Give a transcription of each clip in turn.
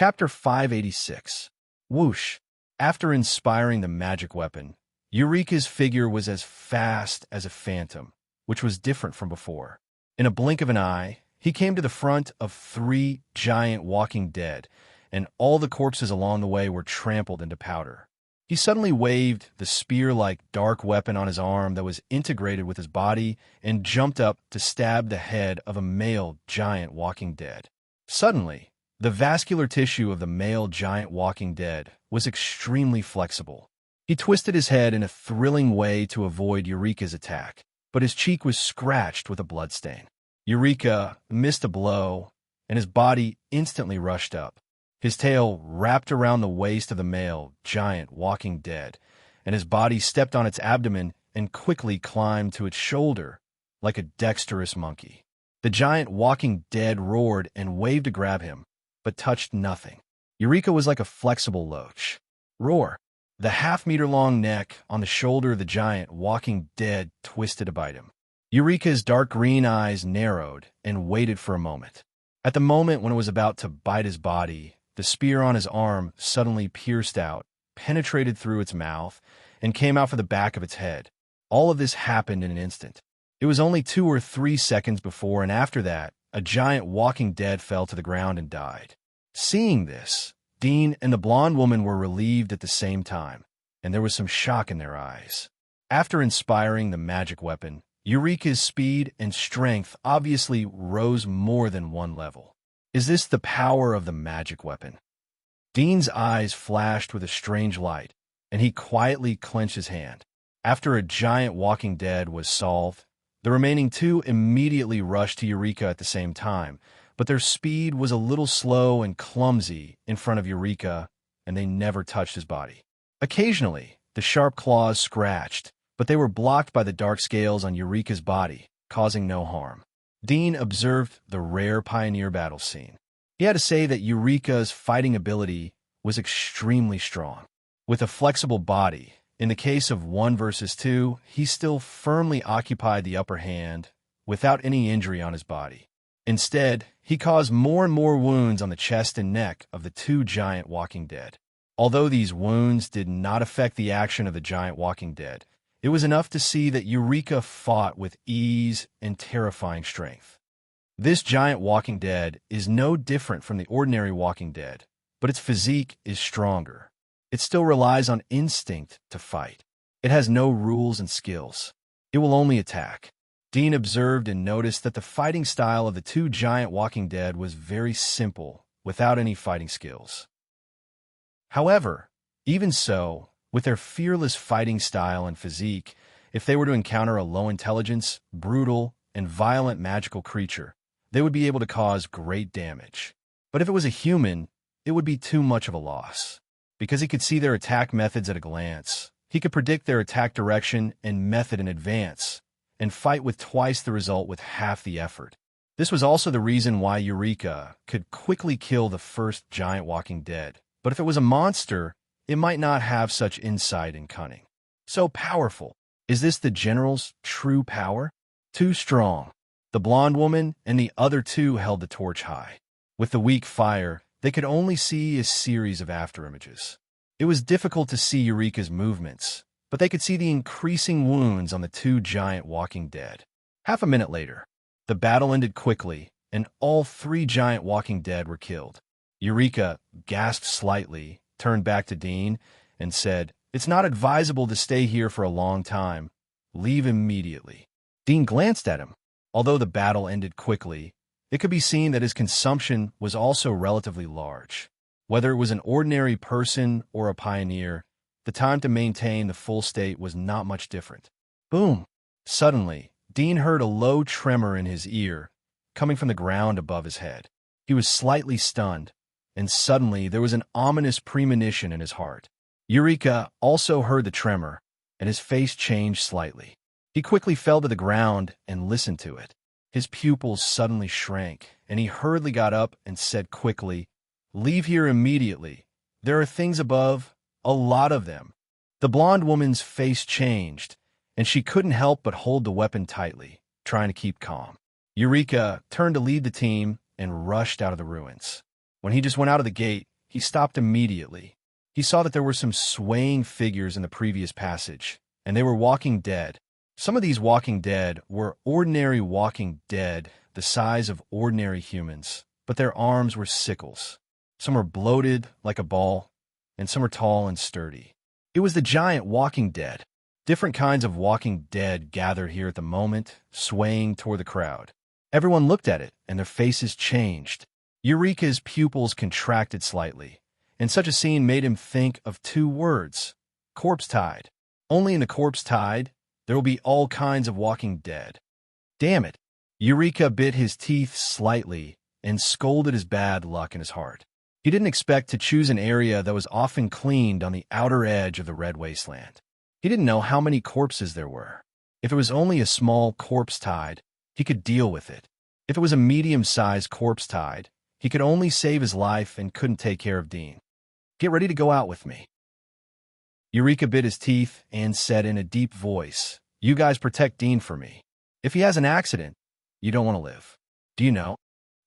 Chapter 586. Whoosh. After inspiring the magic weapon, Eureka's figure was as fast as a phantom, which was different from before. In a blink of an eye, he came to the front of 3 giant walking dead, and all the corpses along the way were trampled into powder. He suddenly waved the spear-like dark weapon on his arm that was integrated with his body and jumped up to stab the head of a male giant walking dead. Suddenly, the vascular tissue of the male giant walking dead was extremely flexible. He twisted his head in a thrilling way to avoid Eureka's attack, but his cheek was scratched with a bloodstain. Eureka missed a blow, and his body instantly rushed up. His tail wrapped around the waist of the male giant walking dead, and his body stepped on its abdomen and quickly climbed to its shoulder like a dexterous monkey. The giant walking dead roared and waved to grab him, but touched nothing. Eureka was like a flexible loach. Roar! The half-meter-long neck on the shoulder of the giant walking dead twisted to bite him. Eureka's dark green eyes narrowed and waited for a moment. At the moment when it was about to bite his body, the spear on his arm suddenly pierced out, penetrated through its mouth, and came out for the back of its head. All of this happened in an instant. It was only 2 or 3 seconds before and after that, a giant walking dead fell to the ground and died. Seeing this, Dean and the blonde woman were relieved at the same time, and there was some shock in their eyes. After inspiring the magic weapon, Eureka's speed and strength obviously rose more than 1 level. Is this the power of the magic weapon? Dean's eyes flashed with a strange light, and he quietly clenched his hand. After a giant walking dead was solved, the remaining 2 immediately rushed to Eureka at the same time, but their speed was a little slow and clumsy in front of Eureka, and they never touched his body. Occasionally, the sharp claws scratched, but they were blocked by the dark scales on Eureka's body, causing no harm. Dean observed the rare pioneer battle scene. He had to say that Eureka's fighting ability was extremely strong. With a flexible body, in the case of 1 versus 2, he still firmly occupied the upper hand without any injury on his body. Instead, he caused more and more wounds on the chest and neck of the 2 giant walking dead. Although these wounds did not affect the action of the giant walking dead, it was enough to see that Eureka fought with ease and terrifying strength. This giant walking dead is no different from the ordinary walking dead, but its physique is stronger. It still relies on instinct to fight. It has no rules and skills. It will only attack. Dean observed and noticed that the fighting style of the 2 giant walking dead was very simple, without any fighting skills. However, even so, with their fearless fighting style and physique, if they were to encounter a low-intelligence, brutal, and violent magical creature, they would be able to cause great damage. But if it was a human, it would be too much of a loss. Because he could see their attack methods at a glance, he could predict their attack direction and method in advance, and fight with twice the result with half the effort. This was also the reason why Eureka could quickly kill the first giant walking dead. But if it was a monster, it might not have such insight and cunning. So powerful. Is this the general's true power? Too strong. The blonde woman and the other 2 held the torch high. With the weak fire, they could only see a series of afterimages. It was difficult to see Eureka's movements, but they could see the increasing wounds on the 2 giant walking dead. Half a minute later, the battle ended quickly, and all 3 giant walking dead were killed. Eureka gasped slightly, turned back to Dean, and said, "It's not advisable to stay here for a long time. Leave immediately." Dean glanced at him. Although the battle ended quickly, it could be seen that his consumption was also relatively large. Whether it was an ordinary person or a pioneer, the time to maintain the full state was not much different. Boom! Suddenly, Dean heard a low tremor in his ear, coming from the ground above his head. He was slightly stunned, and suddenly there was an ominous premonition in his heart. Eureka also heard the tremor, and his face changed slightly. He quickly fell to the ground and listened to it. His pupils suddenly shrank, and he hurriedly got up and said quickly, "Leave here immediately. There are things above, a lot of them." The blonde woman's face changed, and she couldn't help but hold the weapon tightly, trying to keep calm. Eureka turned to lead the team and rushed out of the ruins. When he just went out of the gate, he stopped immediately. He saw that there were some swaying figures in the previous passage, and they were walking dead. Some of these walking dead were ordinary walking dead, the size of ordinary humans, but their arms were sickles. Some were bloated like a ball, and some were tall and sturdy. It was the giant walking dead. Different kinds of walking dead gathered here at the moment, swaying toward the crowd. Everyone looked at it, and their faces changed. Eureka's pupils contracted slightly, and such a scene made him think of two words: corpse tide. Only in the corpse tide, there will be all kinds of walking dead. Damn it! Eureka bit his teeth slightly and scolded his bad luck in his heart. He didn't expect to choose an area that was often cleaned on the outer edge of the Red Wasteland. He didn't know how many corpses there were. If it was only a small corpse tide, he could deal with it. If it was a medium-sized corpse tide, he could only save his life and couldn't take care of Dean. Get ready to go out with me. Eureka bit his teeth and said in a deep voice, "You guys protect Dean for me. If he has an accident, you don't want to live. Do you know?"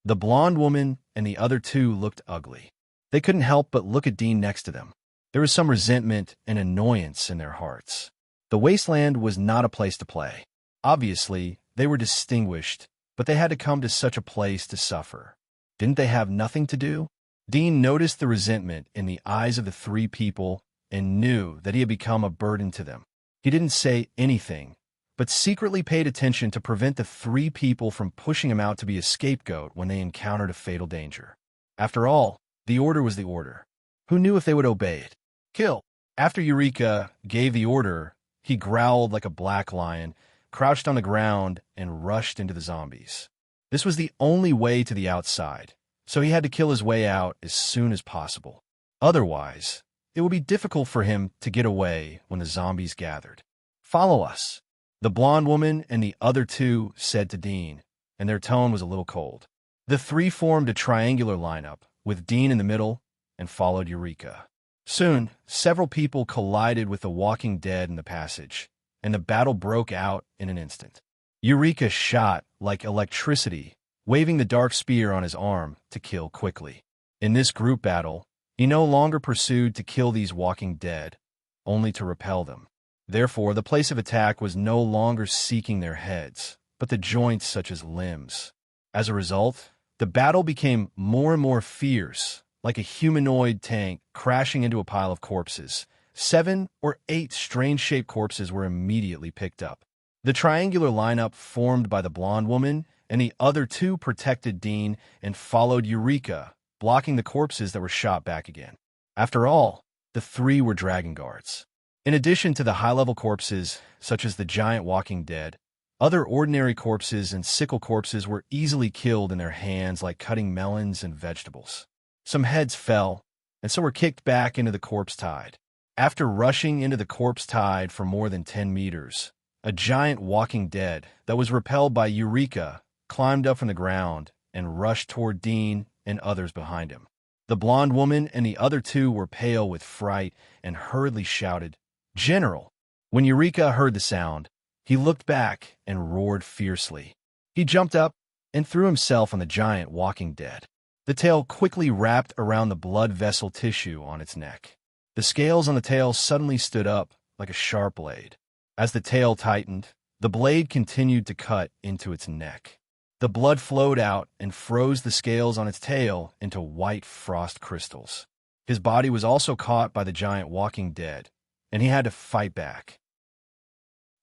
The blonde woman and the other two looked ugly. They couldn't help but look at Dean next to them. There was some resentment and annoyance in their hearts. The wasteland was not a place to play. Obviously, they were distinguished, but they had to come to such a place to suffer. Didn't they have nothing to do? Dean noticed the resentment in the eyes of the three people and knew that he had become a burden to them. He didn't say anything, but secretly paid attention to prevent the three people from pushing him out to be a scapegoat when they encountered a fatal danger. After all, the order was the order. Who knew if they would obey it? Kill. After Eureka gave the order, he growled like a black lion, crouched on the ground, and rushed into the zombies. This was the only way to the outside, so he had to kill his way out as soon as possible. Otherwise, it would be difficult for him to get away when the zombies gathered. "Follow us," the blonde woman and the other two said to Dean, and their tone was a little cold. The three formed a triangular lineup, with Dean in the middle, and followed Eureka. Soon, several people collided with the walking dead in the passage, and the battle broke out in an instant. Eureka shot like electricity, waving the dark spear on his arm to kill quickly. In this group battle, he no longer pursued to kill these walking dead, only to repel them. Therefore, the place of attack was no longer seeking their heads, but the joints such as limbs. As a result, the battle became more and more fierce, like a humanoid tank crashing into a pile of corpses. 7 or 8 strange-shaped corpses were immediately picked up. The triangular lineup formed by the blonde woman and the other two protected Dean and followed Eureka, blocking the corpses that were shot back again. After all, the three were dragon guards. In addition to the high-level corpses, such as the giant walking dead, other ordinary corpses and sickle corpses were easily killed in their hands like cutting melons and vegetables. Some heads fell, and some were kicked back into the corpse tide. After rushing into the corpse tide for more than 10 meters, a giant walking dead that was repelled by Eureka climbed up from the ground and rushed toward Dean and others behind him. The blonde woman and the other two were pale with fright and hurriedly shouted, "General!" When Eureka heard the sound, he looked back and roared fiercely. He jumped up and threw himself on the giant walking dead. The tail quickly wrapped around the blood vessel tissue on its neck. The scales on the tail suddenly stood up like a sharp blade. As the tail tightened, the blade continued to cut into its neck. The blood flowed out and froze the scales on its tail into white frost crystals. His body was also caught by the giant walking dead, and he had to fight back.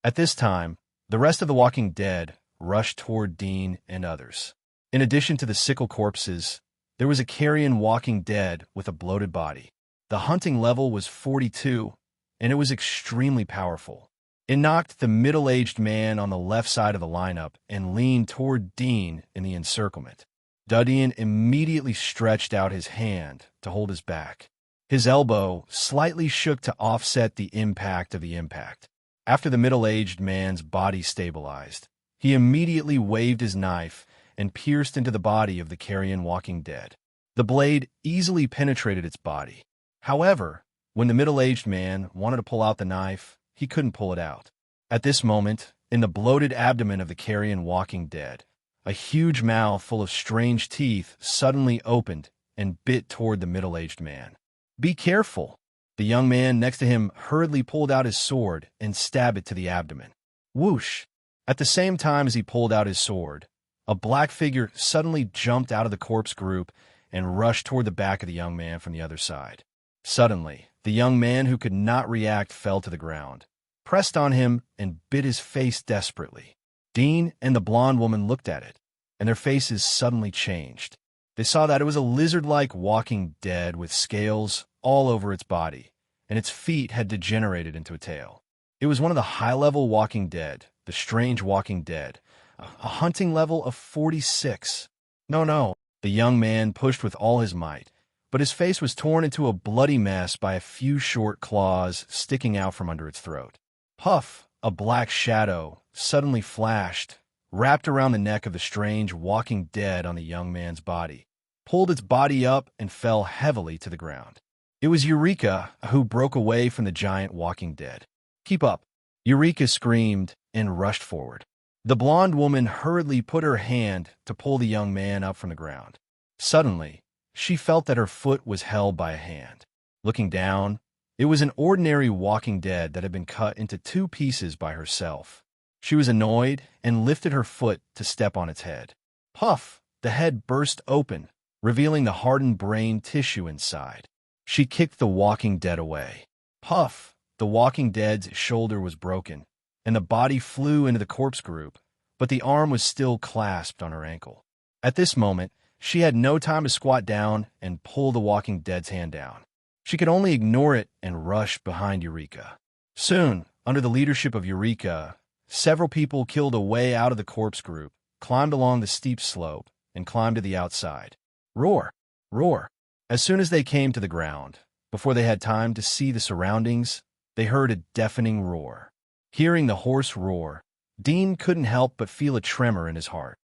At this time, the rest of the walking dead rushed toward Dean and others. In addition to the sickle corpses, there was a carrion walking dead with a bloated body. The hunting level was 42, and it was extremely powerful. It knocked the middle-aged man on the left side of the lineup and leaned toward Dean in the encirclement. Dudian immediately stretched out his hand to hold his back. His elbow slightly shook to offset the impact of the impact. After the middle-aged man's body stabilized, he immediately waved his knife and pierced into the body of the carrion walking dead. The blade easily penetrated its body. However, when the middle-aged man wanted to pull out the knife, he couldn't pull it out. At this moment, in the bloated abdomen of the carrion walking dead, a huge mouth full of strange teeth suddenly opened, and bit toward the middle-aged man. "Be careful!" The young man next to him hurriedly pulled out his sword and stabbed it to the abdomen. Whoosh! At the same time as he pulled out his sword, a black figure suddenly jumped out of the corpse group and rushed toward the back of the young man from the other side. Suddenly, the young man who could not react fell to the ground, pressed on him, and bit his face desperately. Dean and the blonde woman looked at it, and their faces suddenly changed. They saw that it was a lizard-like walking dead with scales all over its body, and its feet had degenerated into a tail. It was one of the high-level walking dead, the strange walking dead, a hunting level of 46. No, the young man pushed with all his might, but his face was torn into a bloody mess by a few short claws sticking out from under its throat. Puff! A black shadow suddenly flashed, wrapped around the neck of the strange walking dead on the young man's body, pulled its body up, and fell heavily to the ground. It was Eureka who broke away from the giant walking dead. "Keep up!" Eureka screamed and rushed forward. The blonde woman hurriedly put her hand to pull the young man up from the ground. Suddenly, she felt that her foot was held by a hand. Looking down, it was an ordinary walking dead that had been cut into 2 pieces by herself. She was annoyed and lifted her foot to step on its head. Puff! The head burst open, revealing the hardened brain tissue inside. She kicked the walking dead away. Puff! The walking dead's shoulder was broken, and the body flew into the corpse group, but the arm was still clasped on her ankle. At this moment, she had no time to squat down and pull the walking dead's hand down. She could only ignore it and rush behind Eureka. Soon, under the leadership of Eureka, several people killed a way out of the corpse group, climbed along the steep slope, and climbed to the outside. Roar! Roar! As soon as they came to the ground, before they had time to see the surroundings, they heard a deafening roar. Hearing the hoarse roar, Dean couldn't help but feel a tremor in his heart.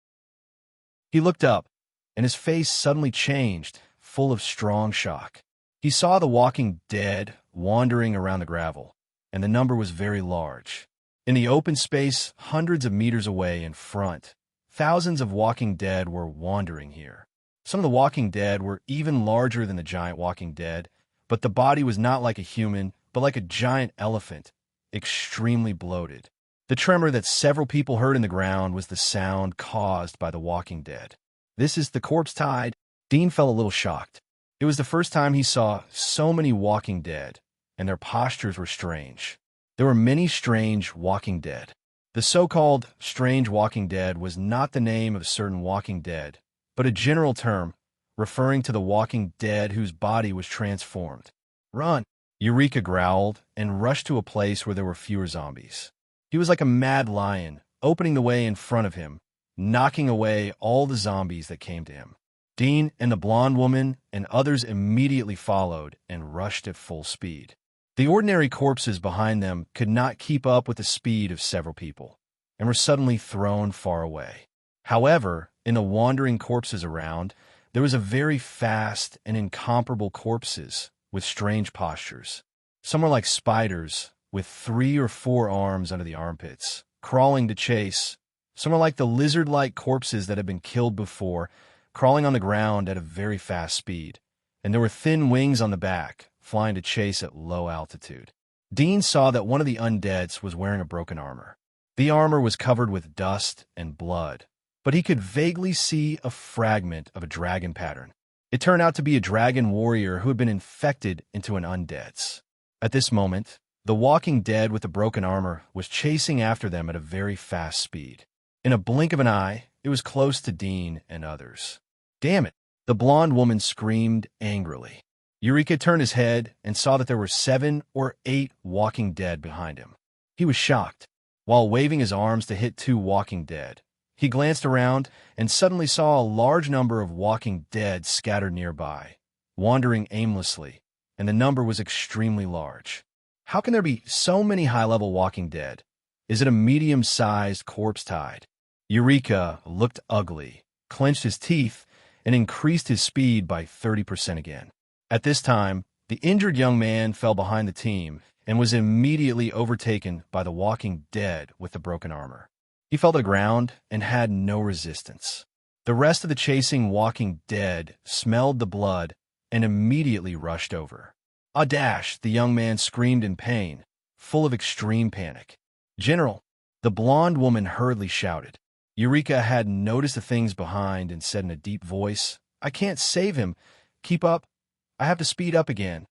He looked up, and his face suddenly changed, full of strong shock. He saw the walking dead wandering around the gravel, and the number was very large. In the open space, hundreds of meters away in front, thousands of walking dead were wandering here. Some of the walking dead were even larger than the giant walking dead, but the body was not like a human, but like a giant elephant, extremely bloated. The tremor that several people heard in the ground was the sound caused by the walking dead. "This is the corpse tide." Dean felt a little shocked. It was the first time he saw so many walking dead, and their postures were strange. There were many strange walking dead. The so-called strange walking dead was not the name of a certain walking dead, but a general term referring to the walking dead whose body was transformed. "Run!" Eureka growled and rushed to a place where there were fewer zombies. He was like a mad lion, opening the way in front of him, knocking away all the zombies that came to him. Dean and the blonde woman and others immediately followed and rushed at full speed. The ordinary corpses behind them could not keep up with the speed of several people, and were suddenly thrown far away. However, in the wandering corpses around, there was a very fast and incomparable corpses with strange postures. Some were like spiders, with 3 or 4 arms under the armpits, crawling to chase. Some were like the lizard-like corpses that had been killed before, crawling on the ground at a very fast speed, and there were thin wings on the back, flying to chase at low altitude. Dean saw that one of the undeads was wearing a broken armor. The armor was covered with dust and blood, but he could vaguely see a fragment of a dragon pattern. It turned out to be a dragon warrior who had been infected into an undead's. At this moment, the walking dead with the broken armor was chasing after them at a very fast speed. In a blink of an eye, it was close to Dean and others. "Damn it!" the blonde woman screamed angrily. Eureka turned his head and saw that there were 7 or 8 walking dead behind him. He was shocked. While waving his arms to hit 2 walking dead, he glanced around and suddenly saw a large number of walking dead scattered nearby, wandering aimlessly, and the number was extremely large. How can there be so many high-level walking dead? Is it a medium-sized corpse tide? Eureka looked ugly, clenched his teeth, and increased his speed by 30% again. At this time, the injured young man fell behind the team and was immediately overtaken by the walking dead with the broken armor. He fell to the ground and had no resistance. The rest of the chasing walking dead smelled the blood and immediately rushed over. "Dash!" the young man screamed in pain, full of extreme panic. "General!" the blonde woman hurriedly shouted. Eureka had noticed the things behind and said in a deep voice, "I can't save him. Keep up. I have to speed up again."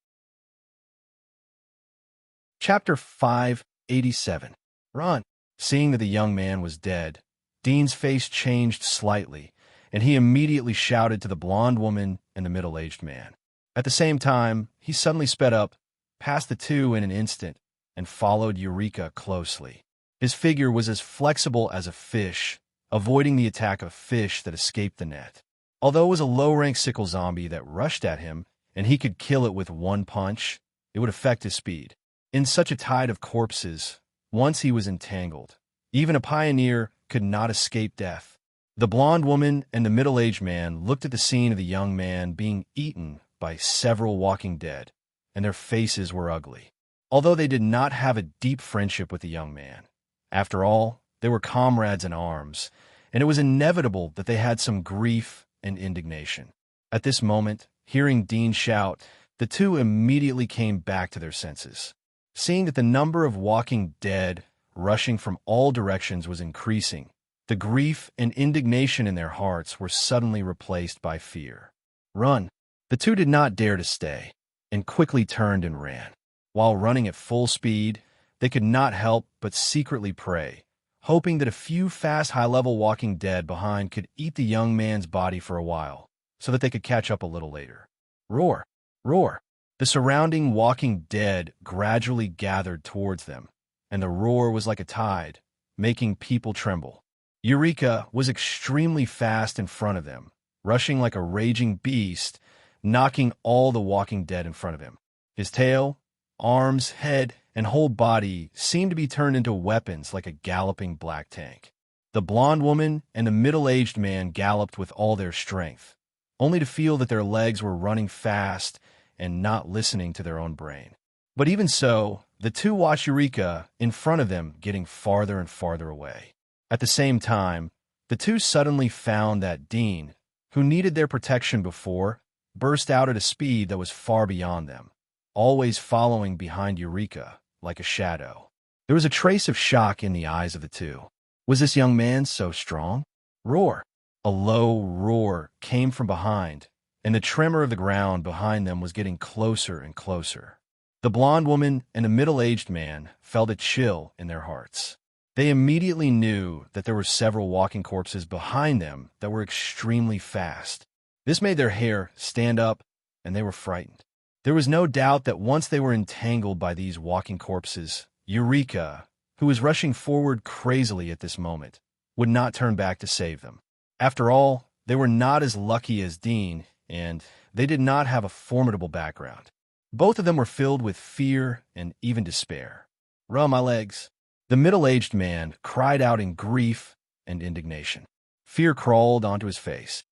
Chapter 587. Run! Seeing that the young man was dead, Dean's face changed slightly, and he immediately shouted to the blonde woman and the middle-aged man. At the same time, he suddenly sped up, past the two in an instant, and followed Eureka closely. His figure was as flexible as a fish, avoiding the attack of fish that escaped the net. Although it was a low-rank sickle zombie that rushed at him, and he could kill it with one punch, it would affect his speed. In such a tide of corpses, once he was entangled, even a pioneer could not escape death. The blonde woman and the middle-aged man looked at the scene of the young man being eaten by several walking dead, and their faces were ugly. Although they did not have a deep friendship with the young man, after all, they were comrades in arms, and it was inevitable that they had some grief and indignation. At this moment, hearing Dean shout, the two immediately came back to their senses. Seeing that the number of walking dead rushing from all directions was increasing, the grief and indignation in their hearts were suddenly replaced by fear. "Run!" The two did not dare to stay, and quickly turned and ran. While running at full speed, they could not help but secretly pray, hoping that a few fast high-level walking dead behind could eat the young man's body for a while, so that they could catch up a little later. Roar! Roar! The surrounding walking dead gradually gathered towards them, and the roar was like a tide, making people tremble. Eureka was extremely fast in front of them, rushing like a raging beast, knocking all the walking dead in front of him. His tail, arms, head, and whole body seemed to be turned into weapons like a galloping black tank. The blonde woman and the middle-aged man galloped with all their strength, only to feel that their legs were running fast and not listening to their own brain. But even so, the two watched Eureka in front of them getting farther and farther away. At the same time, the two suddenly found that Dean, who needed their protection before, burst out at a speed that was far beyond them, always following behind Eureka like a shadow. There was a trace of shock in the eyes of the two. Was this young man so strong? Roar! A low roar came from behind, and the tremor of the ground behind them was getting closer and closer. The blonde woman and the middle-aged man felt a chill in their hearts. They immediately knew that there were several walking corpses behind them that were extremely fast. This made their hair stand up, and they were frightened. There was no doubt that once they were entangled by these walking corpses, Eureka, who was rushing forward crazily at this moment, would not turn back to save them. After all, they were not as lucky as Dean, and they did not have a formidable background. Both of them were filled with fear and even despair. "Run, my legs!" The middle-aged man cried out in grief and indignation. Fear crawled onto his face.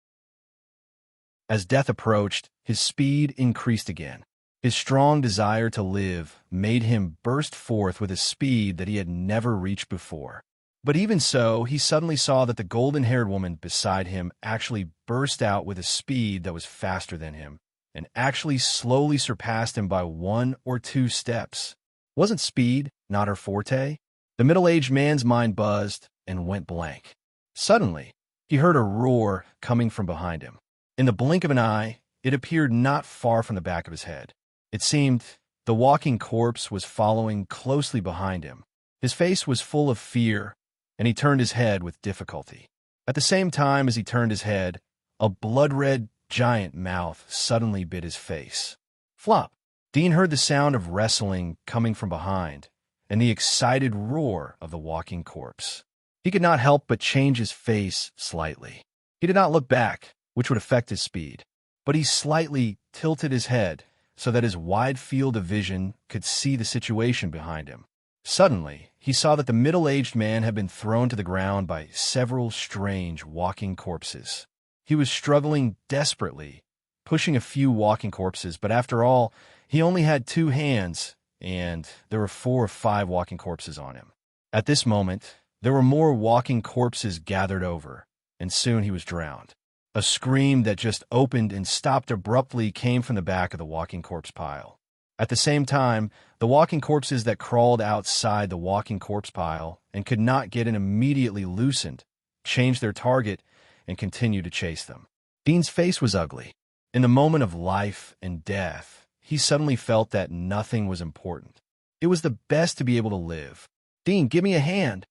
As death approached, his speed increased again. His strong desire to live made him burst forth with a speed that he had never reached before. But even so, he suddenly saw that the golden-haired woman beside him actually burst out with a speed that was faster than him, and actually slowly surpassed him by 1 or 2 steps. Wasn't speed not her forte? The middle-aged man's mind buzzed and went blank. Suddenly, he heard a roar coming from behind him. In the blink of an eye, it appeared not far from the back of his head. It seemed the walking corpse was following closely behind him. His face was full of fear, and he turned his head with difficulty. At the same time as he turned his head, a blood-red giant mouth suddenly bit his face. Flop! Dean heard the sound of wrestling coming from behind, and the excited roar of the walking corpse. He could not help but change his face slightly. He did not look back, which would affect his speed, but he slightly tilted his head so that his wide field of vision could see the situation behind him. Suddenly, he saw that the middle-aged man had been thrown to the ground by several strange walking corpses. He was struggling desperately, pushing a few walking corpses, but after all, he only had 2 hands, and there were 4 or 5 walking corpses on him. At this moment, there were more walking corpses gathered over, and soon he was drowned. A scream that just opened and stopped abruptly came from the back of the walking corpse pile. At the same time, the walking corpses that crawled outside the walking corpse pile and could not get in immediately loosened, changed their target, and continued to chase them. Dean's face was ugly. In the moment of life and death, he suddenly felt that nothing was important. It was the best to be able to live. "Dean, give me a hand."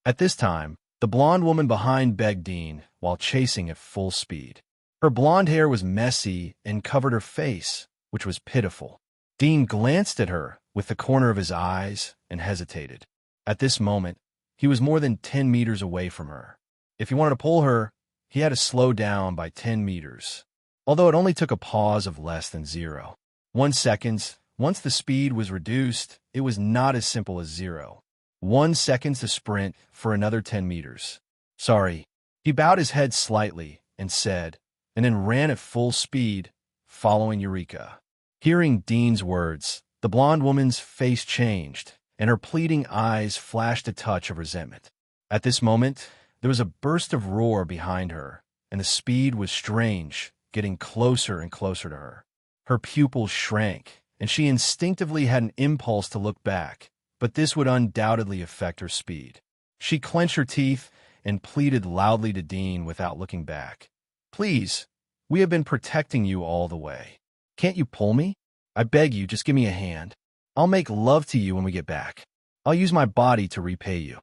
At this time, the blonde woman behind begged Dean while chasing at full speed. Her blonde hair was messy and covered her face, which was pitiful. Dean glanced at her with the corner of his eyes and hesitated. At this moment, he was more than 10 meters away from her. If he wanted to pull her, he had to slow down by 10 meters, although it only took a pause of less than 0.1 seconds. Once the speed was reduced, it was not as simple as 0.1 seconds to sprint for another 10 meters. "Sorry." He bowed his head slightly and said, and then ran at full speed, following Eureka. Hearing Dean's words, the blonde woman's face changed, and her pleading eyes flashed a touch of resentment. At this moment, there was a burst of roar behind her, and the speed was strange, getting closer and closer to her. Her pupils shrank, and she instinctively had an impulse to look back, but this would undoubtedly affect her speed. She clenched her teeth and pleaded loudly to Dean without looking back. "Please, we have been protecting you all the way. Can't you pull me? I beg you, just give me a hand. I'll make love to you when we get back. I'll use my body to repay you.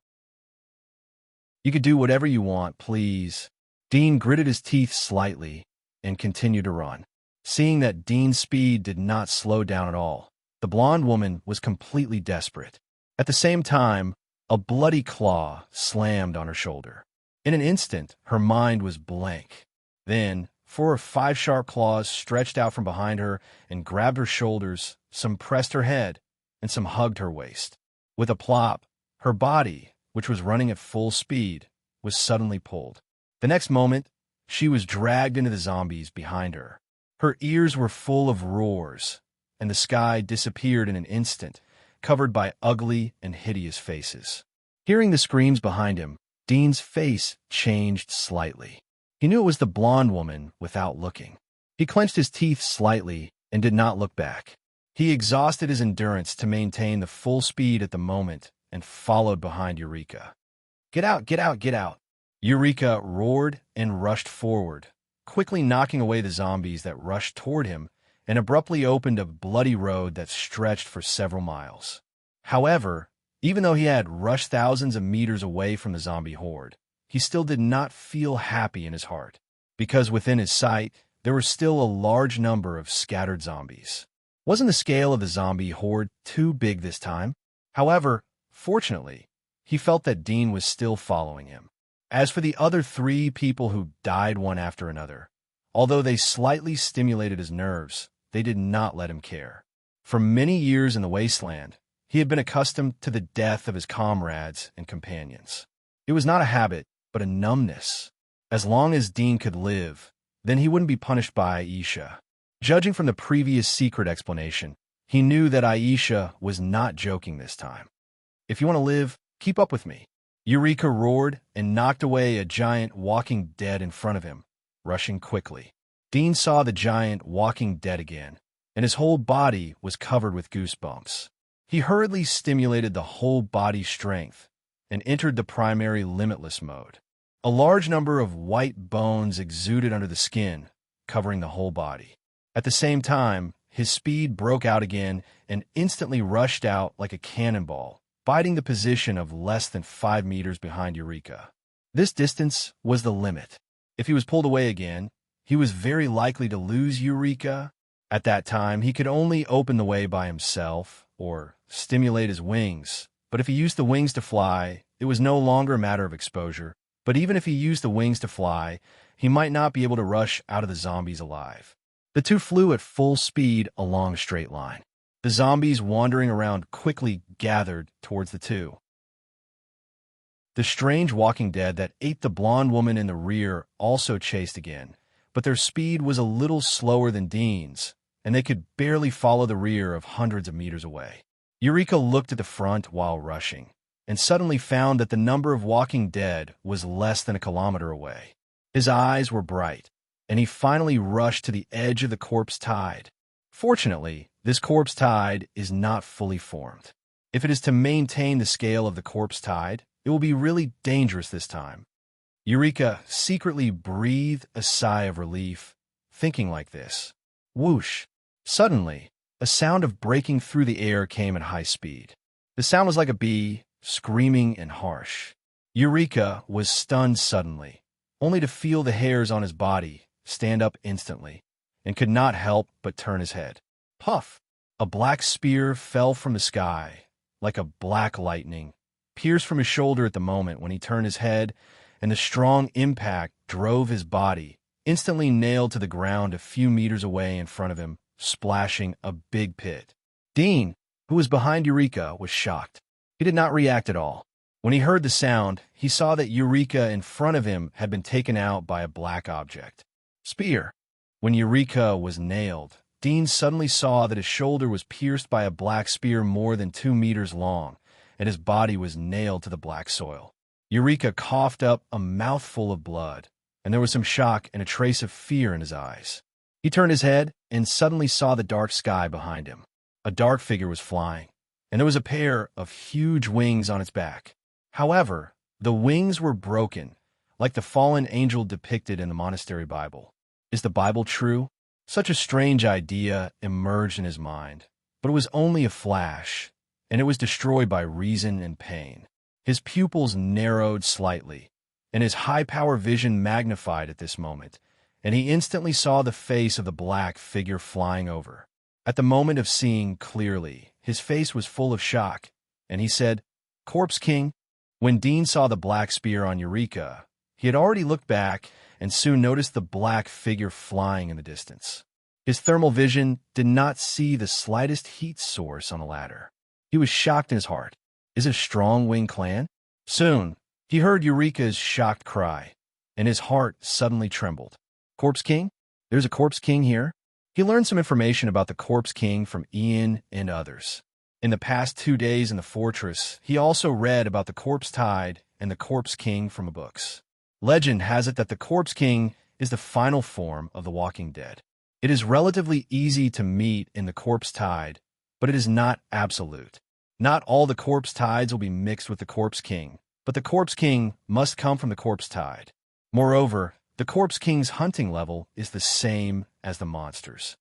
You could do whatever you want, please." Dean gritted his teeth slightly and continued to run. Seeing that Dean's speed did not slow down at all, the blonde woman was completely desperate. At the same time, a bloody claw slammed on her shoulder. In an instant, her mind was blank. Then, 4 or 5 sharp claws stretched out from behind her and grabbed her shoulders, some pressed her head, and some hugged her waist. With a plop, her body, which was running at full speed, was suddenly pulled. The next moment, she was dragged into the zombies behind her. Her ears were full of roars, and the sky disappeared in an instant, covered by ugly and hideous faces. Hearing the screams behind him, Dean's face changed slightly. He knew it was the blonde woman without looking. He clenched his teeth slightly and did not look back. He exhausted his endurance to maintain the full speed at the moment and followed behind Eureka. "Get out, get out, get out!" Eureka roared and rushed forward, quickly knocking away the zombies that rushed toward him and abruptly opened a bloody road that stretched for several miles. However, even though he had rushed thousands of meters away from the zombie horde, he still did not feel happy in his heart, because within his sight, there were still a large number of scattered zombies. Wasn't the scale of the zombie horde too big this time? However, fortunately, he felt that Dean was still following him. As for the other 3 people who died one after another, although they slightly stimulated his nerves, they did not let him care. For many years in the wasteland, he had been accustomed to the death of his comrades and companions. It was not a habit, but a numbness. As long as Dean could live, then he wouldn't be punished by Aisha. Judging from the previous secret explanation, he knew that Aisha was not joking this time. "If you want to live, keep up with me." Eureka roared and knocked away a giant walking dead in front of him, rushing quickly. Dean saw the giant walking dead again, and his whole body was covered with goosebumps. He hurriedly stimulated the whole body strength and entered the primary limitless mode. A large number of white bones exuded under the skin, covering the whole body. At the same time, his speed broke out again and instantly rushed out like a cannonball, biding the position of less than 5 meters behind Eureka. This distance was the limit. If he was pulled away again, he was very likely to lose Eureka. At that time, he could only open the way by himself or stimulate his wings. But if he used the wings to fly, it was no longer a matter of exposure. But even if he used the wings to fly, he might not be able to rush out of the zombies alive. The two flew at full speed along a straight line. The zombies wandering around quickly gathered towards the two. The strange walking dead that ate the blonde woman in the rear also chased again, but their speed was a little slower than Dean's, and they could barely follow the rear of hundreds of meters away. Eureka looked at the front while rushing, and suddenly found that the number of walking dead was less than a kilometer away. His eyes were bright, and he finally rushed to the edge of the corpse tide. Fortunately, this corpse tide is not fully formed. If it is to maintain the scale of the corpse tide, it will be really dangerous this time. Eureka secretly breathed a sigh of relief, thinking like this. Whoosh! Suddenly, a sound of breaking through the air came at high speed. The sound was like a bee, screaming and harsh. Eureka was stunned suddenly, only to feel the hairs on his body stand up instantly, and could not help but turn his head. Puff! A black spear fell from the sky, like a black lightning, pierced from his shoulder at the moment when he turned his head, and the strong impact drove his body, instantly nailed to the ground a few meters away in front of him, splashing a big pit. Dean, who was behind Eureka, was shocked. He did not react at all. When he heard the sound, he saw that Eureka in front of him had been taken out by a black object. Spear. When Eureka was nailed, Dean suddenly saw that his shoulder was pierced by a black spear more than 2 meters long, and his body was nailed to the black soil. Eureka coughed up a mouthful of blood, and there was some shock and a trace of fear in his eyes. He turned his head and suddenly saw the dark sky behind him. A dark figure was flying, and there was a pair of huge wings on its back. However, the wings were broken, like the fallen angel depicted in the monastery Bible. Is the Bible true? Such a strange idea emerged in his mind, but it was only a flash, and it was destroyed by reason and pain. His pupils narrowed slightly, and his high-power vision magnified at this moment, and he instantly saw the face of the black figure flying over. At the moment of seeing clearly, his face was full of shock, and he said, "Corpse King." When Dean saw the black spear on Eureka, he had already looked back and soon noticed the black figure flying in the distance. His thermal vision did not see the slightest heat source on the ladder. He was shocked in his heart. Is it a strong-winged clan? Soon, he heard Eureka's shocked cry, and his heart suddenly trembled. Corpse King? There's a Corpse King here? He learned some information about the Corpse King from Ian and others. In the past 2 days in the fortress, he also read about the Corpse Tide and the Corpse King from books. Legend has it that the Corpse King is the final form of the Walking Dead. It is relatively easy to meet in the Corpse Tide, but it is not absolute. Not all the Corpse Tides will be mixed with the Corpse King, but the Corpse King must come from the Corpse Tide. Moreover, the Corpse King's hunting level is the same as the monsters.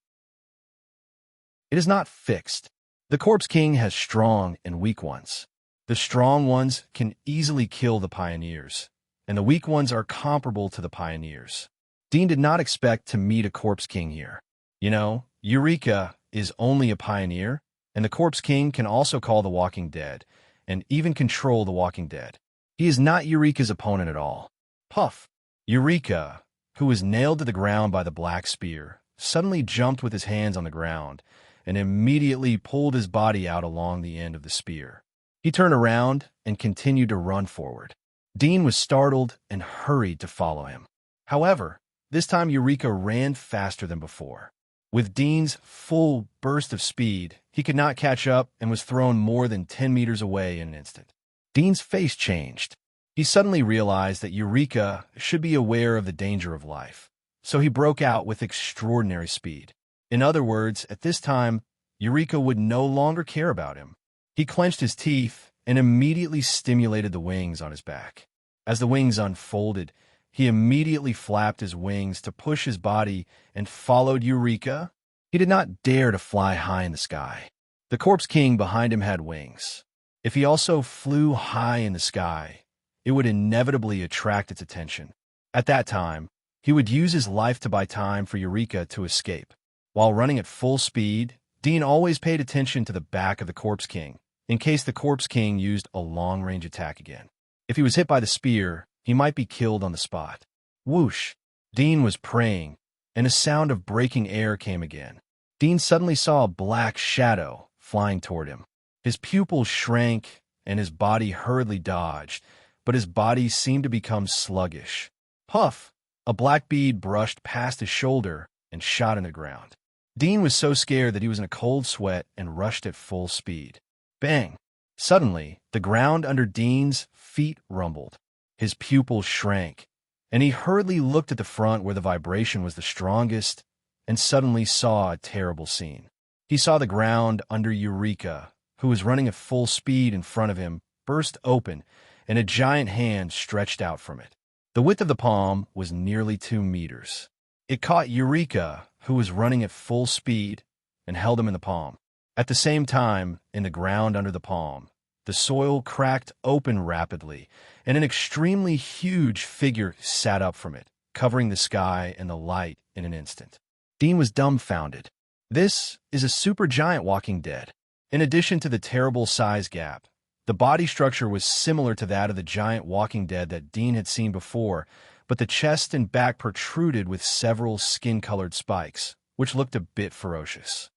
It is not fixed. The Corpse King has strong and weak ones. The strong ones can easily kill the pioneers, and the weak ones are comparable to the pioneers. Dean did not expect to meet a Corpse King here. You know, Eureka is only a pioneer, and the Corpse King can also call the Walking Dead, and even control the Walking Dead. He is not Eureka's opponent at all. Puff! Eureka, who was nailed to the ground by the black spear, suddenly jumped with his hands on the ground, and immediately pulled his body out along the end of the spear. He turned around and continued to run forward. Dean was startled and hurried to follow him. However, this time Eureka ran faster than before. With Dean's full burst of speed, he could not catch up and was thrown more than 10 meters away in an instant. Dean's face changed. He suddenly realized that Eureka should be aware of the danger of life, so he broke out with extraordinary speed. In other words, at this time, Eureka would no longer care about him. He clenched his teeth and immediately stimulated the wings on his back. As the wings unfolded, he immediately flapped his wings to push his body and followed Eureka. He did not dare to fly high in the sky. The Corpse King behind him had wings. If he also flew high in the sky, it would inevitably attract its attention. At that time, he would use his life to buy time for Eureka to escape. While running at full speed, Dean always paid attention to the back of the Corpse King, in case the Corpse King used a long-range attack again. If he was hit by the spear, he might be killed on the spot. Whoosh! Dean was praying, and a sound of breaking air came again. Dean suddenly saw a black shadow flying toward him. His pupils shrank, and his body hurriedly dodged, but his body seemed to become sluggish. Puff! A black bead brushed past his shoulder and shot in the ground. Dean was so scared that he was in a cold sweat and rushed at full speed. Bang! Suddenly, the ground under Dean's feet rumbled. His pupils shrank, and he hurriedly looked at the front where the vibration was the strongest and suddenly saw a terrible scene. He saw the ground under Eureka, who was running at full speed in front of him, burst open, and a giant hand stretched out from it. The width of the palm was nearly 2 meters. It caught Eureka, who was running at full speed, and held him in the palm. At the same time, in the ground under the palm, the soil cracked open rapidly, and an extremely huge figure sat up from it, covering the sky and the light in an instant. Dean was dumbfounded. This is a supergiant walking dead. In addition to the terrible size gap, the body structure was similar to that of the giant walking dead that Dean had seen before, but the chest and back protruded with several skin-colored spikes, which looked a bit ferocious.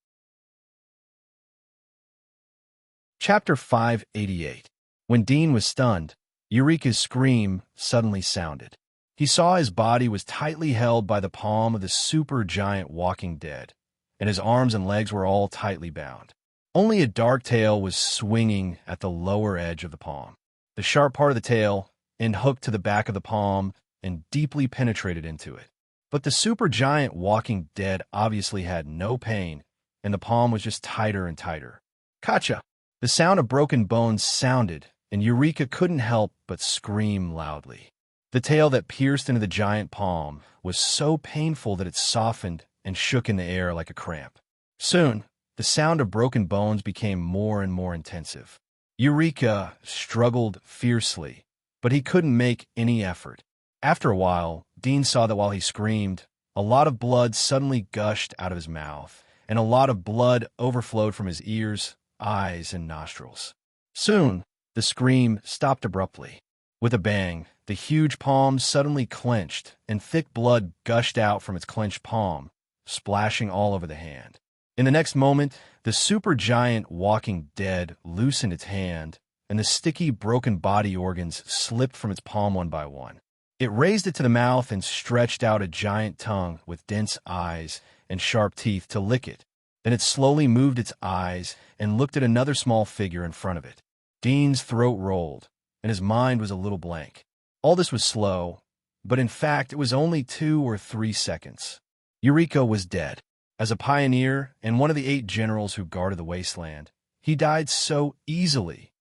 Chapter 588. When Dean was stunned, Eureka's scream suddenly sounded. He saw his body was tightly held by the palm of the supergiant walking dead, and his arms and legs were all tightly bound. Only a dark tail was swinging at the lower edge of the palm. The sharp part of the tail hooked to the back of the palm and deeply penetrated into it. But the supergiant walking dead obviously had no pain, and the palm was just tighter and tighter. Gotcha! The sound of broken bones sounded, and Eureka couldn't help but scream loudly. The tail that pierced into the giant palm was so painful that it softened and shook in the air like a cramp. Soon, the sound of broken bones became more and more intensive. Eureka struggled fiercely, but he couldn't make any effort. After a while, Dean saw that while he screamed, a lot of blood suddenly gushed out of his mouth, and a lot of blood overflowed from his ears, eyes, and nostrils. Soon, the scream stopped abruptly. With a bang, the huge palm suddenly clenched, and thick blood gushed out from its clenched palm, splashing all over the hand. In the next moment, the supergiant walking dead loosened its hand, and the sticky, broken body organs slipped from its palm one by one. It raised it to the mouth and stretched out a giant tongue with dense eyes and sharp teeth to lick it. Then it slowly moved its eyes and looked at another small figure in front of it. Dean's throat rolled, and his mind was a little blank. All this was slow, but in fact it was only 2 or 3 seconds. Eureka was dead. As a pioneer and one of the 8 generals who guarded the wasteland, he died so easily.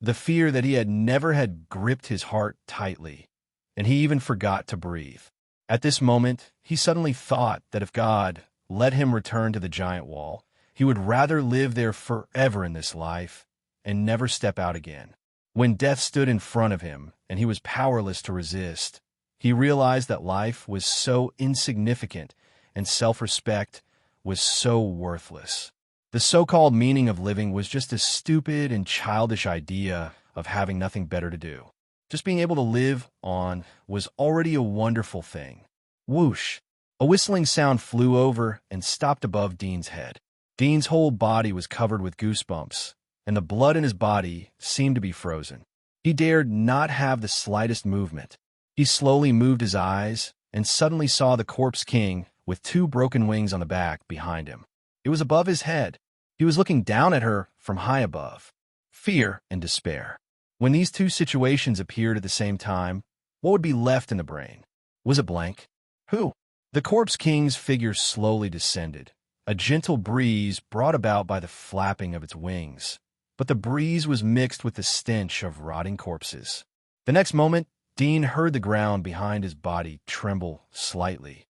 The fear that he had never had gripped his heart tightly, and he even forgot to breathe. At this moment, he suddenly thought that if God let him return to the giant wall, he would rather live there forever in this life and never step out again. When death stood in front of him and he was powerless to resist, he realized that life was so insignificant and self-respect was so worthless. The so-called meaning of living was just a stupid and childish idea of having nothing better to do. Just being able to live on was already a wonderful thing. Whoosh! A whistling sound flew over and stopped above Dean's head. Dean's whole body was covered with goosebumps, and the blood in his body seemed to be frozen. He dared not have the slightest movement. He slowly moved his eyes and suddenly saw the corpse king with 2 broken wings on the back behind him. It was above his head. He was looking down at her from high above. Fear and despair. When these 2 situations appeared at the same time, what would be left in the brain? Was it blank? Who? The corpse king's figure slowly descended, a gentle breeze brought about by the flapping of its wings. But the breeze was mixed with the stench of rotting corpses. The next moment, Dean heard the ground behind his body tremble slightly.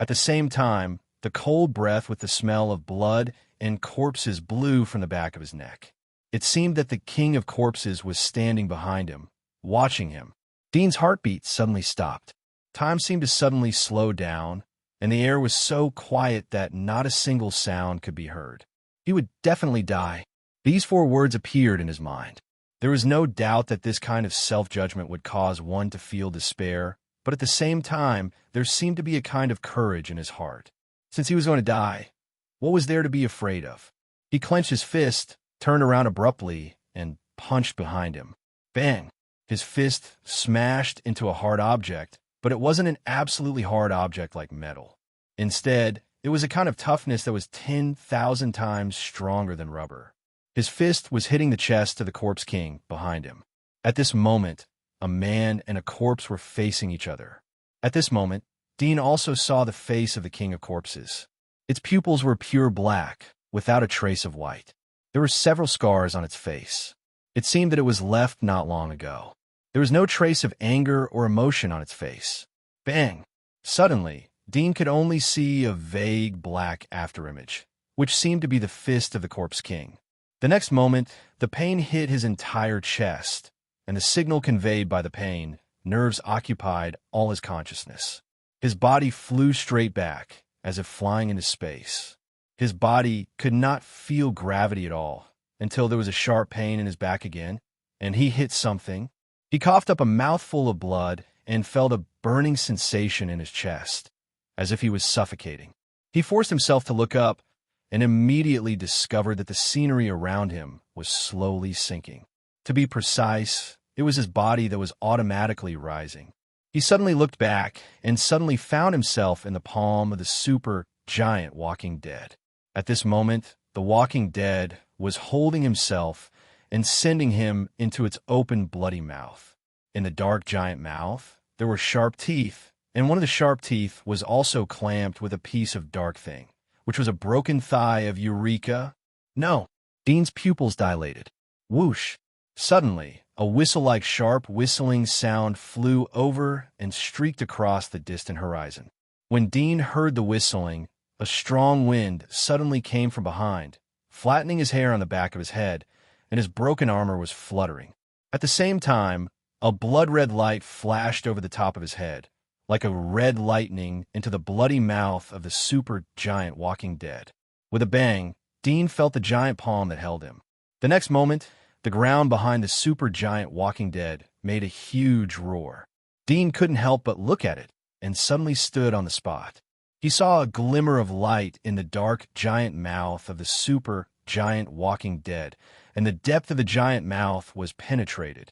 At the same time, the cold breath with the smell of blood and corpses blew from the back of his neck. It seemed that the king of corpses was standing behind him, watching him. Dean's heartbeat suddenly stopped. Time seemed to suddenly slow down, and the air was so quiet that not a single sound could be heard. He would definitely die. These 4 words appeared in his mind. There was no doubt that this kind of self-judgment would cause one to feel despair, but at the same time, there seemed to be a kind of courage in his heart. Since he was going to die, what was there to be afraid of? He clenched his fist, turned around abruptly, and punched behind him. Bang! His fist smashed into a hard object, but it wasn't an absolutely hard object like metal. Instead, it was a kind of toughness that was 10,000 times stronger than rubber. His fist was hitting the chest of the corpse king behind him. At this moment, a man and a corpse were facing each other. At this moment, Dean also saw the face of the king of corpses. Its pupils were pure black, without a trace of white. There were several scars on its face. It seemed that it was left not long ago. There was no trace of anger or emotion on its face. Bang! Suddenly, Dean could only see a vague black afterimage, which seemed to be the fist of the corpse king. The next moment, the pain hit his entire chest, and the signal conveyed by the pain, nerves occupied all his consciousness. His body flew straight back, as if flying into space. His body could not feel gravity at all, until there was a sharp pain in his back again, and he hit something. He coughed up a mouthful of blood and felt a burning sensation in his chest, as if he was suffocating. He forced himself to look up, and immediately discovered that the scenery around him was slowly sinking. To be precise, it was his body that was automatically rising. He suddenly looked back and suddenly found himself in the palm of the super giant Walking Dead. At this moment, the Walking Dead was holding himself and sending him into its open, bloody mouth. In the dark giant mouth, there were sharp teeth, and one of the sharp teeth was also clamped with a piece of dark thing, which was a broken thigh of Eureka. No! Dean's pupils dilated. Whoosh! Suddenly, a whistle-like sharp whistling sound flew over and streaked across the distant horizon. When Dean heard the whistling, a strong wind suddenly came from behind, flattening his hair on the back of his head, and his broken armor was fluttering. At the same time, a blood-red light flashed over the top of his head, like a red lightning into the bloody mouth of the super giant Walking Dead. With a bang, Dean felt the giant palm that held him. The next moment, the ground behind the super giant Walking Dead made a huge roar. Dean couldn't help but look at it, and suddenly stood on the spot. He saw a glimmer of light in the dark giant mouth of the super giant Walking Dead, and the depth of the giant mouth was penetrated.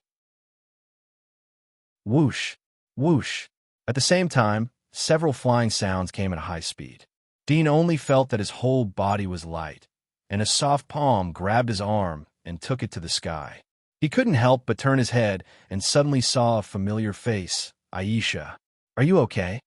Whoosh! Whoosh! At the same time, several flying sounds came at a high speed. Dean only felt that his whole body was light, and a soft palm grabbed his arm and took it to the sky. He couldn't help but turn his head and suddenly saw a familiar face, Aisha. "Are you okay?"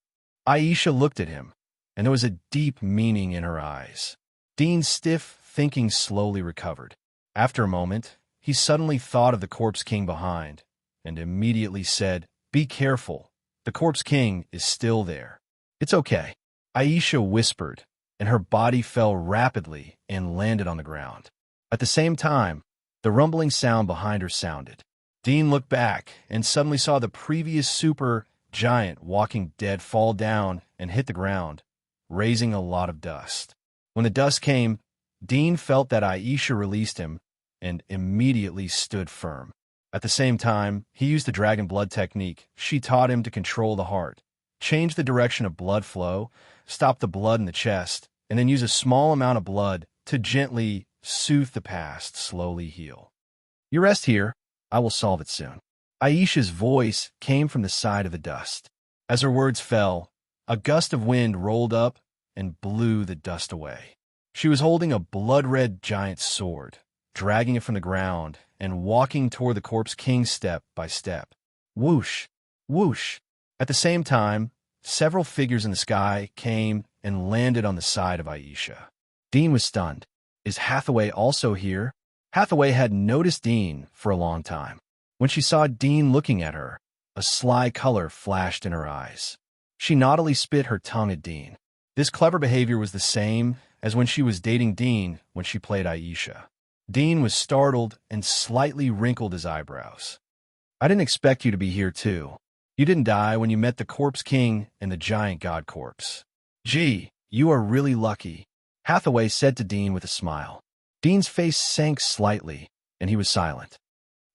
Aisha looked at him, and there was a deep meaning in her eyes. Dean's stiff thinking slowly recovered. After a moment, he suddenly thought of the Corpse King behind, and immediately said, "Be careful. The Corpse King is still there." "It's okay," Aisha whispered, and her body fell rapidly and landed on the ground. At the same time, the rumbling sound behind her sounded. Dean looked back and suddenly saw the previous super giant Walking Dead fall down and hit the ground, raising a lot of dust. When the dust came, Dean felt that Aisha released him and immediately stood firm. At the same time, he used the dragon blood technique she taught him to control the heart, change the direction of blood flow, stop the blood in the chest, and then use a small amount of blood to gently soothe the past, slowly heal. "You rest here. I will solve it soon." Aisha's voice came from the side of the dust. As her words fell, a gust of wind rolled up and blew the dust away. She was holding a blood-red giant sword, dragging it from the ground and walking toward the Corpse King step by step. Whoosh! Whoosh! At the same time, several figures in the sky came and landed on the side of Aisha. Dean was stunned. Is Hathaway also here? Hathaway had noticed Dean for a long time. When she saw Dean looking at her, a sly color flashed in her eyes. She naughtily spit her tongue at Dean. This clever behavior was the same as when she was dating Dean when she played Aisha. Dean was startled and slightly wrinkled his eyebrows. "I didn't expect you to be here too. You didn't die when you met the Corpse King and the giant god corpse. Gee, you are really lucky," Hathaway said to Dean with a smile. Dean's face sank slightly, and he was silent.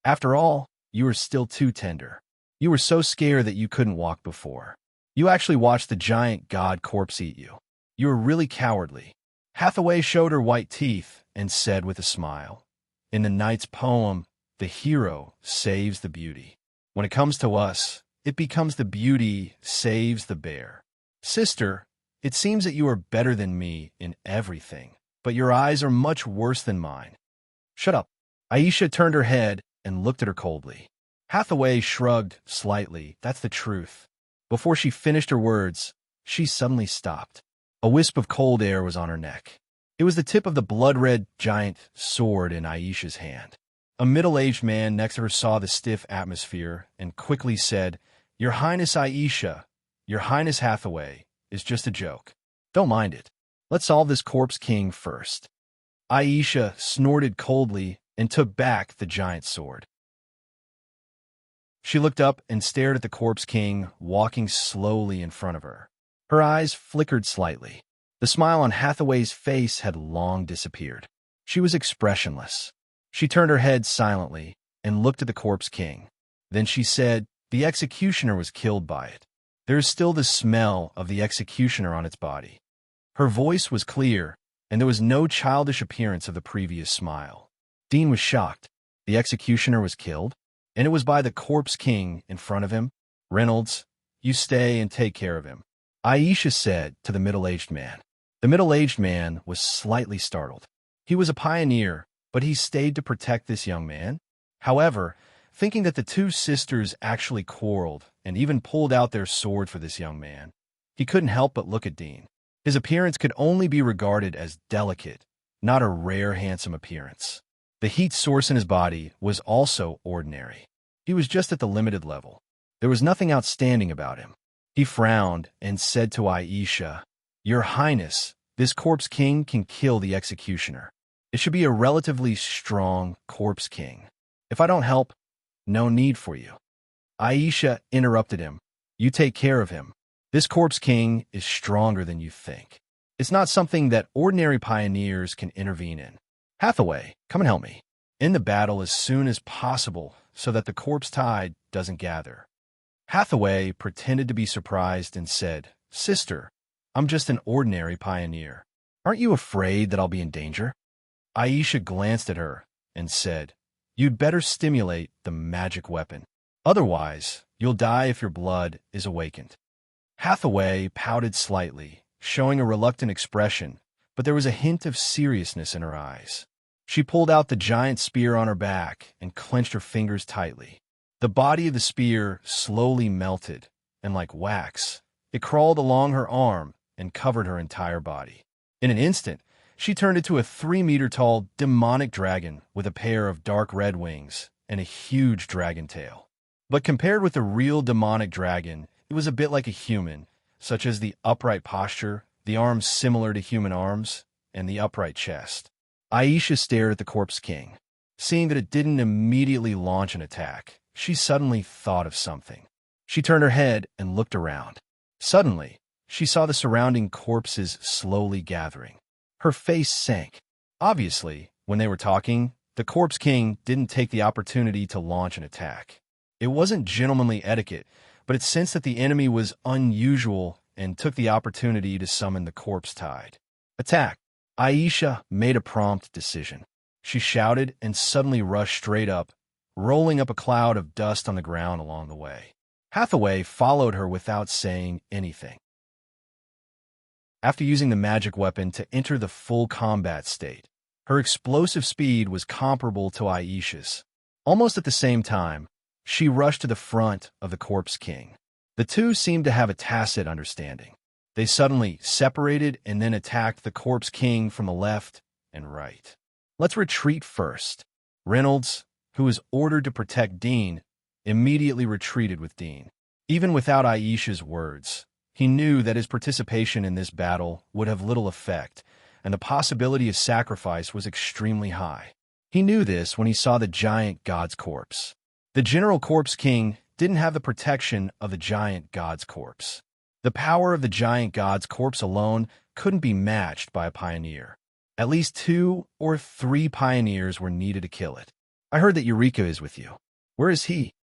"After all, you were still too tender. You were so scared that you couldn't walk before. You actually watched the giant god corpse eat you. You were really cowardly." Hathaway showed her white teeth and said with a smile, "In the knight's poem, the hero saves the beauty. When it comes to us, it becomes the beauty saves the bear. Sister, it seems that you are better than me in everything, but your eyes are much worse than mine." "Shut up." Aisha turned her head and looked at her coldly. Hathaway shrugged slightly. That's the truth. Before she finished her words, she suddenly stopped. A wisp of cold air was on her neck. It was the tip of the blood-red giant sword in Aisha's hand. A middle-aged man next to her saw the stiff atmosphere and quickly said, "Your Highness Aisha, Your Highness Hathaway, is just a joke. Don't mind it. Let's solve this corpse king first." Aisha snorted coldly and took back the giant sword. She looked up and stared at the corpse king walking slowly in front of her. Her eyes flickered slightly. The smile on Hathaway's face had long disappeared. She was expressionless. She turned her head silently and looked at the corpse king. Then she said, "The executioner was killed by it. There is still the smell of the executioner on its body." Her voice was clear, and there was no childish appearance of the previous smile. Dean was shocked. The executioner was killed? And it was by the corpse king in front of him? "Reynolds, you stay and take care of him," Aisha said to the middle-aged man. The middle-aged man was slightly startled. He was a pioneer, but he stayed to protect this young man. However, thinking that the two sisters actually quarreled and even pulled out their sword for this young man, he couldn't help but look at Dean. His appearance could only be regarded as delicate, not a rare handsome appearance. The heat source in his body was also ordinary. He was just at the limited level. There was nothing outstanding about him. He frowned and said to Aisha, "Your Highness, this corpse king can kill the executioner. It should be a relatively strong corpse king. If I don't help, no need for you." Aisha interrupted him. "You take care of him. This corpse king is stronger than you think. It's not something that ordinary pioneers can intervene in. Hathaway, come and help me. End the battle as soon as possible so that the corpse tide doesn't gather." Hathaway pretended to be surprised and said, "Sister, I'm just an ordinary pioneer. Aren't you afraid that I'll be in danger?" Aisha glanced at her and said, "You'd better stimulate the magic weapon. Otherwise, you'll die if your blood is awakened." Hathaway pouted slightly, showing a reluctant expression, but there was a hint of seriousness in her eyes. She pulled out the giant spear on her back and clenched her fingers tightly. The body of the spear slowly melted, and like wax, it crawled along her arm and covered her entire body. In an instant, she turned into a 3-meter-tall demonic dragon with a pair of dark red wings and a huge dragon tail. But compared with the real demonic dragon, it was a bit like a human, such as the upright posture, the arms similar to human arms, and the upright chest. Aisha stared at the corpse king. Seeing that it didn't immediately launch an attack, she suddenly thought of something. She turned her head and looked around. Suddenly, she saw the surrounding corpses slowly gathering. Her face sank. Obviously, when they were talking, the corpse king didn't take the opportunity to launch an attack. It wasn't gentlemanly etiquette, but it sensed that the enemy was unusual and took the opportunity to summon the corpse tide. "Attack!" Aisha made a prompt decision. She shouted and suddenly rushed straight up, rolling up a cloud of dust on the ground along the way. Hathaway followed her without saying anything. After using the magic weapon to enter the full combat state, her explosive speed was comparable to Aisha's. Almost at the same time, she rushed to the front of the corpse king. The two seemed to have a tacit understanding. They suddenly separated and then attacked the corpse king from the left and right. "Let's retreat first." Reynolds, who was ordered to protect Dean, immediately retreated with Dean. Even without Aisha's words, he knew that his participation in this battle would have little effect, and the possibility of sacrifice was extremely high. He knew this when he saw the giant god's corpse. The general corpse king didn't have the protection of the giant god's corpse. The power of the giant god's corpse alone couldn't be matched by a pioneer. At least 2 or 3 pioneers were needed to kill it. "I heard that Eureka is with you. Where is he?"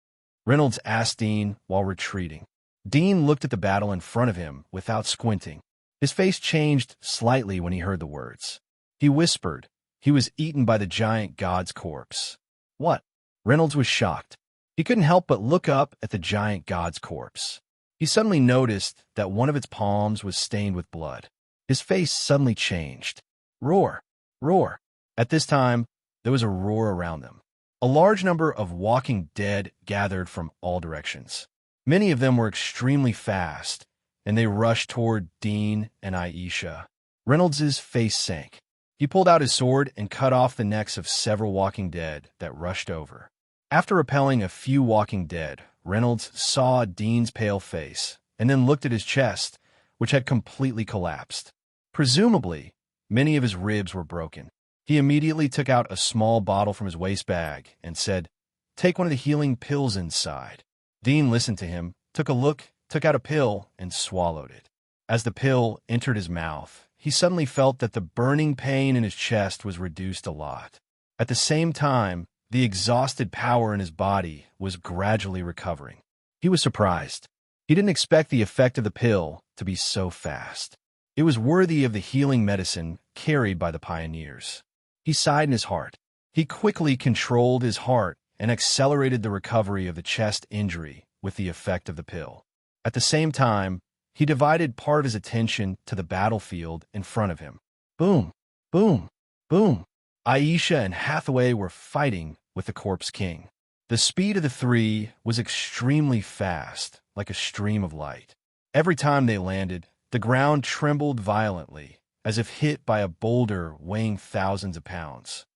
Reynolds asked Dean while retreating. Dean looked at the battle in front of him without squinting. His face changed slightly when he heard the words. He whispered, "He was eaten by the giant god's corpse." "What?" Reynolds was shocked. He couldn't help but look up at the giant god's corpse. He suddenly noticed that one of its palms was stained with blood. His face suddenly changed. "Roar! Roar!" At this time, there was a roar around them. A large number of walking dead gathered from all directions. Many of them were extremely fast, and they rushed toward Dean and Aisha. Reynolds's face sank. He pulled out his sword and cut off the necks of several walking dead that rushed over. After repelling a few walking dead, Reynolds saw Dean's pale face and then looked at his chest, which had completely collapsed. Presumably, many of his ribs were broken. He immediately took out a small bottle from his waist bag and said, "Take one of the healing pills inside." Dean listened to him, took a look, took out a pill, and swallowed it. As the pill entered his mouth, he suddenly felt that the burning pain in his chest was reduced a lot. At the same time, the exhausted power in his body was gradually recovering. He was surprised. He didn't expect the effect of the pill to be so fast. It was worthy of the healing medicine carried by the pioneers. He sighed in his heart. He quickly controlled his heart and accelerated the recovery of the chest injury with the effect of the pill. At the same time, he divided part of his attention to the battlefield in front of him. Boom, boom, boom. Aisha and Hathaway were fighting with the Corpse King. The speed of the three was extremely fast, like a stream of light. Every time they landed, the ground trembled violently, as if hit by a boulder weighing thousands of pounds.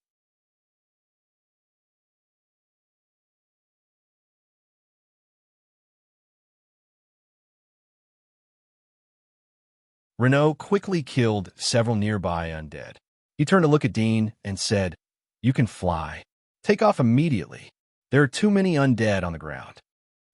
Renault quickly killed several nearby undead. He turned to look at Dean and said, "You can fly. Take off immediately. There are too many undead on the ground."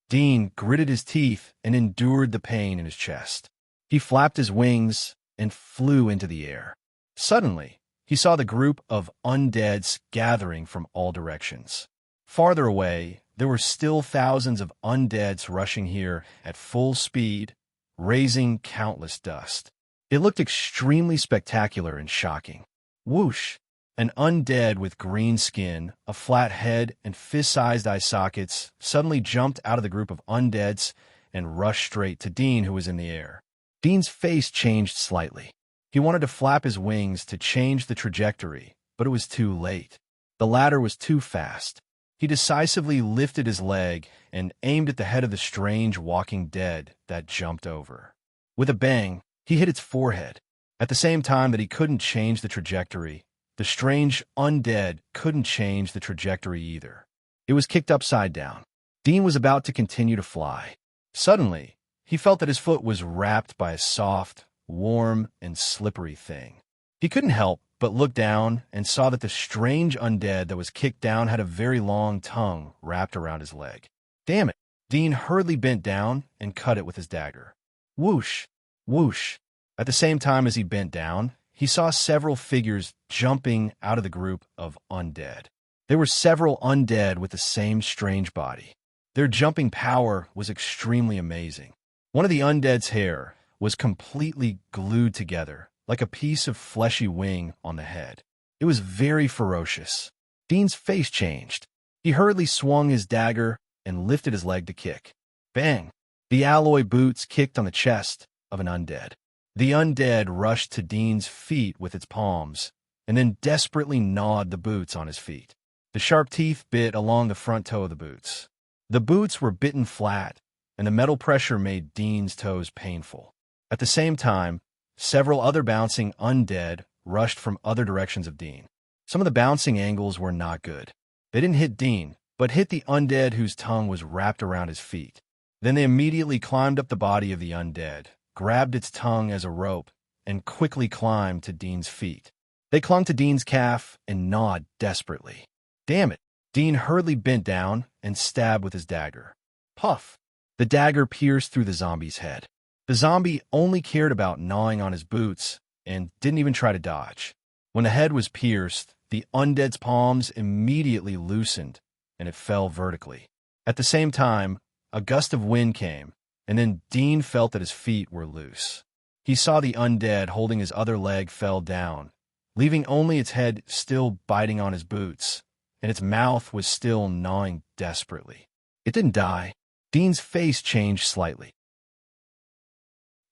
Dean gritted his teeth and endured the pain in his chest. He flapped his wings and flew into the air. Suddenly, he saw the group of undeads gathering from all directions. Farther away, there were still thousands of undeads rushing here at full speed, raising countless dust. It looked extremely spectacular and shocking. Whoosh! An undead with green skin, a flat head, and fist-sized eye sockets suddenly jumped out of the group of undeads and rushed straight to Dean, who was in the air. Dean's face changed slightly. He wanted to flap his wings to change the trajectory, but it was too late. The ladder was too fast. He decisively lifted his leg and aimed at the head of the strange walking dead that jumped over. With a bang, he hit its forehead. At the same time that he couldn't change the trajectory, the strange undead couldn't change the trajectory either. It was kicked upside down. Dean was about to continue to fly. Suddenly, he felt that his foot was wrapped by a soft, warm, and slippery thing. He couldn't help but look down and saw that the strange undead that was kicked down had a very long tongue wrapped around his leg. Damn it! Dean hurriedly bent down and cut it with his dagger. Whoosh! Whoosh! At the same time as he bent down, he saw several figures jumping out of the group of undead. There were several undead with the same strange body. Their jumping power was extremely amazing. One of the undead's hair was completely glued together, like a piece of fleshy wing on the head. It was very ferocious. Dean's face changed. He hurriedly swung his dagger and lifted his leg to kick. Bang! The alloy boots kicked on the chest of an undead. The undead rushed to Dean's feet with its palms, and then desperately gnawed the boots on his feet. The sharp teeth bit along the front toe of the boots. The boots were bitten flat, and the metal pressure made Dean's toes painful. At the same time, several other bouncing undead rushed from other directions of Dean. Some of the bouncing angles were not good. They didn't hit Dean, but hit the undead whose tongue was wrapped around his feet. Then they immediately climbed up the body of the undead, grabbed its tongue as a rope, and quickly climbed to Dean's feet. They clung to Dean's calf and gnawed desperately. Damn it! Dean hurriedly bent down and stabbed with his dagger. Puff! The dagger pierced through the zombie's head. The zombie only cared about gnawing on his boots and didn't even try to dodge. When the head was pierced, the undead's palms immediately loosened and it fell vertically. At the same time, a gust of wind came, and then Dean felt that his feet were loose. He saw the undead holding his other leg fell down, leaving only its head still biting on his boots, and its mouth was still gnawing desperately. It didn't die. Dean's face changed slightly.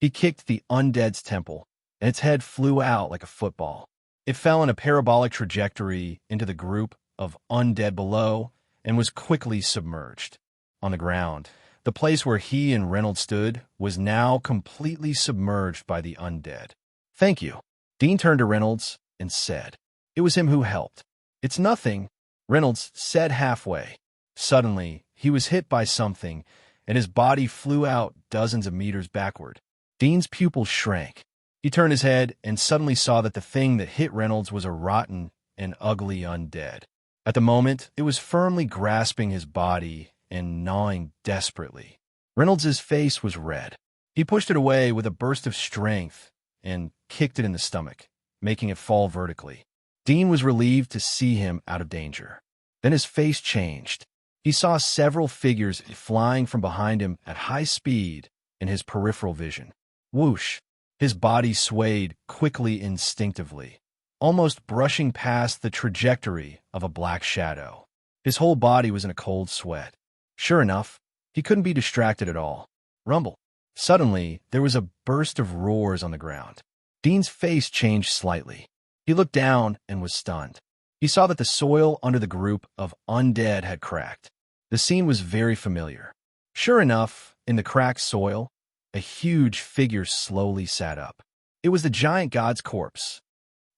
He kicked the undead's temple, and its head flew out like a football. It fell in a parabolic trajectory into the group of undead below and was quickly submerged. On the ground, the place where he and Reynolds stood was now completely submerged by the undead. "Thank you." Dean turned to Reynolds and said. It was him who helped. "It's nothing," Reynolds said halfway. Suddenly, he was hit by something, and his body flew out dozens of meters backward. Dean's pupils shrank. He turned his head and suddenly saw that the thing that hit Reynolds was a rotten and ugly undead. At the moment, it was firmly grasping his body and gnawing desperately. Reynolds's face was red. He pushed it away with a burst of strength and kicked it in the stomach, making it fall vertically. Dean was relieved to see him out of danger. Then his face changed. He saw several figures flying from behind him at high speed in his peripheral vision. Whoosh! His body swayed quickly, instinctively, almost brushing past the trajectory of a black shadow. His whole body was in a cold sweat. Sure enough, he couldn't be distracted at all. Rumble. Suddenly, there was a burst of roars on the ground. Dean's face changed slightly. He looked down and was stunned. He saw that the soil under the group of undead had cracked. The scene was very familiar. Sure enough, in the cracked soil, a huge figure slowly sat up. It was the giant god's corpse.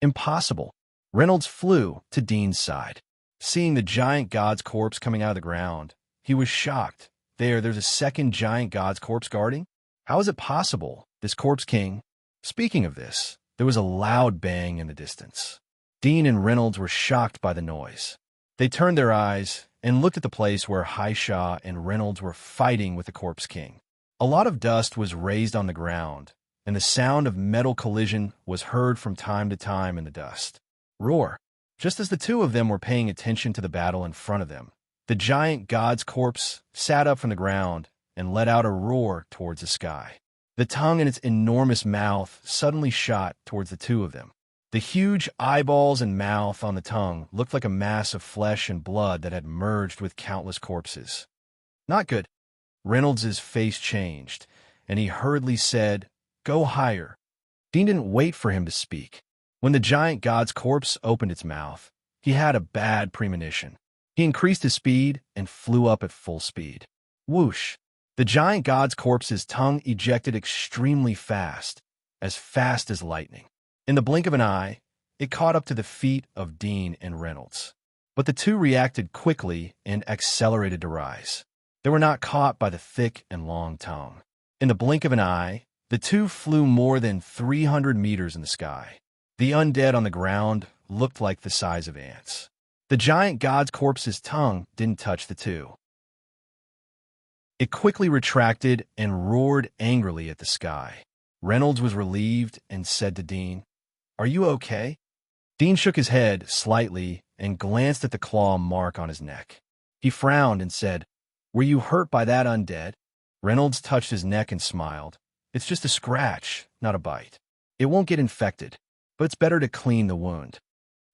Impossible. Reynolds flew to Dean's side. Seeing the giant god's corpse coming out of the ground, he was shocked. There's a second giant god's corpse guarding? How is it possible, this corpse king? Speaking of this, there was a loud bang in the distance. Dean and Reynolds were shocked by the noise. They turned their eyes and looked at the place where Haisha and Reynolds were fighting with the corpse king. A lot of dust was raised on the ground, and the sound of metal collision was heard from time to time in the dust. Roar! Just as the two of them were paying attention to the battle in front of them, the giant god's corpse sat up from the ground and let out a roar towards the sky. The tongue in its enormous mouth suddenly shot towards the two of them. The huge eyeballs and mouth on the tongue looked like a mass of flesh and blood that had merged with countless corpses. Not good. Reynolds' face changed, and he hurriedly said, "Go higher." Dean didn't wait for him to speak. When the giant god's corpse opened its mouth, he had a bad premonition. He increased his speed and flew up at full speed. Whoosh! The giant god's corpse's tongue ejected extremely fast as lightning. In the blink of an eye, it caught up to the feet of Dean and Reynolds. But the two reacted quickly and accelerated to rise. They were not caught by the thick and long tongue. In the blink of an eye, the two flew more than 300 meters in the sky. The undead on the ground looked like the size of ants. The giant god's corpse's tongue didn't touch the two. It quickly retracted and roared angrily at the sky. Reynolds was relieved and said to Dean, "Are you okay?" Dean shook his head slightly and glanced at the claw mark on his neck. He frowned and said, "Were you hurt by that undead?" Reynolds touched his neck and smiled. "It's just a scratch, not a bite. It won't get infected, but it's better to clean the wound."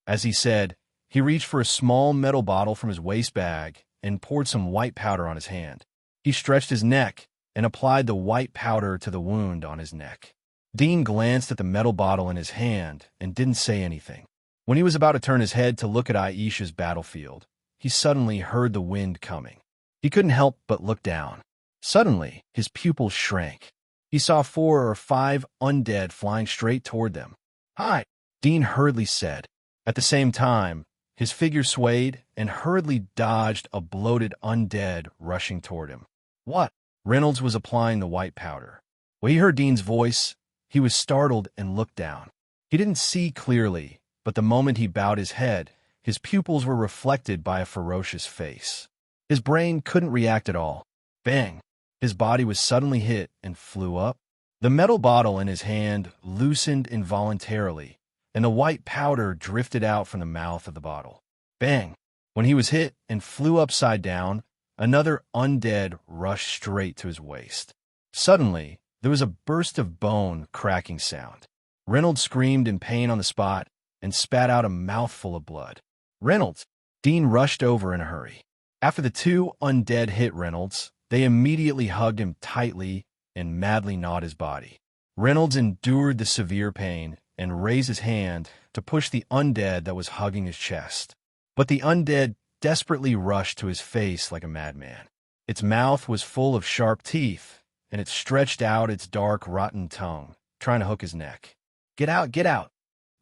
As he said, he reached for a small metal bottle from his waist bag and poured some white powder on his hand. He stretched his neck and applied the white powder to the wound on his neck. Dean glanced at the metal bottle in his hand and didn't say anything. When he was about to turn his head to look at Aisha's battlefield, he suddenly heard the wind coming. He couldn't help but look down. Suddenly, his pupils shrank. He saw 4 or 5 undead flying straight toward them. "Hi!" Dean hurriedly said. At the same time, his figure swayed and hurriedly dodged a bloated undead rushing toward him. "What?" Reynolds was applying the white powder. When he heard Dean's voice, he was startled and looked down. He didn't see clearly, but the moment he bowed his head, his pupils were reflected by a ferocious face. His brain couldn't react at all. Bang! His body was suddenly hit and flew up. The metal bottle in his hand loosened involuntarily, and the white powder drifted out from the mouth of the bottle. Bang! When he was hit and flew upside down, another undead rushed straight to his waist. Suddenly, there was a burst of bone cracking sound. Reynolds screamed in pain on the spot and spat out a mouthful of blood. "Reynolds!" Dean rushed over in a hurry. After the 2 undead hit Reynolds, they immediately hugged him tightly and madly gnawed his body. Reynolds endured the severe pain and raised his hand to push the undead that was hugging his chest. But the undead desperately rushed to his face like a madman. Its mouth was full of sharp teeth, and it stretched out its dark, rotten tongue, trying to hook his neck. "Get out, get out!"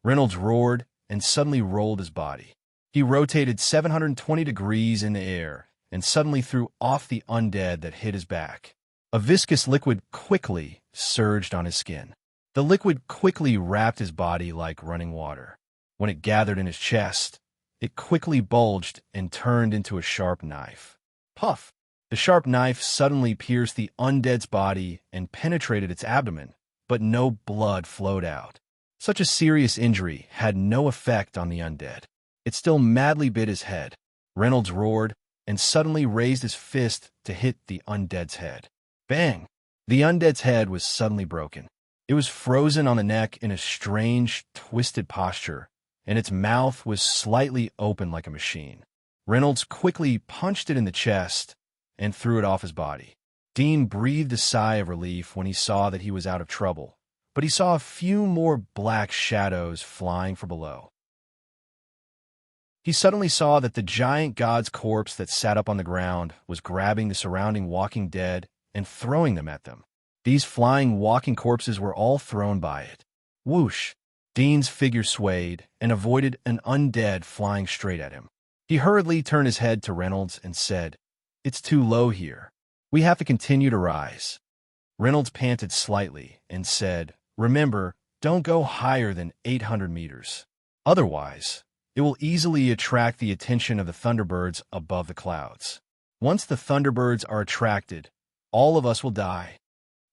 Reynolds roared and suddenly rolled his body. He rotated 720 degrees in the air and suddenly threw off the undead that hit his back. A viscous liquid quickly surged on his skin. The liquid quickly wrapped his body like running water. When it gathered in his chest, it quickly bulged and turned into a sharp knife. Puff! The sharp knife suddenly pierced the undead's body and penetrated its abdomen, but no blood flowed out. Such a serious injury had no effect on the undead. It still madly bit his head. Reynolds roared and suddenly raised his fist to hit the undead's head. Bang! The undead's head was suddenly broken. It was frozen on the neck in a strange, twisted posture, and its mouth was slightly open like a machine. Reynolds quickly punched it in the chest and threw it off his body. Dean breathed a sigh of relief when he saw that he was out of trouble, but he saw a few more black shadows flying from below. He suddenly saw that the giant god's corpse that sat up on the ground was grabbing the surrounding walking dead and throwing them at them. These flying walking corpses were all thrown by it. Whoosh! Dean's figure swayed and avoided an undead flying straight at him. He hurriedly turned his head to Reynolds and said, "It's too low here. We have to continue to rise." Reynolds panted slightly and said, "Remember, don't go higher than 800 meters. Otherwise, it will easily attract the attention of the Thunderbirds above the clouds. Once the Thunderbirds are attracted, all of us will die."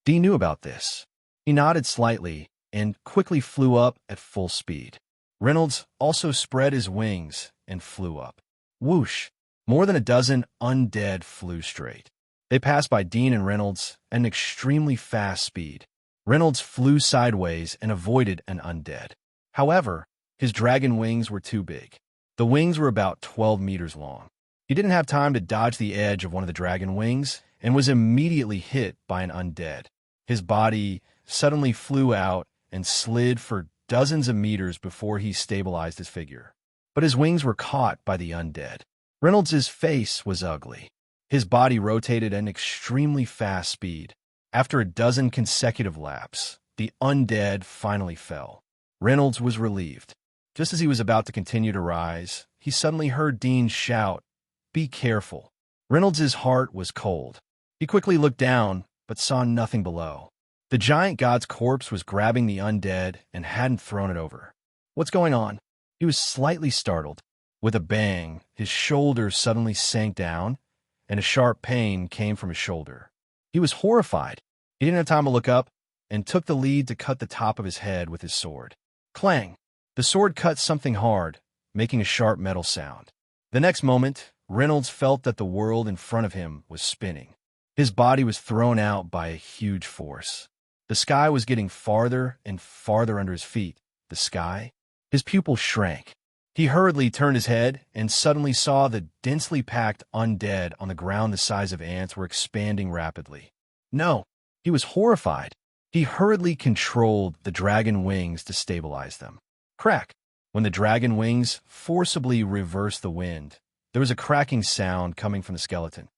Dean knew about this. He nodded slightly and quickly flew up at full speed. Reynolds also spread his wings and flew up. Whoosh! More than a dozen undead flew straight. They passed by Dean and Reynolds at an extremely fast speed. Reynolds flew sideways and avoided an undead. However, his dragon wings were too big. The wings were about 12 meters long. He didn't have time to dodge the edge of one of the dragon wings and was immediately hit by an undead. His body suddenly flew out and slid for dozens of meters before he stabilized his figure. But his wings were caught by the undead. Reynolds' face was ugly. His body rotated at an extremely fast speed. After a dozen consecutive laps, the undead finally fell. Reynolds was relieved. Just as he was about to continue to rise, he suddenly heard Dean shout, "Be careful." Reynolds' heart was cold. He quickly looked down, but saw nothing below. The giant god's corpse was grabbing the undead and hadn't thrown it over. What's going on? He was slightly startled. With a bang, his shoulder suddenly sank down, and a sharp pain came from his shoulder. He was horrified. He didn't have time to look up, and took the lead to cut the top of his head with his sword. Clang! The sword cut something hard, making a sharp metal sound. The next moment, Reynolds felt that the world in front of him was spinning. His body was thrown out by a huge force. The sky was getting farther and farther under his feet. The sky? His pupils shrank. He hurriedly turned his head and suddenly saw the densely packed undead on the ground the size of ants were expanding rapidly. No, he was horrified. He hurriedly controlled the dragon wings to stabilize them. Crack! When the dragon wings forcibly reversed the wind, there was a cracking sound coming from the skeleton.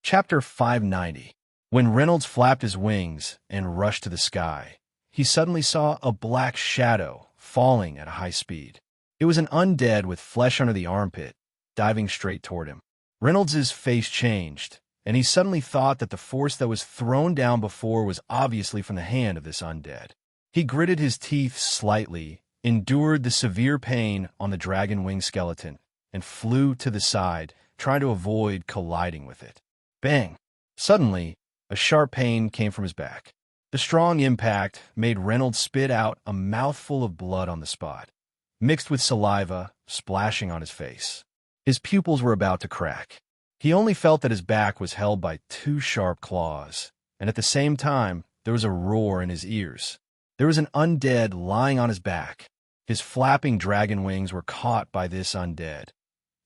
Chapter 590. When Reynolds flapped his wings and rushed to the sky, he suddenly saw a black shadow falling at a high speed. It was an undead with flesh under the armpit, diving straight toward him. Reynolds' face changed, and he suddenly thought that the force that was thrown down before was obviously from the hand of this undead. He gritted his teeth slightly, endured the severe pain on the dragon wing skeleton, and flew to the side, trying to avoid colliding with it. Bang! Suddenly, a sharp pain came from his back. The strong impact made Reynolds spit out a mouthful of blood on the spot, mixed with saliva splashing on his face. His pupils were about to crack. He only felt that his back was held by two sharp claws, and at the same time, there was a roar in his ears. There was an undead lying on his back. His flapping dragon wings were caught by this undead,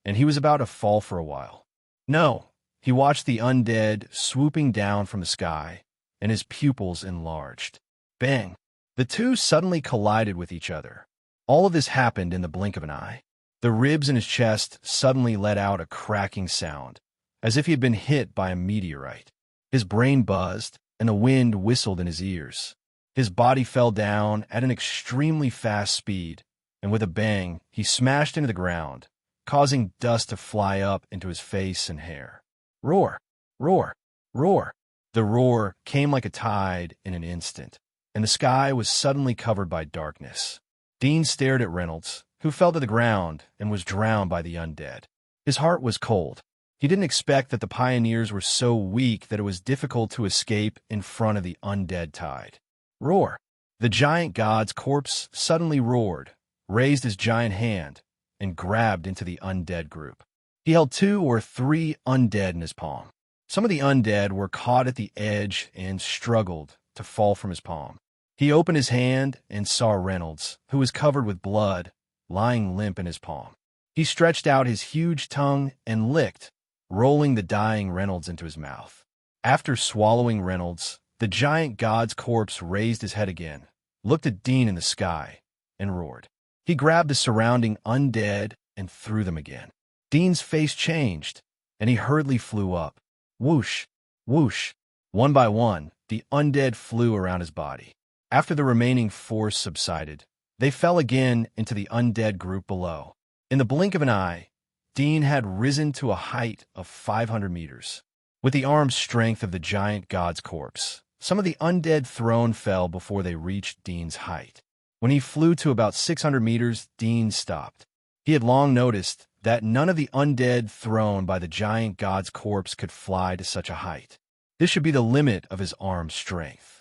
and he was about to fall for a while. No! He watched the undead swooping down from the sky, and his pupils enlarged. Bang! The two suddenly collided with each other. All of this happened in the blink of an eye. The ribs in his chest suddenly let out a cracking sound, as if he had been hit by a meteorite. His brain buzzed, and the wind whistled in his ears. His body fell down at an extremely fast speed, and with a bang, he smashed into the ground, causing dust to fly up into his face and hair. Roar! Roar! Roar! The roar came like a tide in an instant, and the sky was suddenly covered by darkness. Dean stared at Reynolds, who fell to the ground and was drowned by the undead. His heart was cold. He didn't expect that the pioneers were so weak that it was difficult to escape in front of the undead tide. Roar! The giant god's corpse suddenly roared, raised his giant hand, and grabbed into the undead group. He held 2 or 3 undead in his palm. Some of the undead were caught at the edge and struggled to fall from his palm. He opened his hand and saw Reynolds, who was covered with blood, lying limp in his palm. He stretched out his huge tongue and licked, rolling the dying Reynolds into his mouth. After swallowing Reynolds, the giant god's corpse raised his head again, looked at Dean in the sky, and roared. He grabbed the surrounding undead and threw them again. Dean's face changed, and he hurriedly flew up. Whoosh! Whoosh! One by one, the undead flew around his body. After the remaining force subsided, they fell again into the undead group below. In the blink of an eye, Dean had risen to a height of 500 meters. With the arm strength of the giant god's corpse, some of the undead thrown fell before they reached Dean's height. When he flew to about 600 meters, Dean stopped. He had long noticed that none of the undead thrown by the giant god's corpse could fly to such a height. This should be the limit of his arm strength.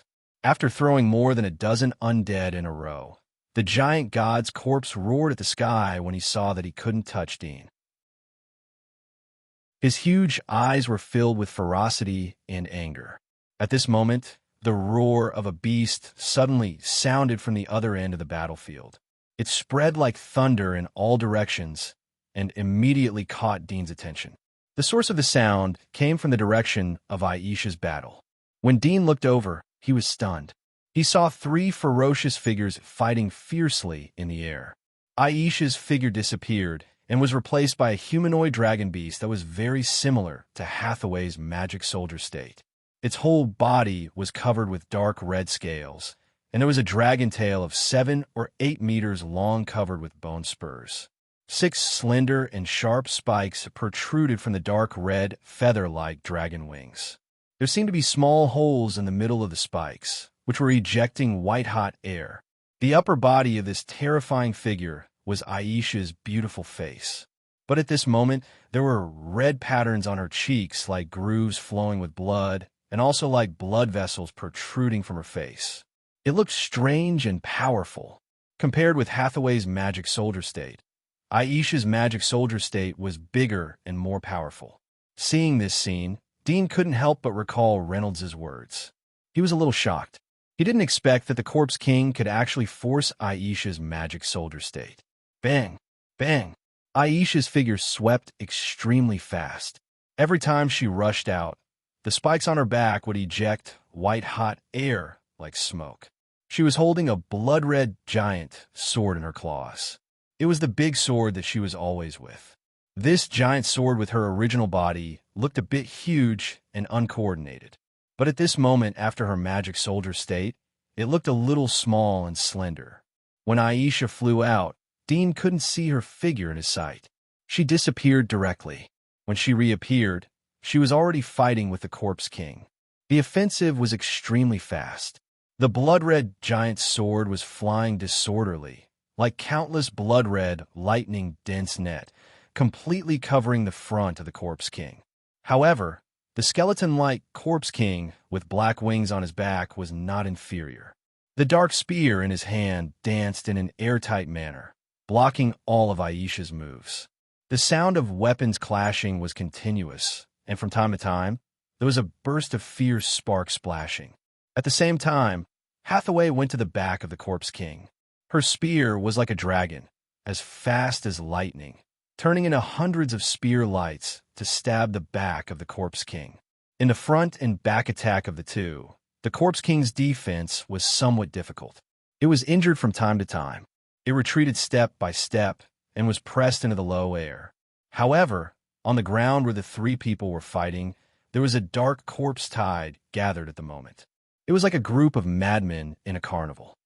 After throwing more than a dozen undead in a row, the giant god's corpse roared at the sky when he saw that he couldn't touch Dean. His huge eyes were filled with ferocity and anger. At this moment, the roar of a beast suddenly sounded from the other end of the battlefield. It spread like thunder in all directions and immediately caught Dean's attention. The source of the sound came from the direction of Aisha's battle. When Dean looked over, he was stunned. He saw 3 ferocious figures fighting fiercely in the air. Aisha's figure disappeared and was replaced by a humanoid dragon beast that was very similar to Hathaway's magic soldier state. Its whole body was covered with dark red scales, and there was a dragon tail of 7 or 8 meters long covered with bone spurs. 6 slender and sharp spikes protruded from the dark red, feather-like dragon wings. There seemed to be small holes in the middle of the spikes, which were ejecting white-hot air. The upper body of this terrifying figure was Aisha's beautiful face. But at this moment, there were red patterns on her cheeks like grooves flowing with blood, and also like blood vessels protruding from her face. It looked strange and powerful. Compared with Hathaway's magic soldier state, Aisha's magic soldier state was bigger and more powerful. Seeing this scene, Dean couldn't help but recall Reynolds' words. He was a little shocked. He didn't expect that the Corpse King could actually force Aisha's magic soldier state. Bang! Bang! Aisha's figure swept extremely fast. Every time she rushed out, the spikes on her back would eject white-hot air like smoke. She was holding a blood-red giant sword in her claws. It was the big sword that she was always with. This giant sword with her original body looked a bit huge and uncoordinated. But at this moment after her magic soldier state, it looked a little small and slender. When Aisha flew out, Dean couldn't see her figure in his sight. She disappeared directly. When she reappeared, she was already fighting with the Corpse King. The offensive was extremely fast. The blood-red giant sword was flying disorderly, like countless blood-red, lightning-dense net, completely covering the front of the Corpse King. However, the skeleton-like Corpse King with black wings on his back was not inferior. The dark spear in his hand danced in an airtight manner, blocking all of Aisha's moves. The sound of weapons clashing was continuous, and from time to time, there was a burst of fierce sparks splashing. At the same time, Hathaway went to the back of the Corpse King. Her spear was like a dragon, as fast as lightning, turning into hundreds of spear lights to stab the back of the Corpse King. In the front and back attack of the two, the Corpse King's defense was somewhat difficult. It was injured from time to time. It retreated step by step and was pressed into the low air. However, on the ground where the three people were fighting, there was a dark corpse tide gathered at the moment. It was like a group of madmen in a carnival.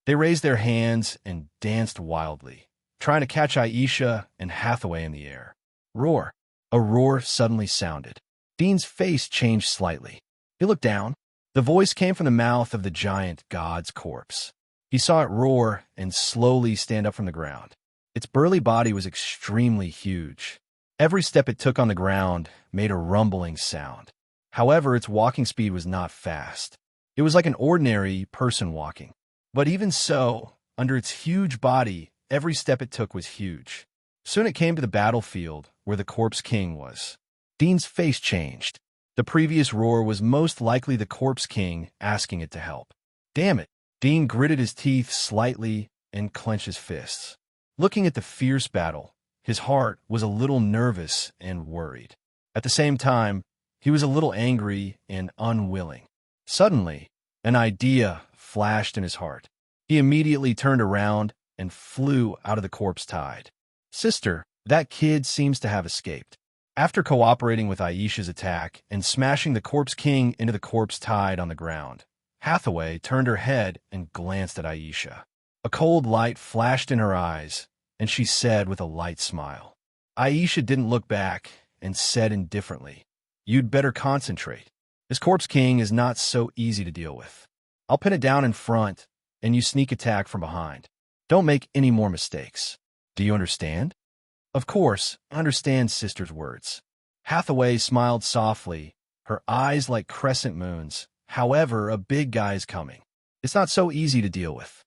They raised their hands and danced wildly, trying to catch Aisha and Hathaway in the air. Roar! A roar suddenly sounded. Dean's face changed slightly. He looked down. The voice came from the mouth of the giant god's corpse. He saw it roar and slowly stand up from the ground. Its burly body was extremely huge. Every step it took on the ground made a rumbling sound. However, its walking speed was not fast. It was like an ordinary person walking. But even so, under its huge body, every step it took was huge. Soon it came to the battlefield where the Corpse King was. Dean's face changed. The previous roar was most likely the Corpse King asking it to help. Damn it! Dean gritted his teeth slightly and clenched his fists. Looking at the fierce battle, his heart was a little nervous and worried. At the same time, he was a little angry and unwilling. Suddenly, an idea flashed in his heart. He immediately turned around and flew out of the corpse tide. Sister, that kid seems to have escaped. After cooperating with Aisha's attack and smashing the Corpse King into the corpse tide on the ground, Hathaway turned her head and glanced at Aisha. A cold light flashed in her eyes, and she said with a light smile. Aisha didn't look back and said indifferently, "You'd better concentrate. This Corpse King is not so easy to deal with. I'll pin it down in front, and you sneak attack from behind. Don't make any more mistakes. Do you understand?" Of course, I understand sister's words. Hathaway smiled softly, her eyes like crescent moons. However, a big guy is coming. It's not so easy to deal with.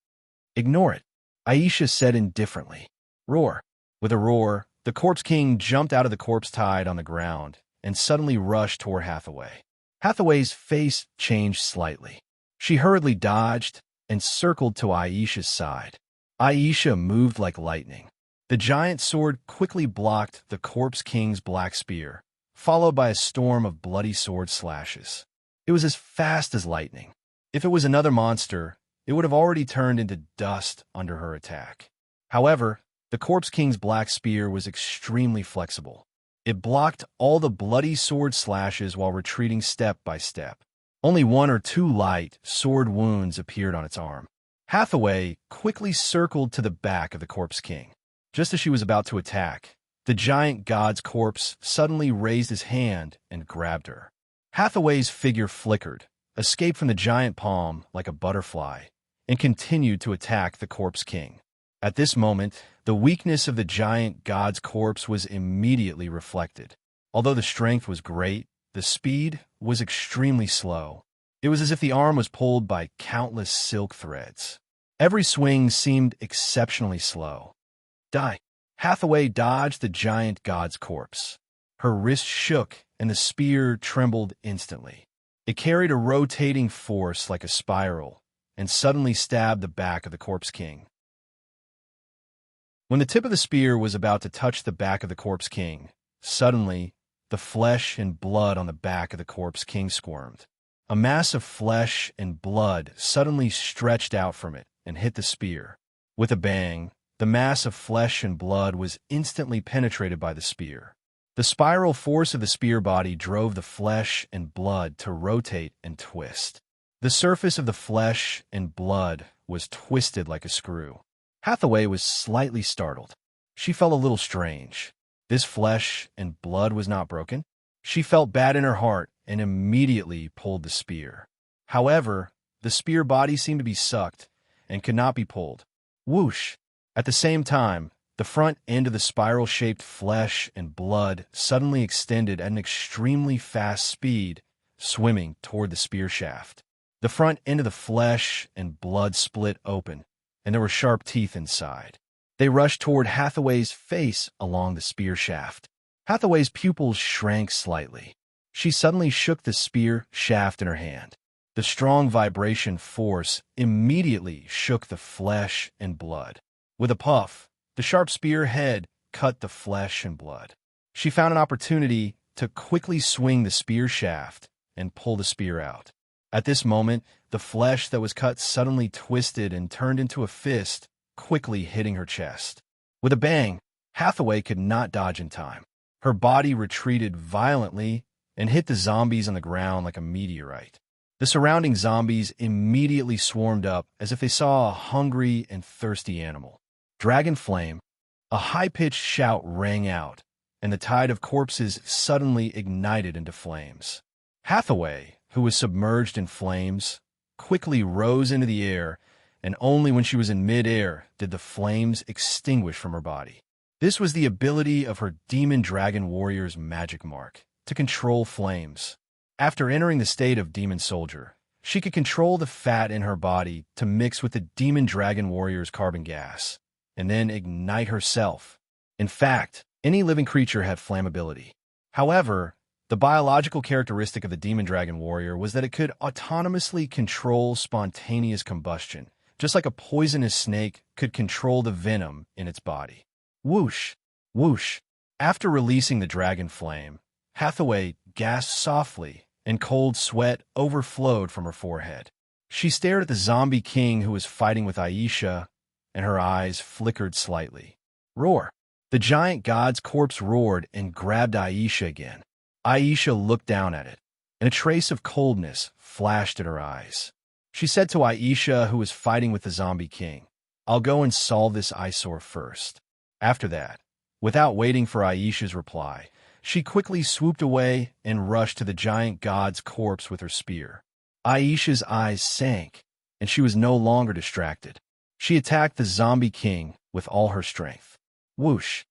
Ignore it, Aisha said indifferently. Roar. With a roar, the Corpse King jumped out of the corpse tide on the ground and suddenly rushed toward Hathaway. Hathaway's face changed slightly. She hurriedly dodged and circled to Aisha's side. Aisha moved like lightning. The giant sword quickly blocked the Corpse King's black spear, followed by a storm of bloody sword slashes. It was as fast as lightning. If it was another monster, it would have already turned into dust under her attack. However, the Corpse King's black spear was extremely flexible. It blocked all the bloody sword slashes while retreating step by step. Only one or two light sword wounds appeared on its arm. Hathaway quickly circled to the back of the Corpse King. Just as she was about to attack, the giant god's corpse suddenly raised his hand and grabbed her. Hathaway's figure flickered, escaped from the giant palm like a butterfly, and continued to attack the Corpse King. At this moment, the weakness of the giant god's corpse was immediately reflected. Although the strength was great, the speed was extremely slow. It was as if the arm was pulled by countless silk threads. Every swing seemed exceptionally slow. Die. Hathaway dodged the giant god's corpse. Her wrist shook and the spear trembled instantly. It carried a rotating force like a spiral and suddenly stabbed the back of the Corpse King. When the tip of the spear was about to touch the back of the Corpse King, suddenly the flesh and blood on the back of the Corpse King squirmed. A mass of flesh and blood suddenly stretched out from it and hit the spear. With a bang, the mass of flesh and blood was instantly penetrated by the spear. The spiral force of the spear body drove the flesh and blood to rotate and twist. The surface of the flesh and blood was twisted like a screw. Hathaway was slightly startled. She felt a little strange. This flesh and blood was not broken. She felt bad in her heart and immediately pulled the spear. However, the spear body seemed to be sucked and could not be pulled. Whoosh! At the same time, the front end of the spiral-shaped flesh and blood suddenly extended at an extremely fast speed, swimming toward the spear shaft. The front end of the flesh and blood split open, and there were sharp teeth inside. They rushed toward Hathaway's face along the spear shaft. Hathaway's pupils shrank slightly. She suddenly shook the spear shaft in her hand. The strong vibration force immediately shook the flesh and blood. With a puff, the sharp spear head cut the flesh and blood. She found an opportunity to quickly swing the spear shaft and pull the spear out. At this moment, the flesh that was cut suddenly twisted and turned into a fist, quickly hitting her chest. With a bang, Hathaway could not dodge in time. Her body retreated violently and hit the zombies on the ground like a meteorite. The surrounding zombies immediately swarmed up as if they saw a hungry and thirsty animal. Dragon Flame, a high-pitched shout rang out, and the tide of corpses suddenly ignited into flames. Hathaway, who was submerged in flames, quickly rose into the air, and only when she was in mid-air did the flames extinguish from her body. This was the ability of her Demon Dragon Warrior's magic mark, to control flames. After entering the state of Demon Soldier, she could control the fat in her body to mix with the Demon Dragon Warrior's carbon gas, and then ignite herself. In fact, any living creature had flammability. However, the biological characteristic of the Demon Dragon Warrior was that it could autonomously control spontaneous combustion, just like a poisonous snake could control the venom in its body. Whoosh! Whoosh! After releasing the dragon flame, Hathaway gasped softly, and cold sweat overflowed from her forehead. She stared at the zombie king who was fighting with Aisha, and her eyes flickered slightly. Roar! The giant god's corpse roared and grabbed Aisha again. Aisha looked down at it, and a trace of coldness flashed at her eyes. She said to Aisha, who was fighting with the zombie king, "I'll go and solve this eyesore first." After that, without waiting for Aisha's reply, she quickly swooped away and rushed to the giant god's corpse with her spear. Aisha's eyes sank, and she was no longer distracted. She attacked the zombie king with all her strength. Whoosh!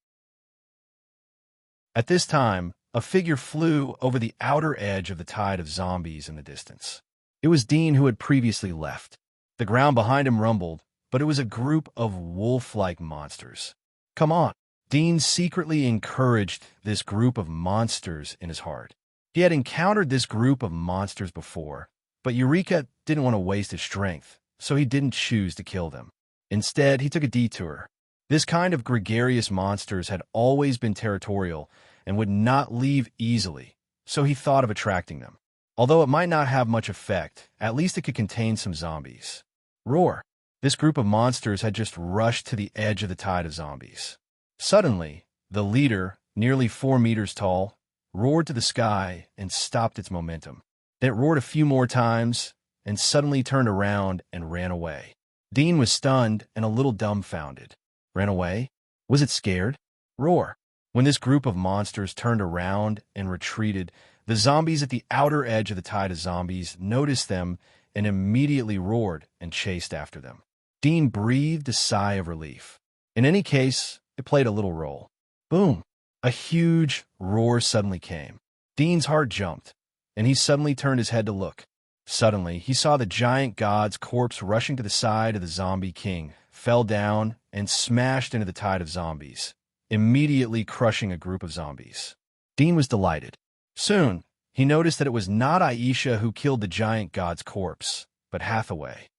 At this time, a figure flew over the outer edge of the tide of zombies in the distance. It was Dean, who had previously left. The ground behind him rumbled, but it was a group of wolf-like monsters. Come on! Dean secretly encouraged this group of monsters in his heart. He had encountered this group of monsters before, but Eureka didn't want to waste his strength, so he didn't choose to kill them. Instead, he took a detour. This kind of gregarious monsters had always been territorial and would not leave easily, so he thought of attracting them. Although it might not have much effect, at least it could contain some zombies. Roar! This group of monsters had just rushed to the edge of the tide of zombies. Suddenly, the leader, nearly 4 meters tall, roared to the sky and stopped its momentum. Then it roared a few more times and suddenly turned around and ran away. Dean was stunned and a little dumbfounded. Ran away? Was it scared? Roar! When this group of monsters turned around and retreated, the zombies at the outer edge of the tide of zombies noticed them and immediately roared and chased after them. Dean breathed a sigh of relief. In any case, it played a little role. Boom! A huge roar suddenly came. Dean's heart jumped, and he suddenly turned his head to look. Suddenly, he saw the giant god's corpse rushing to the side of the zombie king, fell down, and smashed into the tide of zombies, immediately crushing a group of zombies. Dean was delighted. Soon, he noticed that it was not Aisha who killed the giant god's corpse, but Hathaway.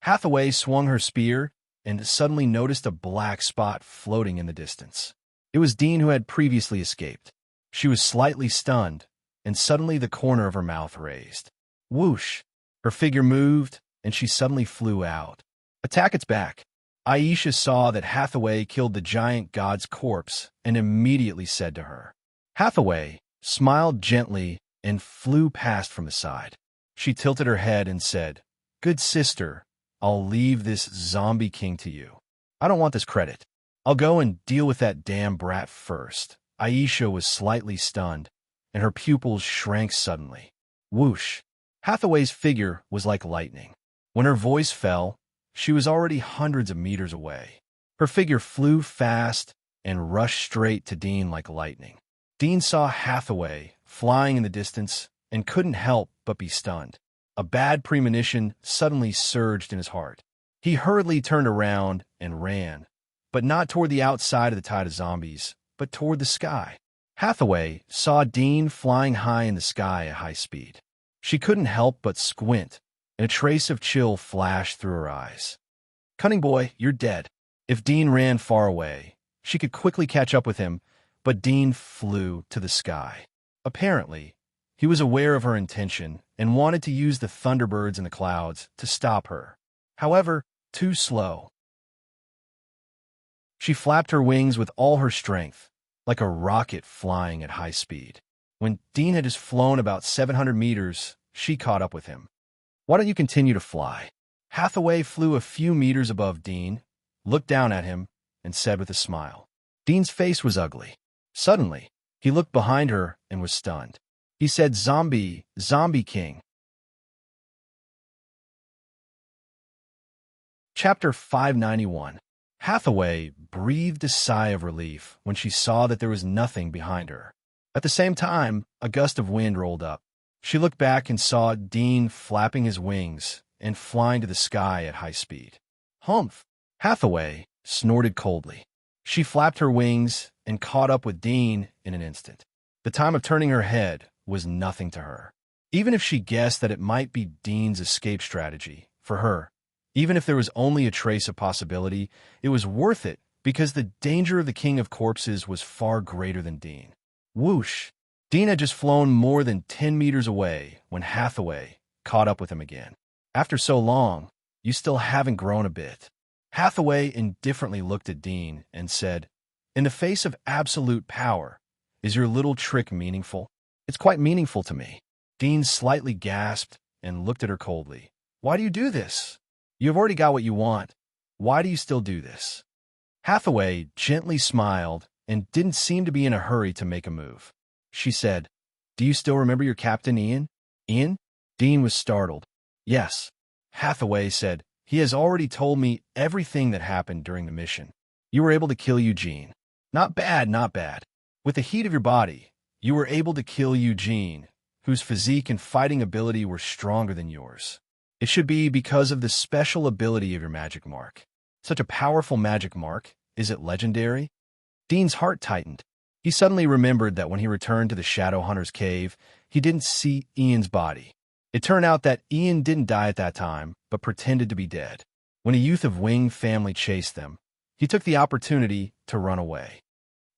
Hathaway swung her spear and suddenly noticed a black spot floating in the distance. It was Dean, who had previously escaped. She was slightly stunned, and suddenly the corner of her mouth raised. Whoosh! Her figure moved, and she suddenly flew out. Attack its back! Aisha saw that Hathaway killed the giant god's corpse and immediately said to her. Hathaway smiled gently and flew past from the side. She tilted her head and said, "Good sister, I'll leave this zombie king to you. I don't want this credit. I'll go and deal with that damn brat first." Aisha was slightly stunned, and her pupils shrank suddenly. Whoosh! Hathaway's figure was like lightning. When her voice fell, she was already hundreds of meters away. Her figure flew fast and rushed straight to Dean like lightning. Dean saw Hathaway flying in the distance and couldn't help but be stunned. A bad premonition suddenly surged in his heart. He hurriedly turned around and ran, but not toward the outside of the tide of zombies, but toward the sky. Hathaway saw Dean flying high in the sky at high speed. She couldn't help but squint, and a trace of chill flashed through her eyes. Cunning boy, you're dead. If Dean ran far away, she could quickly catch up with him, but Dean flew to the sky. Apparently, he was aware of her intention and wanted to use the thunderbirds in the clouds to stop her. However, too slow. She flapped her wings with all her strength, like a rocket flying at high speed. When Dean had just flown about 700 meters, she caught up with him. "Why don't you continue to fly?" Hathaway flew a few meters above Dean, looked down at him, and said with a smile. Dean's face was ugly. Suddenly, he looked behind her and was stunned. He said, "Zombie, Zombie King." Chapter 591. Hathaway breathed a sigh of relief when she saw that there was nothing behind her. At the same time, a gust of wind rolled up. She looked back and saw Dean flapping his wings and flying to the sky at high speed. "Humph!" Hathaway snorted coldly. She flapped her wings and caught up with Dean in an instant. The time of turning her head was nothing to her. Even if she guessed that it might be Dean's escape strategy, for her, even if there was only a trace of possibility, it was worth it because the danger of the King of Corpses was far greater than Dean. Whoosh! Dean had just flown more than 10 meters away when Hathaway caught up with him again. "After so long, you still haven't grown a bit." Hathaway indifferently looked at Dean and said, "In the face of absolute power, is your little trick meaningful?" "It's quite meaningful to me." Dean slightly gasped and looked at her coldly. "Why do you do this? You have already got what you want. Why do you still do this?" Hathaway gently smiled and didn't seem to be in a hurry to make a move. She said, "Do you still remember your captain, Ian?" "Ian?" Dean was startled. "Yes." Hathaway said, "He has already told me everything that happened during the mission. You were able to kill Eugene. Not bad, not bad. With the heat of your body, you were able to kill Eugene, whose physique and fighting ability were stronger than yours. It should be because of the special ability of your magic mark. Such a powerful magic mark. Is it legendary?" Dean's heart tightened. He suddenly remembered that when he returned to the Shadow Hunter's cave, he didn't see Ian's body. It turned out that Ian didn't die at that time, but pretended to be dead. When a youth of Wing family chased them, he took the opportunity to run away.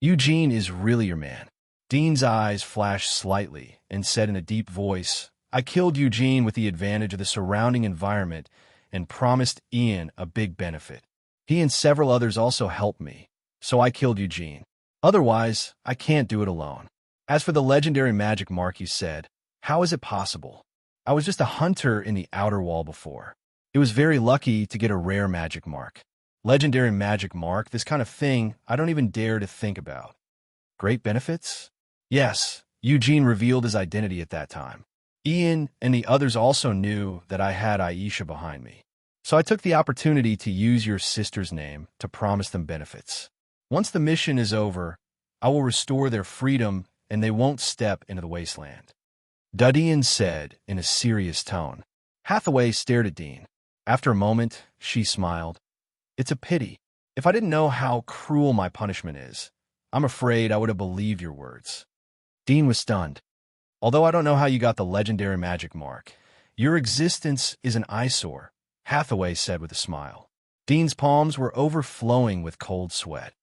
"Eugene is really your man." Dean's eyes flashed slightly and said in a deep voice, "I killed Eugene with the advantage of the surrounding environment and promised Ian a big benefit. He and several others also helped me, so I killed Eugene. Otherwise, I can't do it alone. As for the legendary magic mark you said, how is it possible? I was just a hunter in the outer wall before. It was very lucky to get a rare magic mark. Legendary magic mark, this kind of thing, I don't even dare to think about." "Great benefits?" "Yes." Eugene revealed his identity at that time. Ian and the others also knew that I had Aisha behind me. So I took the opportunity to use your sister's name to promise them benefits. Once the mission is over, I will restore their freedom and they won't step into the wasteland." Ian said in a serious tone. Hathaway stared at Dean. After a moment, she smiled. "It's a pity. If I didn't know how cruel my punishment is, I'm afraid I would have believed your words." Dean was stunned. "Although I don't know how you got the legendary magic mark, your existence is an eyesore," Hathaway said with a smile. Dean's palms were overflowing with cold sweat.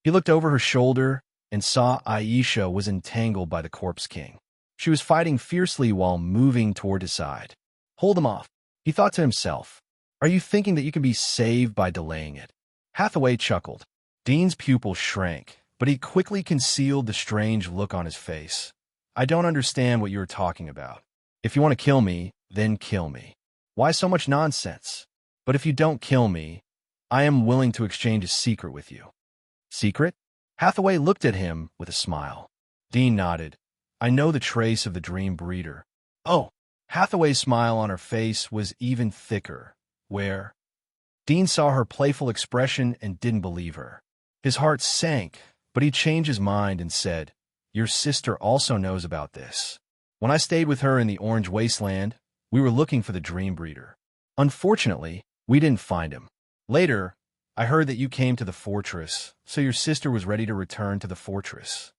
He looked over her shoulder and saw Aisha was entangled by the Corpse King. She was fighting fiercely while moving toward his side. "Hold him off," he thought to himself. "Are you thinking that you can be saved by delaying it?" Hathaway chuckled. Dean's pupil shrank, but he quickly concealed the strange look on his face. "I don't understand what you are talking about. If you want to kill me, then kill me. Why so much nonsense? But if you don't kill me, I am willing to exchange a secret with you." "Secret?" Hathaway looked at him with a smile. Dean nodded. "I know the trace of the Dream Breeder." "Oh!" Hathaway's smile on her face was even thicker. "Where?" Dean saw her playful expression and didn't believe her. His heart sank, but he changed his mind and said, "Your sister also knows about this. When I stayed with her in the Orange Wasteland, we were looking for the Dream Breeder. Unfortunately, we didn't find him. Later, I heard that you came to the fortress, so your sister was ready to return to the fortress."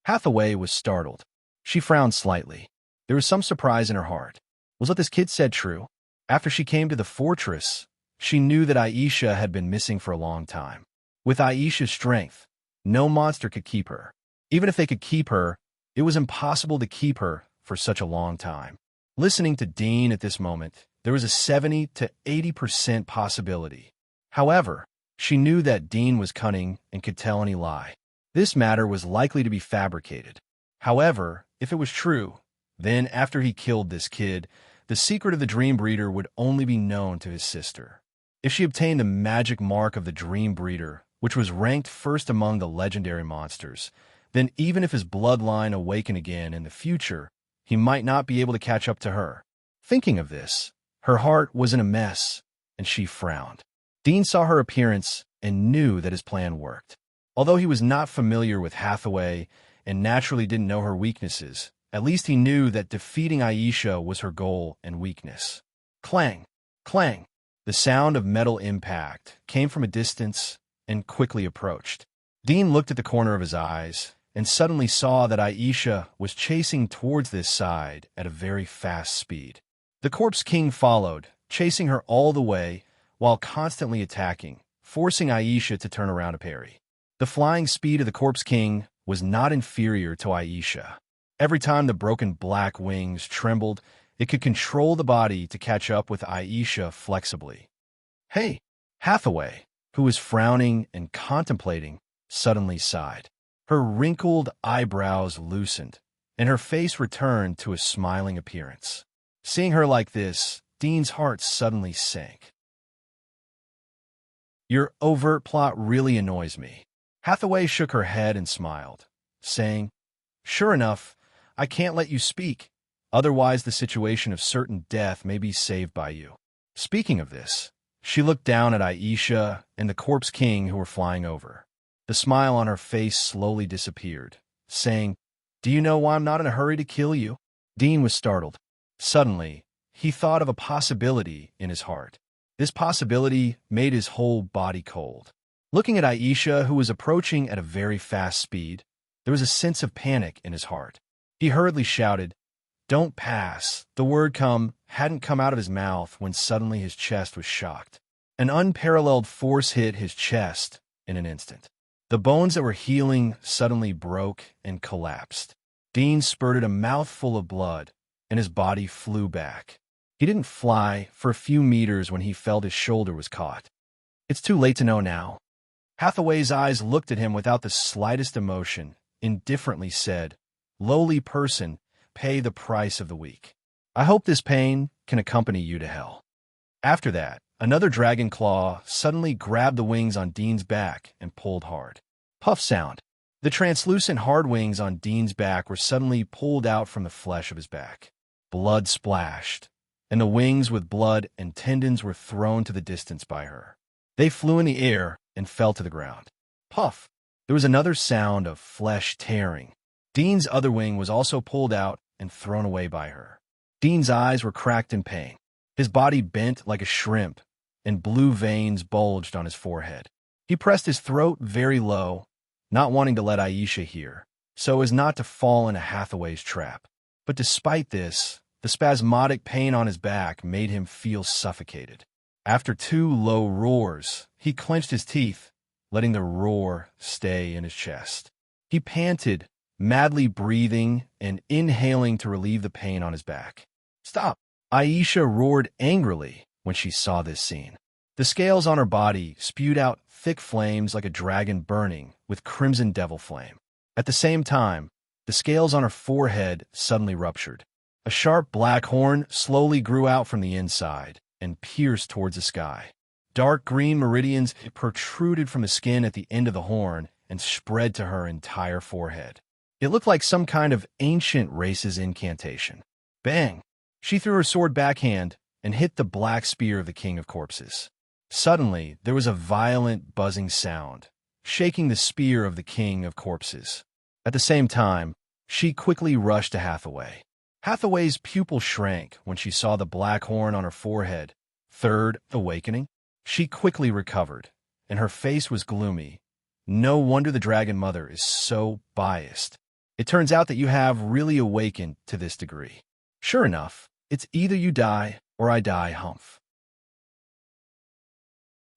Hathaway was startled. She frowned slightly. There was some surprise in her heart. Was what this kid said true? After she came to the fortress, she knew that Aisha had been missing for a long time. With Aisha's strength, no monster could keep her. Even if they could keep her, it was impossible to keep her for such a long time. Listening to Dean at this moment, there was a 70 to 80% possibility. However, she knew that Dean was cunning and could tell any lie. This matter was likely to be fabricated. However, if it was true, then after he killed this kid, the secret of the Dream Breeder would only be known to his sister. If she obtained the magic mark of the Dream Breeder, which was ranked first among the legendary monsters, then even if his bloodline awakened again in the future, he might not be able to catch up to her. Thinking of this, her heart was in a mess, and she frowned. Dean saw her appearance and knew that his plan worked. Although he was not familiar with Hathaway and naturally didn't know her weaknesses, at least he knew that defeating Aisha was her goal and weakness. Clang! Clang! The sound of metal impact came from a distance and quickly approached. Dean looked at the corner of his eyes and suddenly saw that Aisha was chasing towards this side at a very fast speed. The Corpse King followed, chasing her all the way while constantly attacking, forcing Aisha to turn around to parry. The flying speed of the Corpse King was not inferior to Aisha. Every time the broken black wings trembled, it could control the body to catch up with Aisha flexibly. Hey! Hathaway, who was frowning and contemplating, suddenly sighed. Her wrinkled eyebrows loosened, and her face returned to a smiling appearance. Seeing her like this, Dean's heart suddenly sank. Your overt plot really annoys me. Hathaway shook her head and smiled, saying, Sure enough, I can't let you speak. Otherwise, the situation of certain death may be saved by you. Speaking of this, she looked down at Aisha and the Corpse King who were flying over. The smile on her face slowly disappeared, saying, Do you know why I'm not in a hurry to kill you? Dean was startled. Suddenly, he thought of a possibility in his heart. This possibility made his whole body cold. Looking at Aisha, who was approaching at a very fast speed, there was a sense of panic in his heart. He hurriedly shouted, Don't pass. The word come hadn't come out of his mouth when suddenly his chest was shocked. An unparalleled force hit his chest in an instant. The bones that were healing suddenly broke and collapsed. Dean spurted a mouthful of blood, and his body flew back. He didn't fly for a few meters when he felt his shoulder was caught. It's too late to know now. Hathaway's eyes looked at him without the slightest emotion, indifferently said, Lowly person, pay the price of the weak. I hope this pain can accompany you to hell. After that, another dragon claw suddenly grabbed the wings on Dean's back and pulled hard. Puff sound. The translucent hard wings on Dean's back were suddenly pulled out from the flesh of his back. Blood splashed, and the wings with blood and tendons were thrown to the distance by her. They flew in the air and fell to the ground. Puff! There was another sound of flesh tearing. Dean's other wing was also pulled out and thrown away by her. Dean's eyes were cracked in pain. His body bent like a shrimp, and blue veins bulged on his forehead. He pressed his throat very low, not wanting to let Aisha hear, so as not to fall into Hathaway's trap. But despite this, the spasmodic pain on his back made him feel suffocated. After 2 low roars, he clenched his teeth, letting the roar stay in his chest. He panted, madly breathing and inhaling to relieve the pain on his back. Stop! Aisha roared angrily when she saw this scene. The scales on her body spewed out thick flames like a dragon burning with crimson devil flame. At the same time, the scales on her forehead suddenly ruptured. A sharp black horn slowly grew out from the inside and pierced towards the sky. Dark green meridians protruded from the skin at the end of the horn and spread to her entire forehead. It looked like some kind of ancient race's incantation. Bang! She threw her sword backhand and hit the black spear of the King of Corpses. Suddenly, there was a violent buzzing sound, shaking the spear of the King of Corpses. At the same time, she quickly rushed to Hathaway. Hathaway's pupil shrank when she saw the black horn on her forehead. Third awakening? She quickly recovered, and her face was gloomy. No wonder the Dragon Mother is so biased. It turns out that you have really awakened to this degree. Sure enough, it's either you die or I die, humph.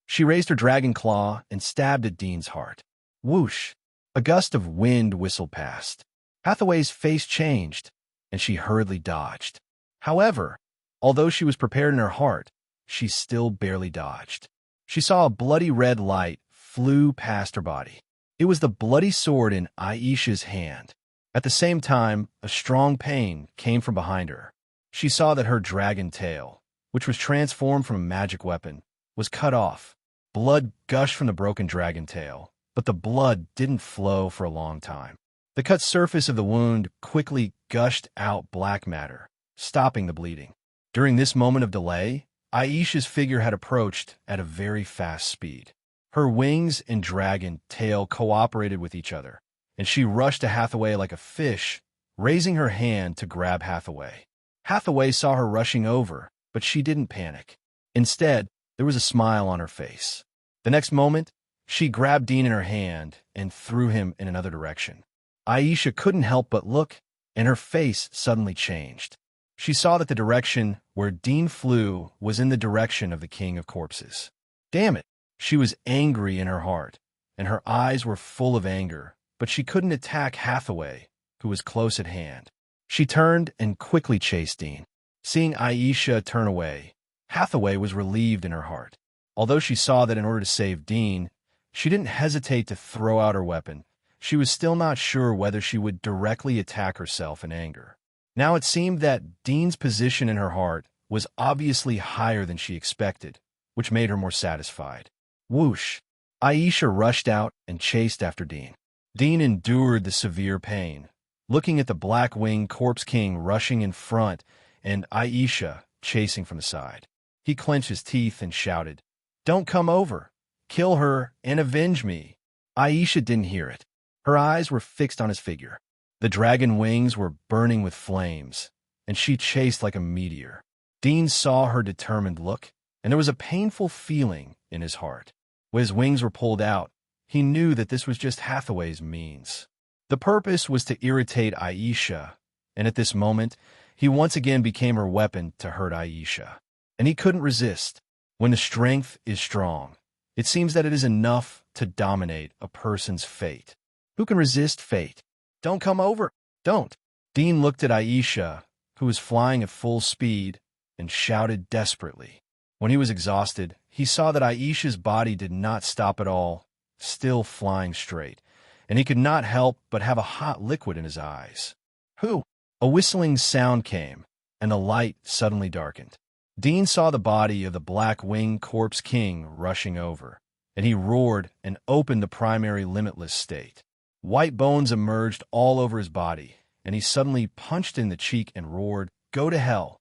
She raised her dragon claw and stabbed at Dean's heart. Whoosh! A gust of wind whistled past. Hathaway's face changed, and she hurriedly dodged. However, although she was prepared in her heart, she still barely dodged. She saw a bloody red light flew past her body. It was the bloody sword in Aisha's hand. At the same time, a strong pain came from behind her. She saw that her dragon tail, which was transformed from a magic weapon, was cut off. Blood gushed from the broken dragon tail, but the blood didn't flow for a long time. The cut surface of the wound quickly gushed out black matter, stopping the bleeding. During this moment of delay, Aisha's figure had approached at a very fast speed. Her wings and dragon tail cooperated with each other, and she rushed to Hathaway like a fish, raising her hand to grab Hathaway. Hathaway saw her rushing over, but she didn't panic. Instead, there was a smile on her face. The next moment, she grabbed Dean in her hand and threw him in another direction. Aisha couldn't help but look, and her face suddenly changed. She saw that the direction where Dean flew was in the direction of the King of Corpses. Damn it! She was angry in her heart, and her eyes were full of anger, but she couldn't attack Hathaway, who was close at hand. She turned and quickly chased Dean. Seeing Aisha turn away, Hathaway was relieved in her heart. Although she saw that in order to save Dean, she didn't hesitate to throw out her weapon. She was still not sure whether she would directly attack herself in anger. Now it seemed that Dean's position in her heart was obviously higher than she expected, which made her more satisfied. Whoosh! Aisha rushed out and chased after Dean. Dean endured the severe pain, looking at the Black-Winged Corpse King rushing in front and Aisha chasing from the side. He clenched his teeth and shouted, "Don't come over! Kill her and avenge me!" Aisha didn't hear it. Her eyes were fixed on his figure. The dragon wings were burning with flames, and she chased like a meteor. Dean saw her determined look, and there was a painful feeling in his heart. When his wings were pulled out, he knew that this was just Hathaway's means. The purpose was to irritate Aisha, and at this moment, he once again became her weapon to hurt Aisha. And he couldn't resist. When the strength is strong, it seems that it is enough to dominate a person's fate. Who can resist fate? Don't come over! Don't! Dean looked at Aisha, who was flying at full speed, and shouted desperately. When he was exhausted, he saw that Aisha's body did not stop at all, still flying straight, and he could not help but have a hot liquid in his eyes. Who? A whistling sound came, and the light suddenly darkened. Dean saw the body of the Black-Winged Corpse King rushing over, and he roared and opened the primary limitless state. White bones emerged all over his body, and he suddenly punched in the cheek and roared, "Go to hell!"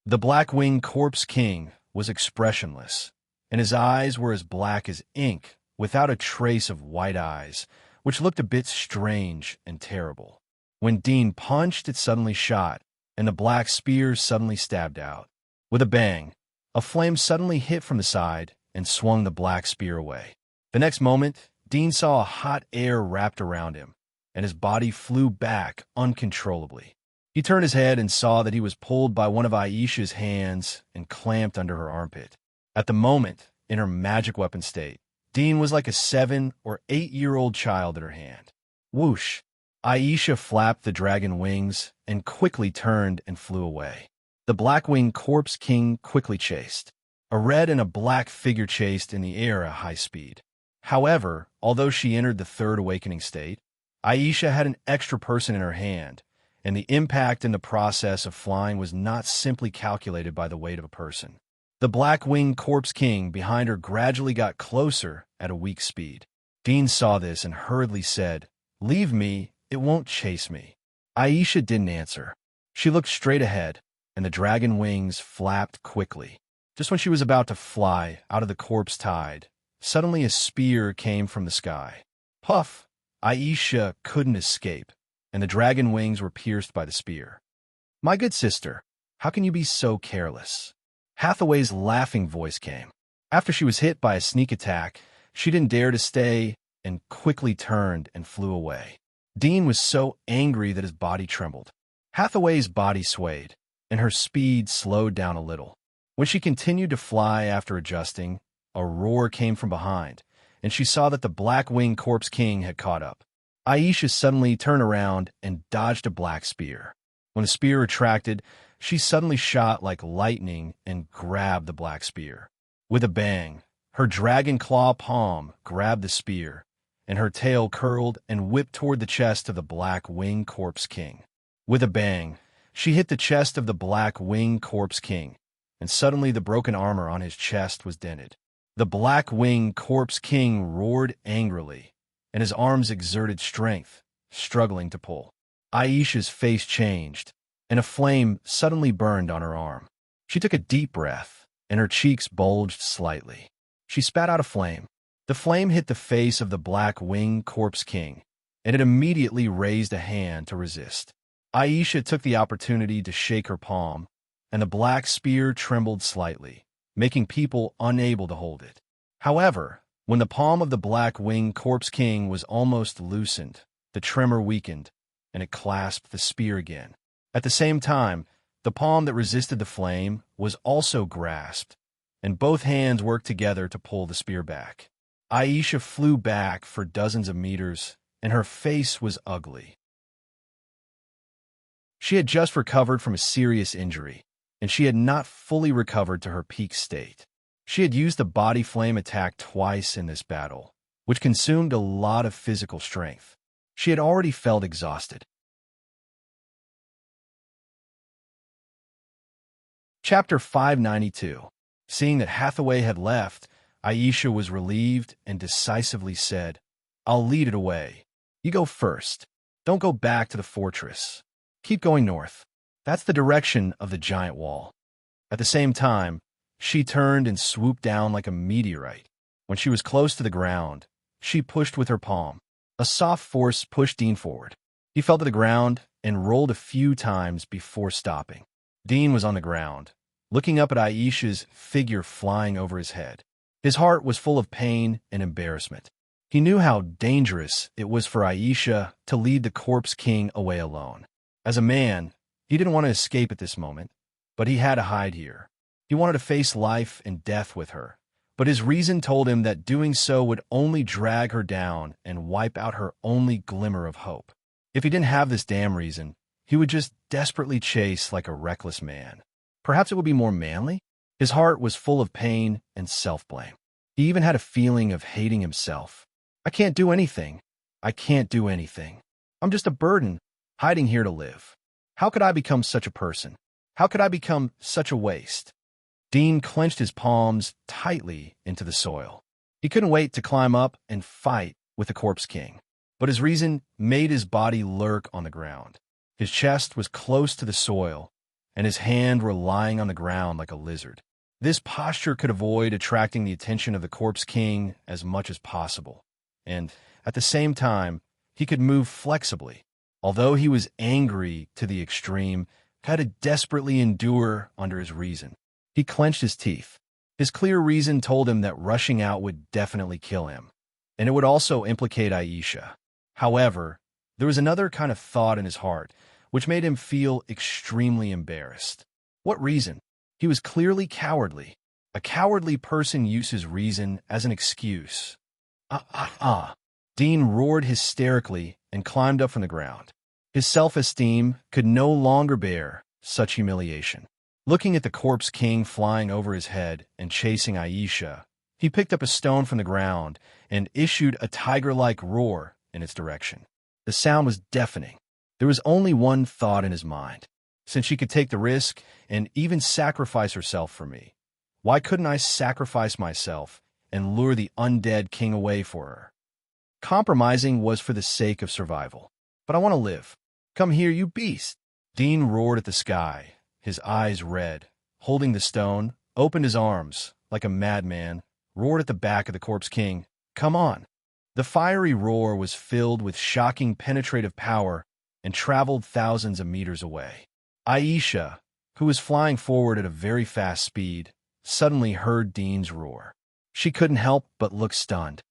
The Black-Winged Corpse King was expressionless, and his eyes were as black as ink, without a trace of white eyes, which looked a bit strange and terrible. When Dean punched, it suddenly shot, and the black spear suddenly stabbed out. With a bang, a flame suddenly hit from the side and swung the black spear away. The next moment, Dean saw a hot air wrapped around him, and his body flew back uncontrollably. He turned his head and saw that he was pulled by one of Aisha's hands and clamped under her armpit. At the moment, in her magic weapon state, Dean was like a 7- or 8-year-old child in her hand. Whoosh! Aisha flapped the dragon wings and quickly turned and flew away. The Black-Winged Corpse King quickly chased. A red and a black figure chased in the air at high speed. However, although she entered the third awakening state, Aisha had an extra person in her hand, and the impact in the process of flying was not simply calculated by the weight of a person. The Black-Winged Corpse King behind her gradually got closer at a weak speed. Dean saw this and hurriedly said, "Leave me, it won't chase me." Aisha didn't answer. She looked straight ahead, and the dragon wings flapped quickly. Just when she was about to fly out of the corpse tide, suddenly a spear came from the sky. Puff! Aisha couldn't escape, and the dragon wings were pierced by the spear. "My good sister, how can you be so careless?" Hathaway's laughing voice came. After she was hit by a sneak attack, she didn't dare to stay and quickly turned and flew away. Dean was so angry that his body trembled. Hathaway's body swayed, and her speed slowed down a little. When she continued to fly after adjusting, a roar came from behind, and she saw that the Black-Winged Corpse King had caught up. Aisha suddenly turned around and dodged a black spear. When the spear retracted, she suddenly shot like lightning and grabbed the black spear. With a bang, her dragon claw palm grabbed the spear, and her tail curled and whipped toward the chest of the black-winged corpse king. With a bang, she hit the chest of the black-winged corpse king, and suddenly the broken armor on his chest was dented. The black-winged corpse king roared angrily, and his arms exerted strength, struggling to pull. Aisha's face changed, and a flame suddenly burned on her arm. She took a deep breath, and her cheeks bulged slightly. She spat out a flame. The flame hit the face of the black-winged corpse king, and it immediately raised a hand to resist. Aisha took the opportunity to shake her palm, and the black spear trembled slightly, making people unable to hold it. However, when the palm of the black-winged corpse king was almost loosened, the tremor weakened, and it clasped the spear again. At the same time, the palm that resisted the flame was also grasped, and both hands worked together to pull the spear back. Aisha flew back for dozens of meters, and her face was ugly. She had just recovered from a serious injury, and she had not fully recovered to her peak state. She had used the body flame attack twice in this battle, which consumed a lot of physical strength. She had already felt exhausted. Chapter 592. Seeing that Hathaway had left, Aisha was relieved and decisively said, "I'll lead it away. You go first. Don't go back to the fortress. Keep going north. That's the direction of the giant wall." At the same time, she turned and swooped down like a meteorite. When she was close to the ground, she pushed with her palm. A soft force pushed Dean forward. He fell to the ground and rolled a few times before stopping. Dean was on the ground, looking up at Aisha's figure flying over his head. His heart was full of pain and embarrassment. He knew how dangerous it was for Aisha to lead the corpse king away alone. As a man, he didn't want to escape at this moment, but he had to hide here. He wanted to face life and death with her, but his reason told him that doing so would only drag her down and wipe out her only glimmer of hope. If he didn't have this damn reason, he would just desperately chase like a reckless man. Perhaps it would be more manly? His heart was full of pain and self-blame. He even had a feeling of hating himself. I can't do anything. I can't do anything. I'm just a burden, hiding here to live. How could I become such a person? How could I become such a waste? Dean clenched his palms tightly into the soil. He couldn't wait to climb up and fight with the corpse king, but his reason made his body lurk on the ground. His chest was close to the soil, and his hand were lying on the ground like a lizard. This posture could avoid attracting the attention of the corpse king as much as possible, and at the same time, he could move flexibly. Although he was angry to the extreme, had to desperately endure under his reason. He clenched his teeth. His clear reason told him that rushing out would definitely kill him, and it would also implicate Aisha. However, there was another kind of thought in his heart, which made him feel extremely embarrassed. What reason? He was clearly cowardly. A cowardly person uses reason as an excuse. Dean roared hysterically and climbed up from the ground. His self-esteem could no longer bear such humiliation. Looking at the corpse king flying over his head and chasing Aisha, he picked up a stone from the ground and issued a tiger-like roar in its direction. The sound was deafening. There was only one thought in his mind. Since she could take the risk and even sacrifice herself for me, why couldn't I sacrifice myself and lure the undead king away for her? Compromising was for the sake of survival. But I want to live. Come here, you beast! Dean roared at the sky, his eyes red, holding the stone, opened his arms like a madman, roared at the back of the corpse king. Come on! The fiery roar was filled with shocking penetrative power and traveled thousands of meters away. Aisha, who was flying forward at a very fast speed, suddenly heard Dean's roar. She couldn't help but look stunned.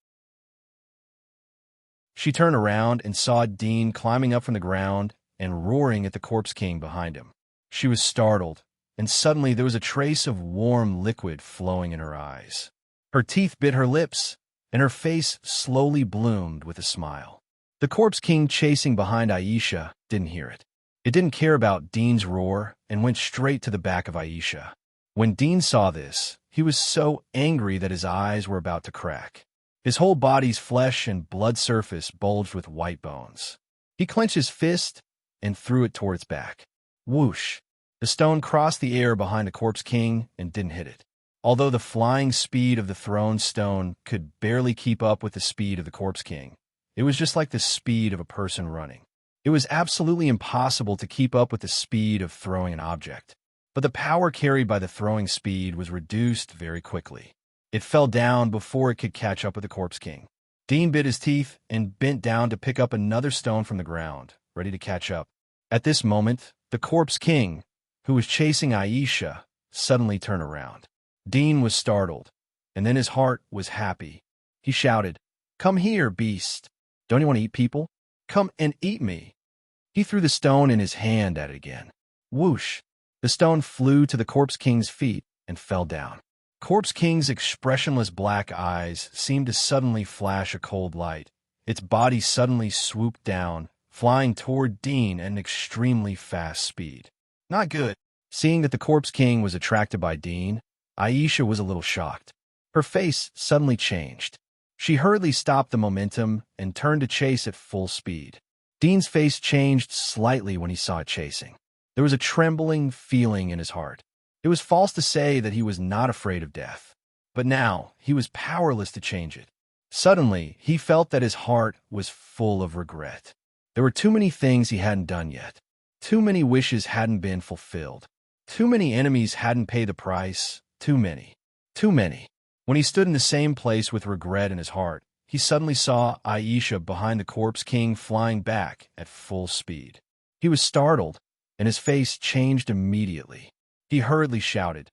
She turned around and saw Dean climbing up from the ground and roaring at the corpse king behind him. She was startled, and suddenly there was a trace of warm liquid flowing in her eyes. Her teeth bit her lips, and her face slowly bloomed with a smile. The Corpse King chasing behind Aisha didn't hear it. It didn't care about Dean's roar and went straight to the back of Aisha. When Dean saw this, he was so angry that his eyes were about to crack. His whole body's flesh and blood surface bulged with white bones. He clenched his fist and threw it toward its back. Whoosh! The stone crossed the air behind the Corpse King and didn't hit it. Although the flying speed of the thrown stone could barely keep up with the speed of the Corpse King, it was just like the speed of a person running. It was absolutely impossible to keep up with the speed of throwing an object. But the power carried by the throwing speed was reduced very quickly. It fell down before it could catch up with the Corpse King. Dean bit his teeth and bent down to pick up another stone from the ground, ready to catch up. At this moment, the Corpse King, who was chasing Aisha, suddenly turned around. Dean was startled, and then his heart was happy. He shouted, "Come here, beast! Don't you want to eat people? Come and eat me!" He threw the stone in his hand at it again. Whoosh! The stone flew to the Corpse King's feet and fell down. Corpse King's expressionless black eyes seemed to suddenly flash a cold light. Its body suddenly swooped down, flying toward Dean at an extremely fast speed. Not good. Seeing that the Corpse King was attracted by Dean, Aisha was a little shocked. Her face suddenly changed. She hurriedly stopped the momentum and turned to chase at full speed. Dean's face changed slightly when he saw it chasing. There was a trembling feeling in his heart. It was false to say that he was not afraid of death, but now he was powerless to change it. Suddenly, he felt that his heart was full of regret. There were too many things he hadn't done yet. Too many wishes hadn't been fulfilled. Too many enemies hadn't paid the price. Too many. Too many. When he stood in the same place with regret in his heart, he suddenly saw Aisha behind the Corpse King flying back at full speed. He was startled, and his face changed immediately. He hurriedly shouted,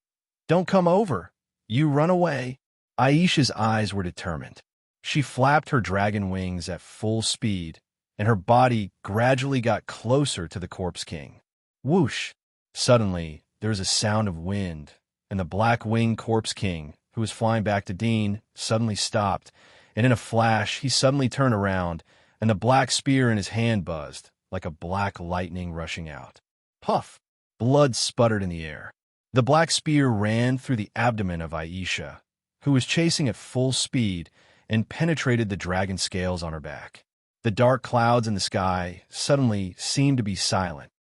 "Don't come over! You run away!" Aisha's eyes were determined. She flapped her dragon wings at full speed, and her body gradually got closer to the Corpse King. Whoosh! Suddenly, there was a sound of wind, and the black-winged Corpse King, who was flying back to Dean, suddenly stopped, and in a flash, he suddenly turned around, and the black spear in his hand buzzed, like a black lightning rushing out. Puff! Blood sputtered in the air. The black spear ran through the abdomen of Aisha, who was chasing at full speed, and penetrated the dragon scales on her back. The dark clouds in the sky suddenly seemed to be silent.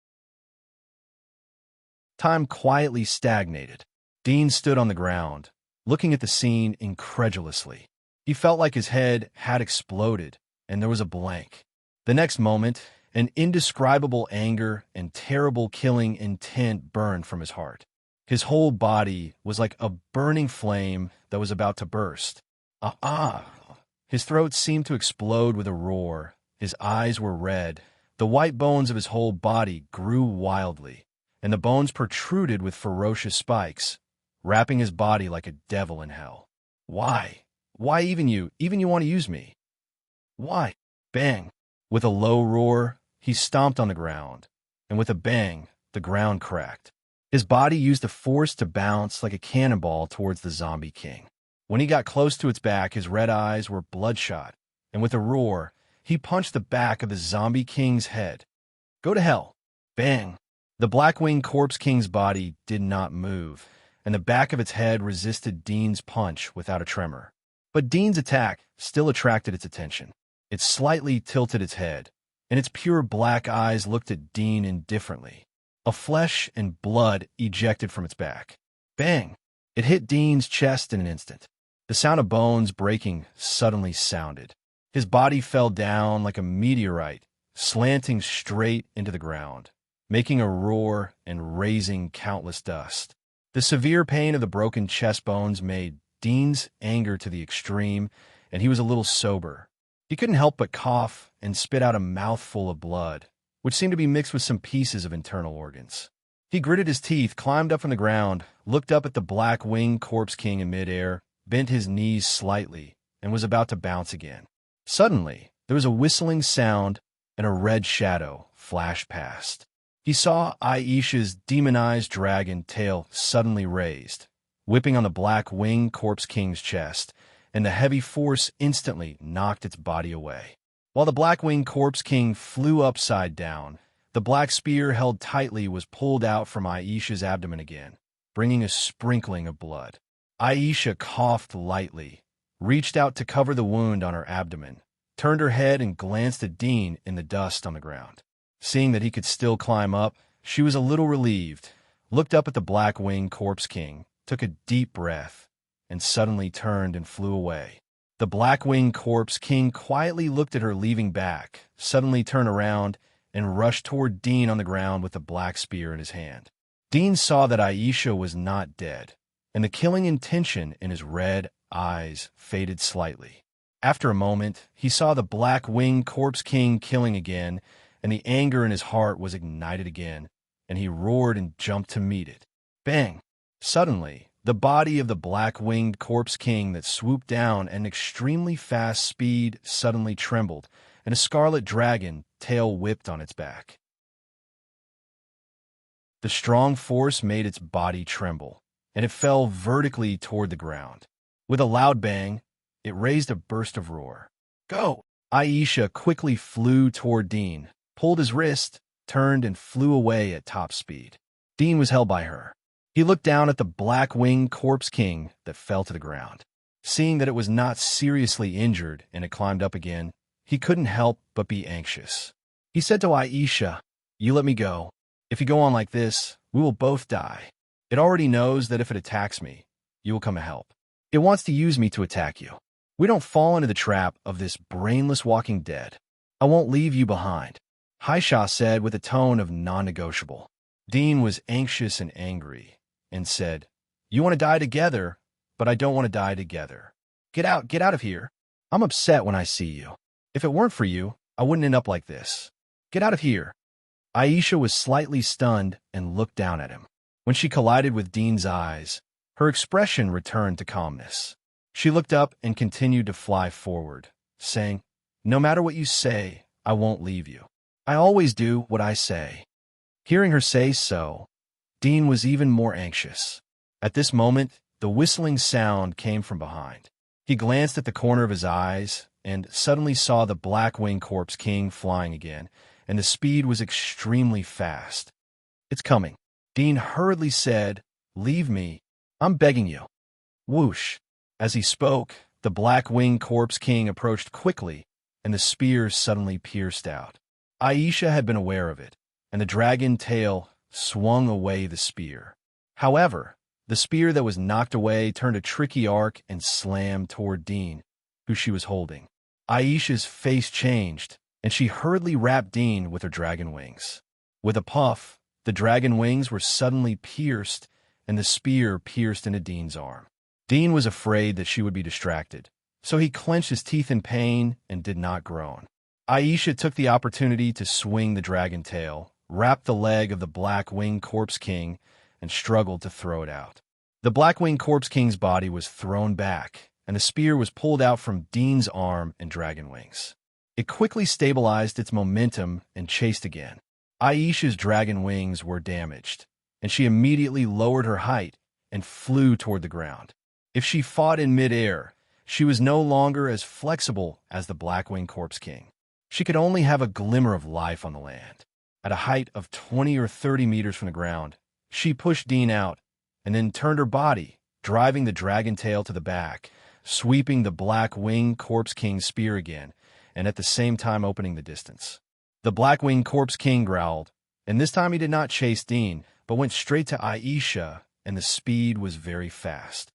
Time quietly stagnated. Dean stood on the ground, looking at the scene incredulously. He felt like his head had exploded, and there was a blank. The next moment, an indescribable anger and terrible killing intent burned from his heart. His whole body was like a burning flame that was about to burst. His throat seemed to explode with a roar. His eyes were red. The white bones of his whole body grew wildly, and the bones protruded with ferocious spikes, wrapping his body like a devil in hell. Why? Why even you? Even you want to use me? Why? Bang! With a low roar, he stomped on the ground, and with a bang, the ground cracked. His body used the force to bounce like a cannonball towards the zombie king. When he got close to its back, his red eyes were bloodshot, and with a roar, he punched the back of the zombie king's head. Go to hell! Bang! The black-winged Corpse King's body did not move, and the back of its head resisted Dean's punch without a tremor. But Dean's attack still attracted its attention. It slightly tilted its head, and its pure black eyes looked at Dean indifferently. A flesh and blood ejected from its back. Bang! It hit Dean's chest in an instant. The sound of bones breaking suddenly sounded. His body fell down like a meteorite, slanting straight into the ground, making a roar and raising countless dust. The severe pain of the broken chest bones made Dean's anger to the extreme, and he was a little sober. He couldn't help but cough and spit out a mouthful of blood, which seemed to be mixed with some pieces of internal organs. He gritted his teeth, climbed up from the ground, looked up at the black-winged Corpse King in midair, bent his knees slightly, and was about to bounce again. Suddenly, there was a whistling sound, and a red shadow flashed past. He saw Aisha's demonized dragon tail suddenly raised, whipping on the black-winged Corpse King's chest, and the heavy force instantly knocked its body away. While the black-winged corpse king flew upside down, the black spear held tightly was pulled out from Aisha's abdomen again, bringing a sprinkling of blood. Aisha coughed lightly, reached out to cover the wound on her abdomen, turned her head and glanced at Dean in the dust on the ground. Seeing that he could still climb up, she was a little relieved, looked up at the black-winged corpse king, took a deep breath, and suddenly turned and flew away. The black-winged corpse king quietly looked at her leaving back, suddenly turned around, and rushed toward Dean on the ground with the black spear in his hand. Dean saw that Aisha was not dead, and the killing intention in his red eyes faded slightly. After a moment, he saw the black-winged corpse king killing again, and the anger in his heart was ignited again, and he roared and jumped to meet it. Bang! Suddenly, the body of the black-winged corpse king that swooped down at an extremely fast speed suddenly trembled, and a scarlet dragon tail whipped on its back. The strong force made its body tremble, and it fell vertically toward the ground. With a loud bang, it raised a burst of roar. Go! Aisha quickly flew toward Dean, pulled his wrist, turned, and flew away at top speed. Dean was held by her. He looked down at the black-winged corpse king that fell to the ground. Seeing that it was not seriously injured and it climbed up again, he couldn't help but be anxious. He said to Aisha, "You let me go. If you go on like this, we will both die. It already knows that if it attacks me, you will come to help. It wants to use me to attack you. We don't fall into the trap of this brainless walking dead. I won't leave you behind," Aisha said with a tone of non-negotiable. Dean was anxious and angry and said, "You want to die together, but I don't want to die together. Get out of here. I'm upset when I see you. If it weren't for you, I wouldn't end up like this. Get out of here." Aisha was slightly stunned and looked down at him. When she collided with Dean's eyes, her expression returned to calmness. She looked up and continued to fly forward, saying, "No matter what you say, I won't leave you. I always do what I say." Hearing her say so, Dean was even more anxious. At this moment, the whistling sound came from behind. He glanced at the corner of his eyes and suddenly saw the black-winged corpse king flying again, and the speed was extremely fast. "It's coming." Dean hurriedly said, "Leave me. I'm begging you." Whoosh! As he spoke, the black-winged corpse king approached quickly, and the spear suddenly pierced out. Aisha had been aware of it, and the dragon tail swung away the spear. However, the spear that was knocked away turned a tricky arc and slammed toward Dean, who she was holding. Aisha's face changed, and she hurriedly wrapped Dean with her dragon wings. With a puff, the dragon wings were suddenly pierced, and the spear pierced into Dean's arm. Dean was afraid that she would be distracted, so he clenched his teeth in pain and did not groan. Aisha took the opportunity to swing the dragon tail, wrapped the leg of the black-winged corpse king, and struggled to throw it out. The black-winged corpse king's body was thrown back, and the spear was pulled out from Dean's arm and dragon wings. It quickly stabilized its momentum and chased again. Aisha's dragon wings were damaged, and she immediately lowered her height and flew toward the ground. If she fought in midair, she was no longer as flexible as the black-winged corpse king. She could only have a glimmer of life on the land. At a height of 20 or 30 meters from the ground, she pushed Dean out and then turned her body, driving the dragon tail to the back, sweeping the black-winged corpse king's spear again, and at the same time opening the distance. The black-winged corpse king growled, and this time he did not chase Dean, but went straight to Aisha, and the speed was very fast.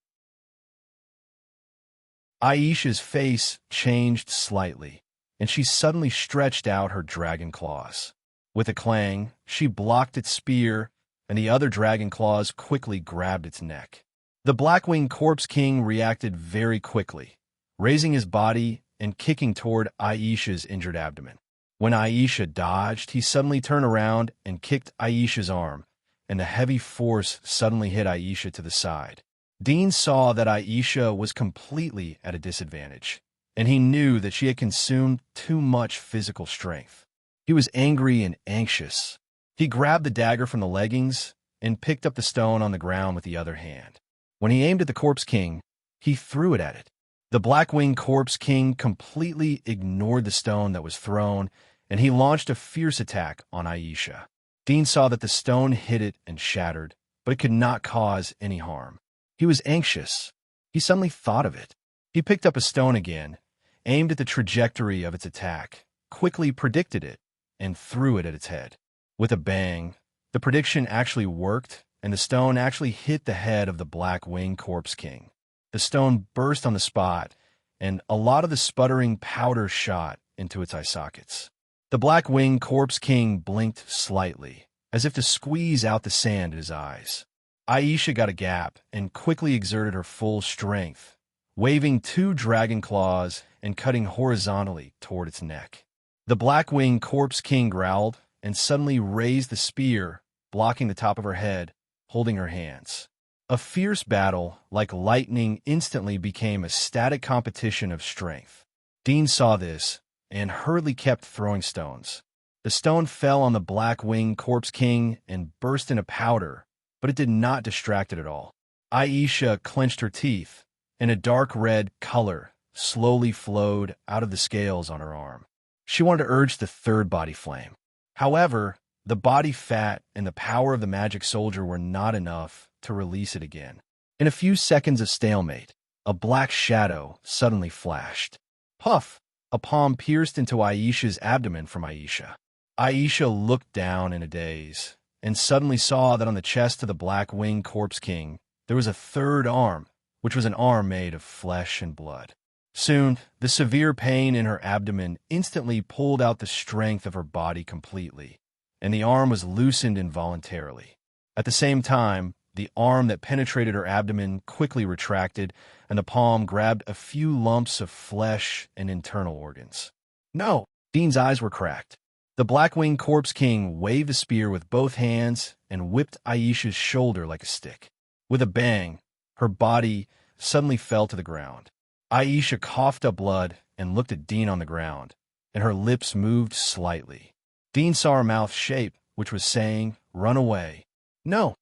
Aisha's face changed slightly, and she suddenly stretched out her dragon claws. With a clang, she blocked its spear, and the other dragon claws quickly grabbed its neck. The black-winged corpse king reacted very quickly, raising his body and kicking toward Aisha's injured abdomen. When Aisha dodged, he suddenly turned around and kicked Aisha's arm, and the heavy force suddenly hit Aisha to the side. Dean saw that Aisha was completely at a disadvantage, and he knew that she had consumed too much physical strength. He was angry and anxious. He grabbed the dagger from the leggings and picked up the stone on the ground with the other hand. When he aimed at the corpse king, he threw it at it. The Black-Winged Corpse King completely ignored the stone that was thrown, and he launched a fierce attack on Aisha. Dean saw that the stone hit it and shattered, but it could not cause any harm. He was anxious. He suddenly thought of it. He picked up a stone again, aimed at the trajectory of its attack, quickly predicted it, and threw it at its head. With a bang, the prediction actually worked, and the stone actually hit the head of the Black-Winged Corpse King. The stone burst on the spot, and a lot of the sputtering powder shot into its eye sockets. The Black-Winged Corpse King blinked slightly, as if to squeeze out the sand in his eyes. Aisha got a gap and quickly exerted her full strength, waving 2 dragon claws and cutting horizontally toward its neck. The Black-Winged Corpse King growled and suddenly raised the spear, blocking the top of her head, holding her hands. A fierce battle, like lightning, instantly became a static competition of strength. Dean saw this and hurriedly kept throwing stones. The stone fell on the Black-Winged Corpse King and burst into powder, but it did not distract it at all. Aisha clenched her teeth, and a dark red color slowly flowed out of the scales on her arm. She wanted to urge the third body flame. However, the body fat and the power of the magic soldier were not enough to release it again. In a few seconds of stalemate, a black shadow suddenly flashed. Puff! A palm pierced into Aisha's abdomen from Aisha. Aisha looked down in a daze, and suddenly saw that on the chest of the Black-Winged Corpse King, there was a third arm, which was an arm made of flesh and blood. Soon, the severe pain in her abdomen instantly pulled out the strength of her body completely, and the arm was loosened involuntarily. At the same time, the arm that penetrated her abdomen quickly retracted, and the palm grabbed a few lumps of flesh and internal organs. No! Dean's eyes were cracked. The Black-Winged Corpse King waved the spear with both hands and whipped Aisha's shoulder like a stick. With a bang, her body suddenly fell to the ground. Aisha coughed up blood and looked at Dean on the ground, and her lips moved slightly. Dean saw her mouth shape, which was saying, "Run away." No!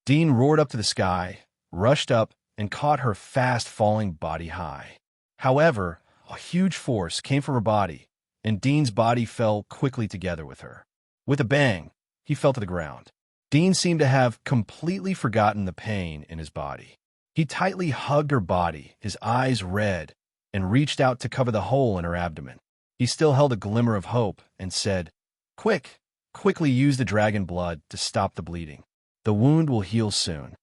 Dean roared up to the sky, rushed up, and caught her fast-falling body high. However, a huge force came from her body, and Dean's body fell quickly together with her. With a bang, he fell to the ground. Dean seemed to have completely forgotten the pain in his body. He tightly hugged her body, his eyes red, and reached out to cover the hole in her abdomen. He still held a glimmer of hope and said, Quickly use the dragon blood to stop the bleeding. The wound will heal soon.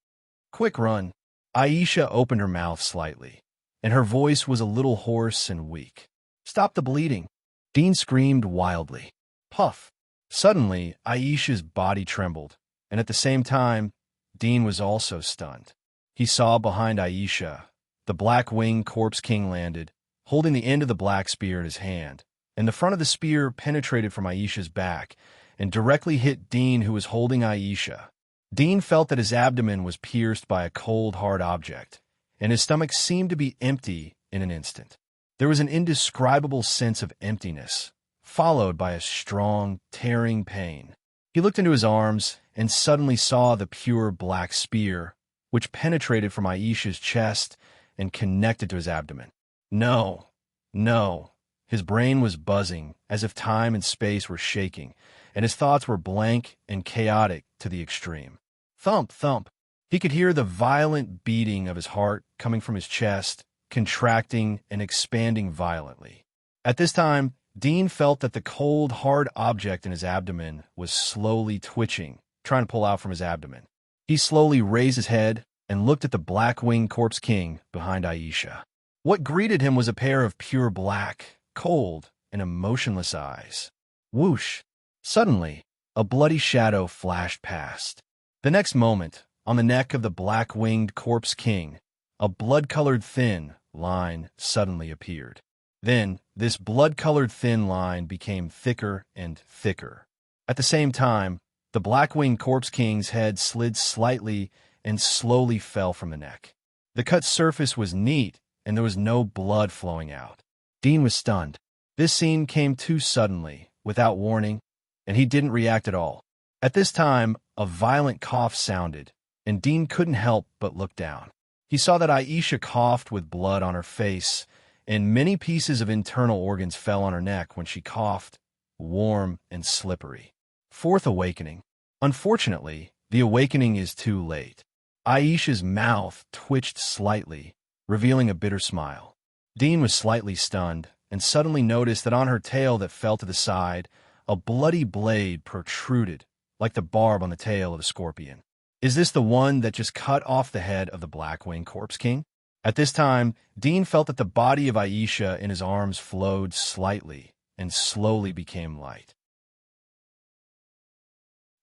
Quick, run." Aisha opened her mouth slightly, and her voice was a little hoarse and weak. "Stop the bleeding." Dean screamed wildly. Puff! Suddenly, Aisha's body trembled, and at the same time, Dean was also stunned. He saw behind Aisha, the Black-Winged Corpse King landed, holding the end of the black spear in his hand, and the front of the spear penetrated from Aisha's back and directly hit Dean, who was holding Aisha. Dean felt that his abdomen was pierced by a cold, hard object, and his stomach seemed to be empty in an instant. There was an indescribable sense of emptiness, followed by a strong, tearing pain. He looked into his arms and suddenly saw the pure black spear, which penetrated from Aisha's chest and connected to his abdomen. No. His brain was buzzing, as if time and space were shaking, and his thoughts were blank and chaotic to the extreme. Thump, thump. He could hear the violent beating of his heart coming from his chest, contracting and expanding violently. At this time, Dean felt that the cold, hard object in his abdomen was slowly twitching, trying to pull out from his abdomen. He slowly raised his head and looked at the Black-Winged Corpse King behind Aisha. What greeted him was a pair of pure black, cold, and emotionless eyes. Whoosh! Suddenly, a bloody shadow flashed past. The next moment, on the neck of the Black-Winged Corpse King, a blood-colored thin line suddenly appeared. Then, this blood-colored thin line became thicker and thicker. At the same time, the Black-Winged Corpse King's head slid slightly and slowly fell from the neck. The cut surface was neat, and there was no blood flowing out. Dean was stunned. This scene came too suddenly, without warning, and he didn't react at all. At this time, a violent cough sounded, and Dean couldn't help but look down. He saw that Aisha coughed with blood on her face, and many pieces of internal organs fell on her neck when she coughed, warm and slippery. Fourth awakening. Unfortunately, the awakening is too late. Aisha's mouth twitched slightly, revealing a bitter smile. Dean was slightly stunned and suddenly noticed that on her tail that fell to the side, a bloody blade protruded, like the barb on the tail of a scorpion. Is this the one that just cut off the head of the Blackwing Corpse King? At this time, Dean felt that the body of Aisha in his arms flowed slightly and slowly became light.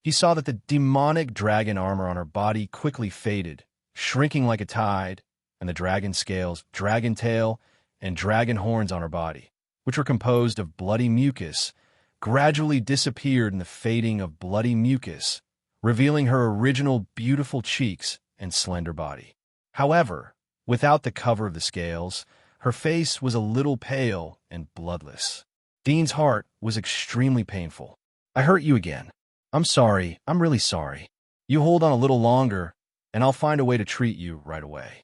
He saw that the demonic dragon armor on her body quickly faded, shrinking like a tide, and the dragon scales, dragon tail, and dragon horns on her body, which were composed of bloody mucus, gradually disappeared in the fading of bloody mucus, revealing her original beautiful cheeks and slender body. However, without the cover of the scales, her face was a little pale and bloodless. Dean's heart was extremely painful. I hurt you again. I'm sorry. I'm really sorry. You hold on a little longer, and I'll find a way to treat you right away.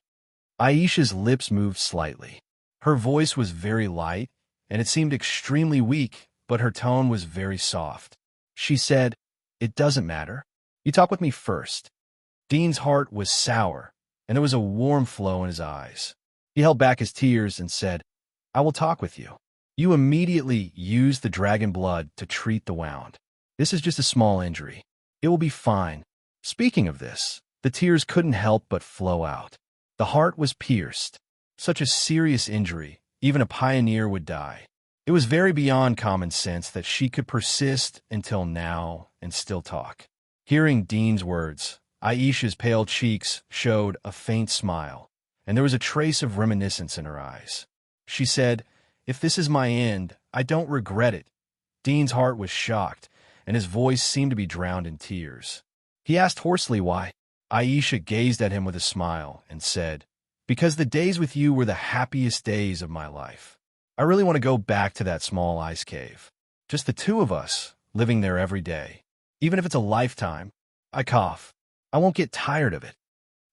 Aisha's lips moved slightly. Her voice was very light, and it seemed extremely weak, but her tone was very soft. She said, "It doesn't matter. You talk with me first." Dean's heart was sour, and there was a warm flow in his eyes. He held back his tears and said, "I will talk with you. You immediately used the dragon blood to treat the wound. This is just a small injury. It will be fine." Speaking of this, the tears couldn't help but flow out. The heart was pierced. Such a serious injury, even a pioneer would die. It was very beyond common sense that she could persist until now and still talk. Hearing Dean's words, Aisha's pale cheeks showed a faint smile, and there was a trace of reminiscence in her eyes. She said, "If this is my end, I don't regret it." Dean's heart was shocked, and his voice seemed to be drowned in tears. He asked hoarsely why. Aisha gazed at him with a smile and said, "Because the days with you were the happiest days of my life. I really want to go back to that small ice cave. Just the two of us, living there every day. Even if it's a lifetime." I cough. "I won't get tired of it."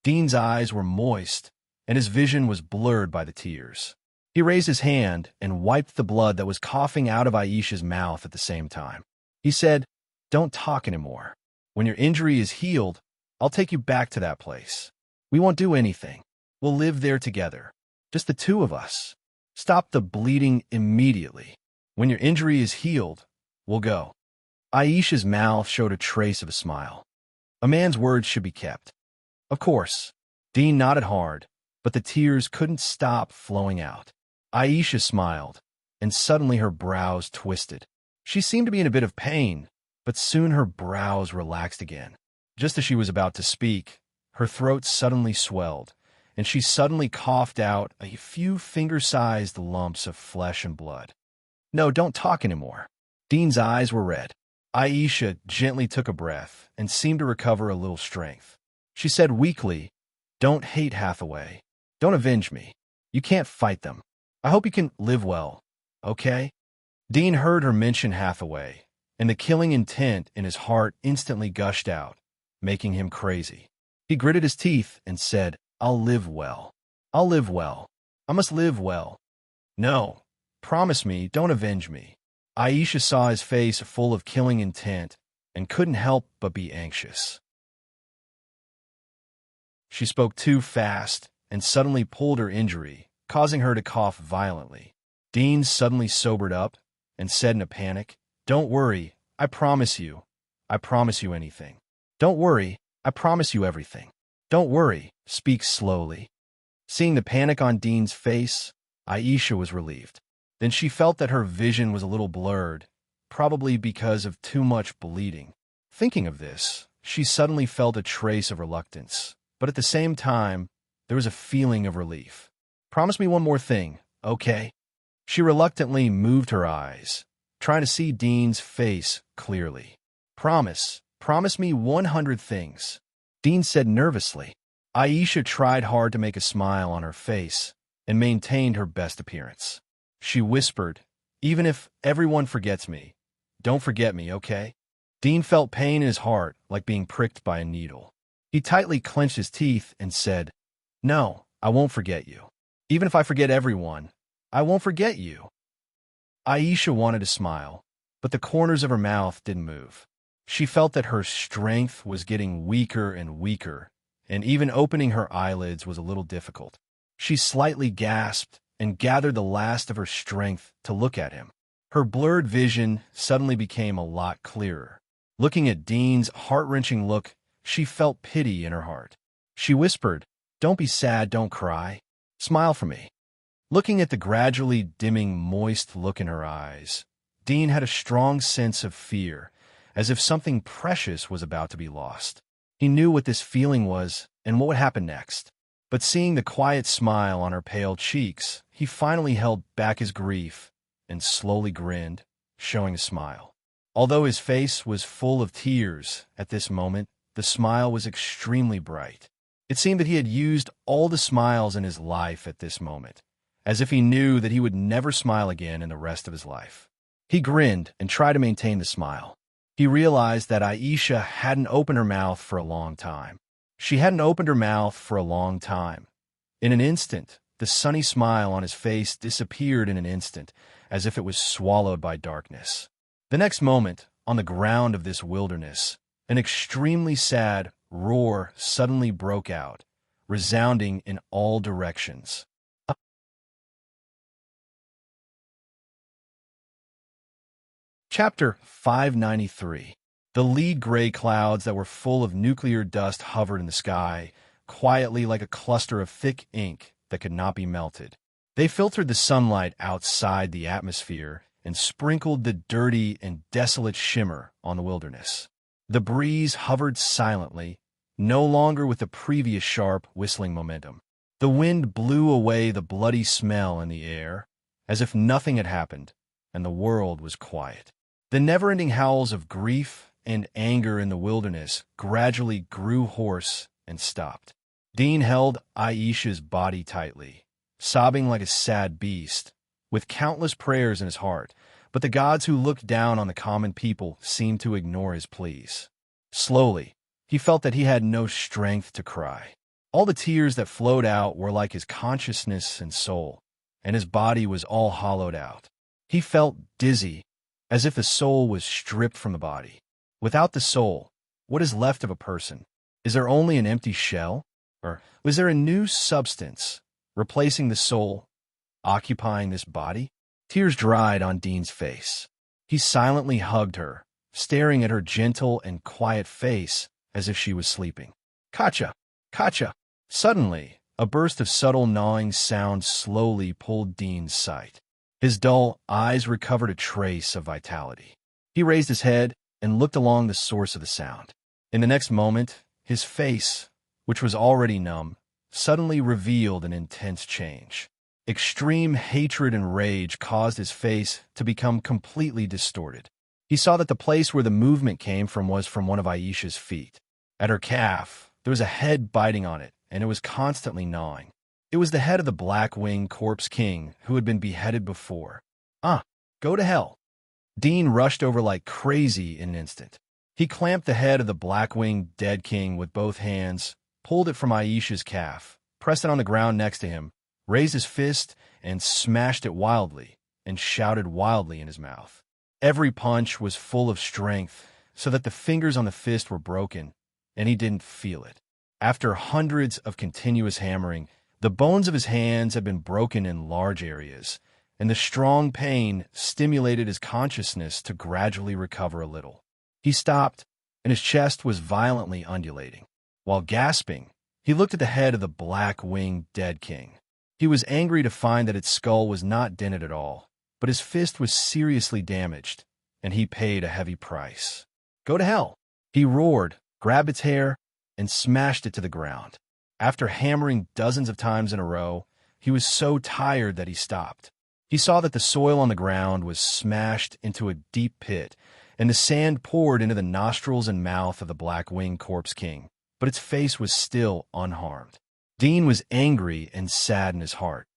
Dean's eyes were moist, and his vision was blurred by the tears. He raised his hand and wiped the blood that was coughing out of Aisha's mouth at the same time. He said, "Don't talk anymore. When your injury is healed, I'll take you back to that place. We won't do anything. We'll live there together. Just the two of us. Stop the bleeding immediately. When your injury is healed, we'll go." Aisha's mouth showed a trace of a smile. A man's words should be kept. Of course. Dean nodded hard, but the tears couldn't stop flowing out. Aisha smiled, and suddenly her brows twisted. She seemed to be in a bit of pain, but soon her brows relaxed again. Just as she was about to speak, her throat suddenly swelled, and she suddenly coughed out a few finger-sized lumps of flesh and blood. "No, don't talk anymore." Dean's eyes were red. Aisha gently took a breath and seemed to recover a little strength. She said weakly, "Don't hate Hathaway. Don't avenge me. You can't fight them. I hope you can live well, okay?" Dean heard her mention Hathaway, and the killing intent in his heart instantly gushed out, making him crazy. He gritted his teeth and said, "I'll live well. I'll live well. I must live well. No, promise me, don't avenge me." Aisha saw his face full of killing intent and couldn't help but be anxious. She spoke too fast and suddenly pulled her injury, causing her to cough violently. Dean suddenly sobered up and said in a panic, "Don't worry, I promise you. I promise you anything. Don't worry, I promise you everything. Don't worry, speak slowly." Seeing the panic on Dean's face, Aisha was relieved. Then she felt that her vision was a little blurred, probably because of too much bleeding. Thinking of this, she suddenly felt a trace of reluctance, but at the same time, there was a feeling of relief. "Promise me one more thing, okay?" She reluctantly moved her eyes, trying to see Dean's face clearly. Promise me 100 things," Dean said nervously. Aisha tried hard to make a smile on her face and maintained her best appearance. She whispered, "Even if everyone forgets me, don't forget me, okay?" Dean felt pain in his heart like being pricked by a needle. He tightly clenched his teeth and said, No, I won't forget you. Even if I forget everyone, I won't forget you. Aisha wanted to smile, but the corners of her mouth didn't move. She felt that her strength was getting weaker and weaker, and even opening her eyelids was a little difficult. She slightly gasped and gathered the last of her strength to look at him. Her blurred vision suddenly became a lot clearer. Looking at Dean's heart-wrenching look, she felt pity in her heart. She whispered, "Don't be sad, don't cry. Smile for me." Looking at the gradually dimming, moist look in her eyes, Dean had a strong sense of fear, as if something precious was about to be lost. He knew what this feeling was and what would happen next. But seeing the quiet smile on her pale cheeks, he finally held back his grief and slowly grinned, showing a smile. Although his face was full of tears at this moment, the smile was extremely bright. It seemed that he had used all the smiles in his life at this moment, as if he knew that he would never smile again in the rest of his life. He grinned and tried to maintain the smile. He realized that Aisha hadn't opened her mouth for a long time. She hadn't opened her mouth for a long time. In an instant, the sunny smile on his face disappeared in an instant, as if it was swallowed by darkness. The next moment, on the ground of this wilderness, an extremely sad roar suddenly broke out, resounding in all directions. Chapter 593. The lead gray clouds that were full of nuclear dust hovered in the sky, quietly like a cluster of thick ink that could not be melted. They filtered the sunlight outside the atmosphere and sprinkled the dirty and desolate shimmer on the wilderness. The breeze hovered silently, no longer with the previous sharp, whistling momentum. The wind blew away the bloody smell in the air, as if nothing had happened, and the world was quiet. The never-ending howls of grief and anger in the wilderness gradually grew hoarse and stopped. Dean held Aisha's body tightly, sobbing like a sad beast, with countless prayers in his heart, but the gods who looked down on the common people seemed to ignore his pleas. Slowly, he felt that he had no strength to cry. All the tears that flowed out were like his consciousness and soul, and his body was all hollowed out. He felt dizzy, as if the soul was stripped from the body. Without the soul, what is left of a person? Is there only an empty shell? Or was there a new substance replacing the soul, occupying this body? Tears dried on Dean's face. He silently hugged her, staring at her gentle and quiet face as if she was sleeping. "Katja! Katja!" Suddenly, a burst of subtle gnawing sound slowly pulled Dean's sight. His dull eyes recovered a trace of vitality. He raised his head and looked along the source of the sound. In the next moment, his face, which was already numb, suddenly revealed an intense change. Extreme hatred and rage caused his face to become completely distorted. He saw that the place where the movement came from was from one of Aisha's feet. At her calf, there was a head biting on it, and it was constantly gnawing. It was the head of the Black-Winged Corpse King who had been beheaded before. Go to hell. Dean rushed over like crazy in an instant. He clamped the head of the Black-Winged Dead King with both hands, pulled it from Aisha's calf, pressed it on the ground next to him, raised his fist, and smashed it wildly, and shouted wildly in his mouth. Every punch was full of strength, so that the fingers on the fist were broken, and he didn't feel it. After hundreds of continuous hammering, the bones of his hands had been broken in large areas, and the strong pain stimulated his consciousness to gradually recover a little. He stopped, and his chest was violently undulating. While gasping, he looked at the head of the Black-Winged Dead King. He was angry to find that its skull was not dented at all, but his fist was seriously damaged, and he paid a heavy price. "Go to hell!" He roared, grabbed its hair, and smashed it to the ground. After hammering dozens of times in a row, he was so tired that he stopped. He saw that the soil on the ground was smashed into a deep pit, and the sand poured into the nostrils and mouth of the Black-Winged Corpse King, but its face was still unharmed. Dean was angry and sad in his heart.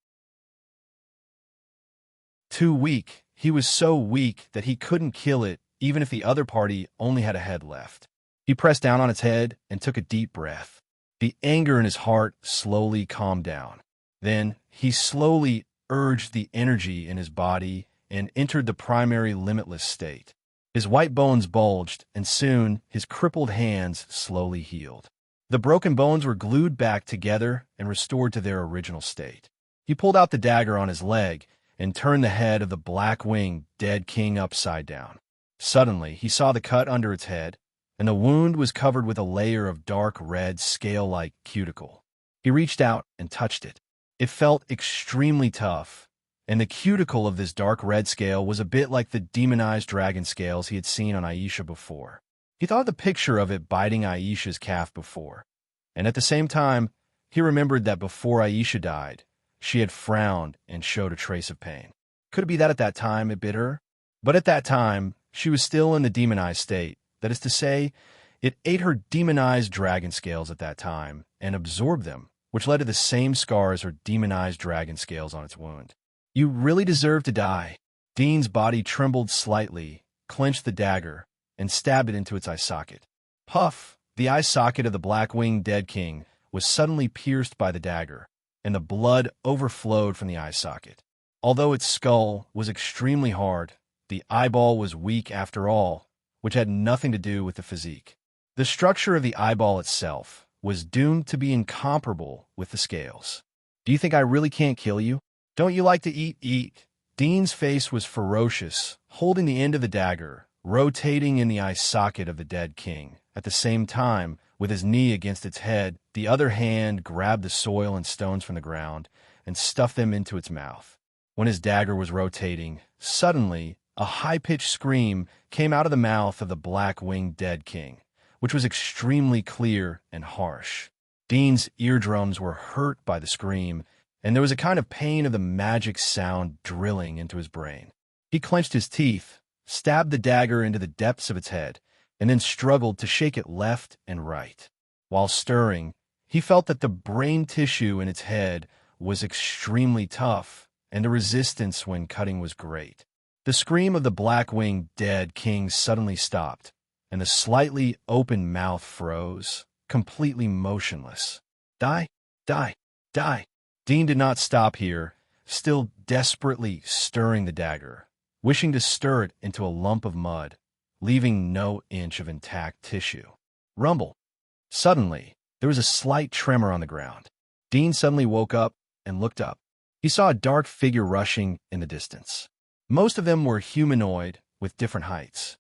Too weak, he was so weak that he couldn't kill it even if the other party only had a head left. He pressed down on its head and took a deep breath. The anger in his heart slowly calmed down. Then he slowly urged the energy in his body and entered the primary limitless state. His white bones bulged, and soon his crippled hands slowly healed. The broken bones were glued back together and restored to their original state. He pulled out the dagger on his leg and turned the head of the black-winged dead king upside down. Suddenly, he saw the cut under its head, and the wound was covered with a layer of dark red scale-like cuticle. He reached out and touched it. It felt extremely tough, and the cuticle of this dark red scale was a bit like the demonized dragon scales he had seen on Aisha before. He thought of the picture of it biting Aisha's calf before, and at the same time, he remembered that before Aisha died, she had frowned and showed a trace of pain. Could it be that at that time it bit her? But at that time, she was still in the demonized state. That is to say, it ate her demonized dragon scales at that time and absorbed them, which led to the same scar as her demonized dragon scales on its wound. You really deserve to die. Dean's body trembled slightly, clenched the dagger, and stabbed it into its eye socket. Puff! The eye socket of the black-winged dead king was suddenly pierced by the dagger, and the blood overflowed from the eye socket. Although its skull was extremely hard, the eyeball was weak after all, which had nothing to do with the physique. The structure of the eyeball itself was doomed to be incomparable with the scales. Do you think I really can't kill you? Don't you like to eat? Eat. Dean's face was ferocious, holding the end of the dagger, rotating in the eye socket of the dead king. At the same time, with his knee against its head, the other hand grabbed the soil and stones from the ground and stuffed them into its mouth. When his dagger was rotating, suddenly, a high-pitched scream came out of the mouth of the black-winged dead king, which was extremely clear and harsh. Dean's eardrums were hurt by the scream, and there was a kind of pain of the magic sound drilling into his brain. He clenched his teeth, stabbed the dagger into the depths of its head, and then struggled to shake it left and right. While stirring, he felt that the brain tissue in its head was extremely tough, and the resistance when cutting was great. The scream of the black-winged dead king suddenly stopped, and the slightly open mouth froze, completely motionless. Die, die, die. Dean did not stop here, still desperately stirring the dagger, wishing to stir it into a lump of mud, leaving no inch of intact tissue. Rumble. Suddenly, there was a slight tremor on the ground. Dean suddenly woke up and looked up. He saw a dark figure rushing in the distance. Most of them were humanoid with different heights.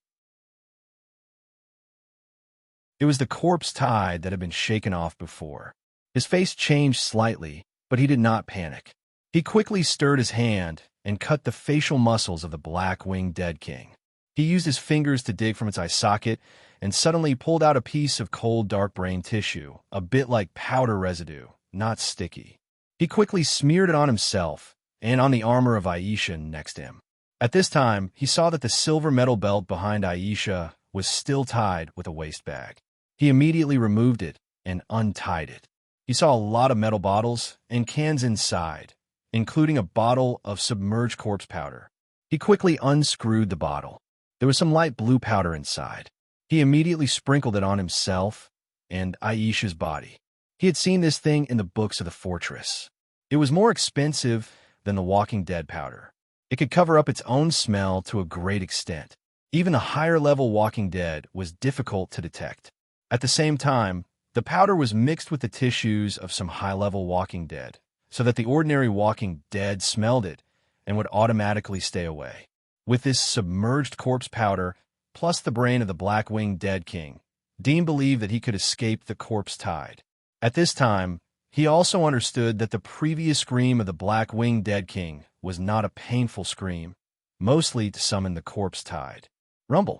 It was the corpse tide that had been shaken off before. His face changed slightly, but he did not panic. He quickly stirred his hand and cut the facial muscles of the black-winged dead king. He used his fingers to dig from its eye socket and suddenly pulled out a piece of cold, dark brain tissue, a bit like powder residue, not sticky. He quickly smeared it on himself and on the armor of Aisha next to him. At this time, he saw that the silver metal belt behind Aisha was still tied with a waist bag. He immediately removed it and untied it. He saw a lot of metal bottles and cans inside, including a bottle of submerged corpse powder. He quickly unscrewed the bottle. There was some light blue powder inside. He immediately sprinkled it on himself and Aisha's body. He had seen this thing in the books of the fortress. It was more expensive than the Walking Dead powder. It could cover up its own smell to a great extent. Even a higher-level Walking Dead was difficult to detect. At the same time, the powder was mixed with the tissues of some high-level Walking Dead, so that the ordinary Walking Dead smelled it and would automatically stay away. With this submerged corpse powder, plus the brain of the black-winged dead king, Dean believed that he could escape the corpse tide. At this time, he also understood that the previous scream of the black-winged dead king was not a painful scream, mostly to summon the corpse tide. Rumble.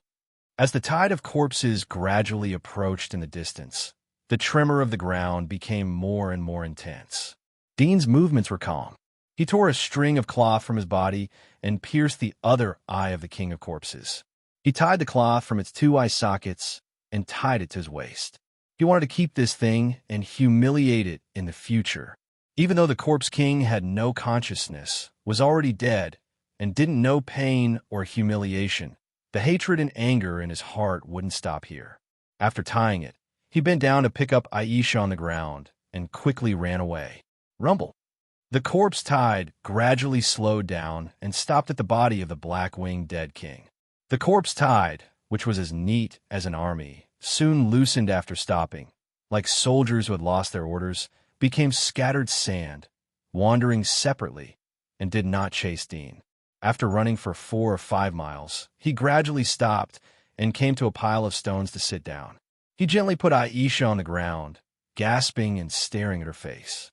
As the tide of corpses gradually approached in the distance, the tremor of the ground became more and more intense. Dean's movements were calm. He tore a string of cloth from his body and pierced the other eye of the king of corpses. He tied the cloth from its two eye sockets and tied it to his waist. He wanted to keep this thing and humiliate it in the future. Even though the corpse king had no consciousness, was already dead, and didn't know pain or humiliation, the hatred and anger in his heart wouldn't stop here. After tying it, He bent down to pick up Aisha on the ground and quickly ran away. Rumble. The corpse tide gradually slowed down and stopped at the body of the black-winged dead king. The corpse tide, which was as neat as an army, soon loosened after stopping. Like soldiers who had lost their orders, became scattered sand, wandering separately, and did not chase Dean. After running for 4 or 5 miles, he gradually stopped and came to a pile of stones to sit down. He gently put Aisha on the ground, gasping and staring at her face.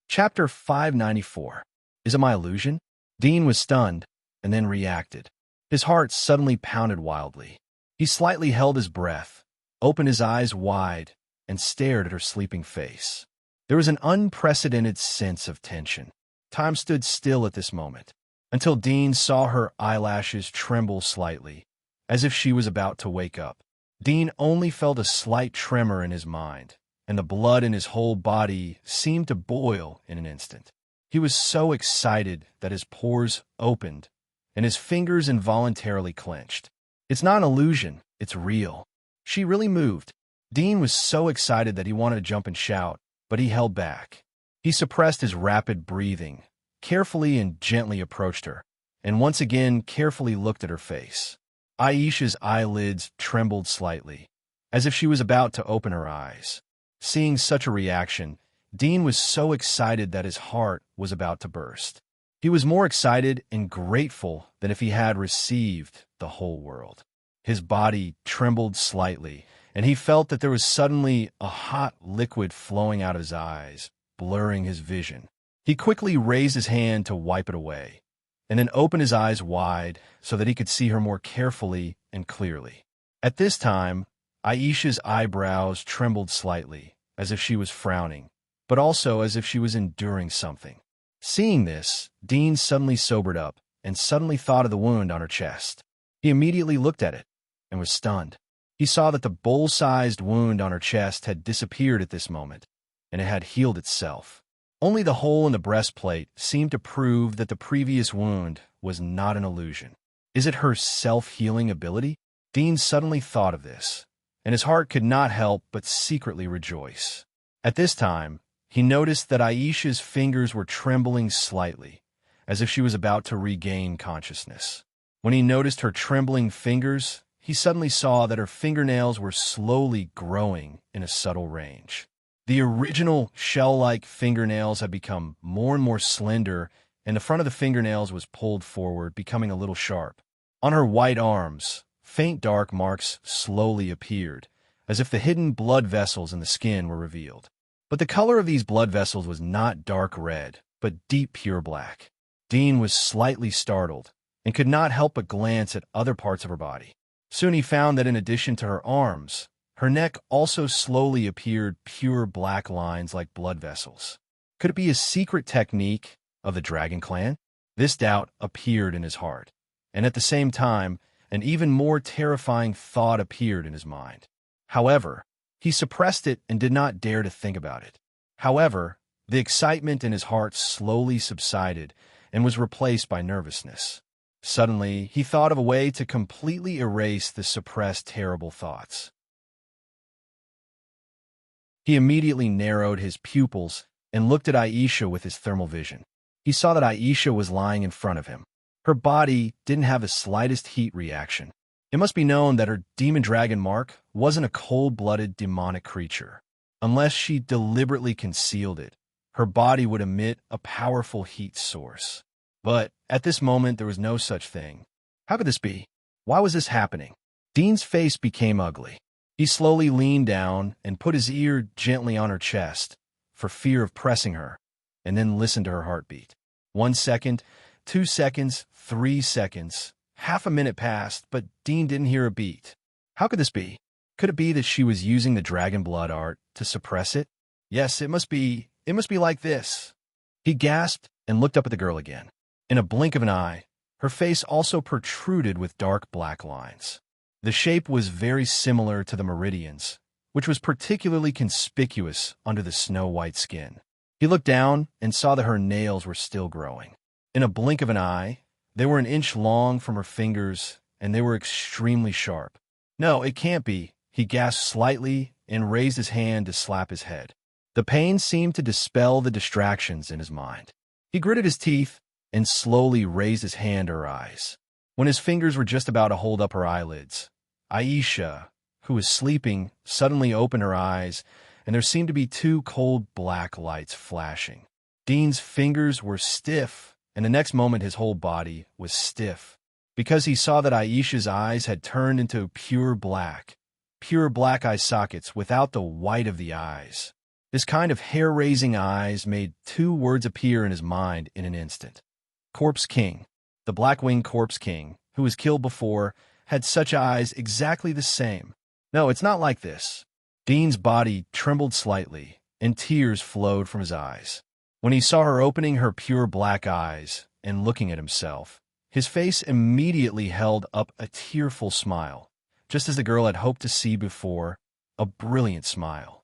Chapter 594. Is it my illusion? Dean was stunned, and then reacted. His heart suddenly pounded wildly. He slightly held his breath, opened his eyes wide, and stared at her sleeping face. There was an unprecedented sense of tension. Time stood still at this moment, until Dean saw her eyelashes tremble slightly, as if she was about to wake up. Dean only felt a slight tremor in his mind, and the blood in his whole body seemed to boil in an instant. He was so excited that his pores opened, and his fingers involuntarily clenched. It's not an illusion, it's real. She really moved. Dean was so excited that he wanted to jump and shout, but he held back. He suppressed his rapid breathing, carefully and gently approached her, and once again carefully looked at her face. Aisha's eyelids trembled slightly, as if she was about to open her eyes. Seeing such a reaction, Dean was so excited that his heart was about to burst. He was more excited and grateful than if he had received the whole world. His body trembled slightly, and he felt that there was suddenly a hot liquid flowing out of his eyes, blurring his vision. He quickly raised his hand to wipe it away, and then opened his eyes wide so that he could see her more carefully and clearly. At this time, Aisha's eyebrows trembled slightly, as if she was frowning, but also as if she was enduring something. Seeing this, Dean suddenly sobered up and suddenly thought of the wound on her chest. He immediately looked at it and was stunned. He saw that the bowl-sized wound on her chest had disappeared at this moment, and it had healed itself. Only the hole in the breastplate seemed to prove that the previous wound was not an illusion. Is it her self-healing ability? Dean suddenly thought of this, and his heart could not help but secretly rejoice. At this time, he noticed that Aisha's fingers were trembling slightly, as if she was about to regain consciousness. When he noticed her trembling fingers, he suddenly saw that her fingernails were slowly growing in a subtle range. The original shell-like fingernails had become more and more slender, and the front of the fingernails was pulled forward, becoming a little sharp. On her white arms, faint dark marks slowly appeared, as if the hidden blood vessels in the skin were revealed. But the color of these blood vessels was not dark red, but deep pure black. Dean was slightly startled, and could not help but glance at other parts of her body. Soon he found that in addition to her arms, her neck also slowly appeared pure black lines like blood vessels. Could it be a secret technique of the Dragon Clan? This doubt appeared in his heart, and at the same time, an even more terrifying thought appeared in his mind. However, he suppressed it and did not dare to think about it. However, the excitement in his heart slowly subsided and was replaced by nervousness. Suddenly, he thought of a way to completely erase the suppressed terrible thoughts. He immediately narrowed his pupils and looked at Aisha with his thermal vision. He saw that Aisha was lying in front of him. Her body didn't have the slightest heat reaction. It must be known that her demon dragon mark wasn't a cold-blooded demonic creature. Unless she deliberately concealed it, her body would emit a powerful heat source. But at this moment, there was no such thing. How could this be? Why was this happening? Dean's face became ugly. He slowly leaned down and put his ear gently on her chest, for fear of pressing her, and then listened to her heartbeat. 1 second, 2 seconds, 3 seconds. Half a minute passed, but Dean didn't hear a beat. How could this be? Could it be that she was using the dragon blood art to suppress it? Yes, it must be like this. He gasped and looked up at the girl again. In a blink of an eye, her face also protruded with dark black lines. The shape was very similar to the meridians, which was particularly conspicuous under the snow-white skin. He looked down and saw that her nails were still growing. In a blink of an eye, they were 1 inch long from her fingers and they were extremely sharp. "No, it can't be," he gasped slightly and raised his hand to slap his head. The pain seemed to dispel the distractions in his mind. He gritted his teeth and slowly raised his hand to her eyes. When his fingers were just about to hold up her eyelids, Aisha, who was sleeping, suddenly opened her eyes, and there seemed to be two cold black lights flashing. Dean's fingers were stiff, and the next moment his whole body was stiff, because he saw that Aisha's eyes had turned into pure black eye sockets without the white of the eyes. This kind of hair-raising eyes made two words appear in his mind in an instant. Corpse King. The Black-Winged Corpse King, who was killed before, had such eyes exactly the same. No, it's not like this. Dean's body trembled slightly, and tears flowed from his eyes. When he saw her opening her pure black eyes and looking at himself, his face immediately held up a tearful smile, just as the girl had hoped to see before, a brilliant smile.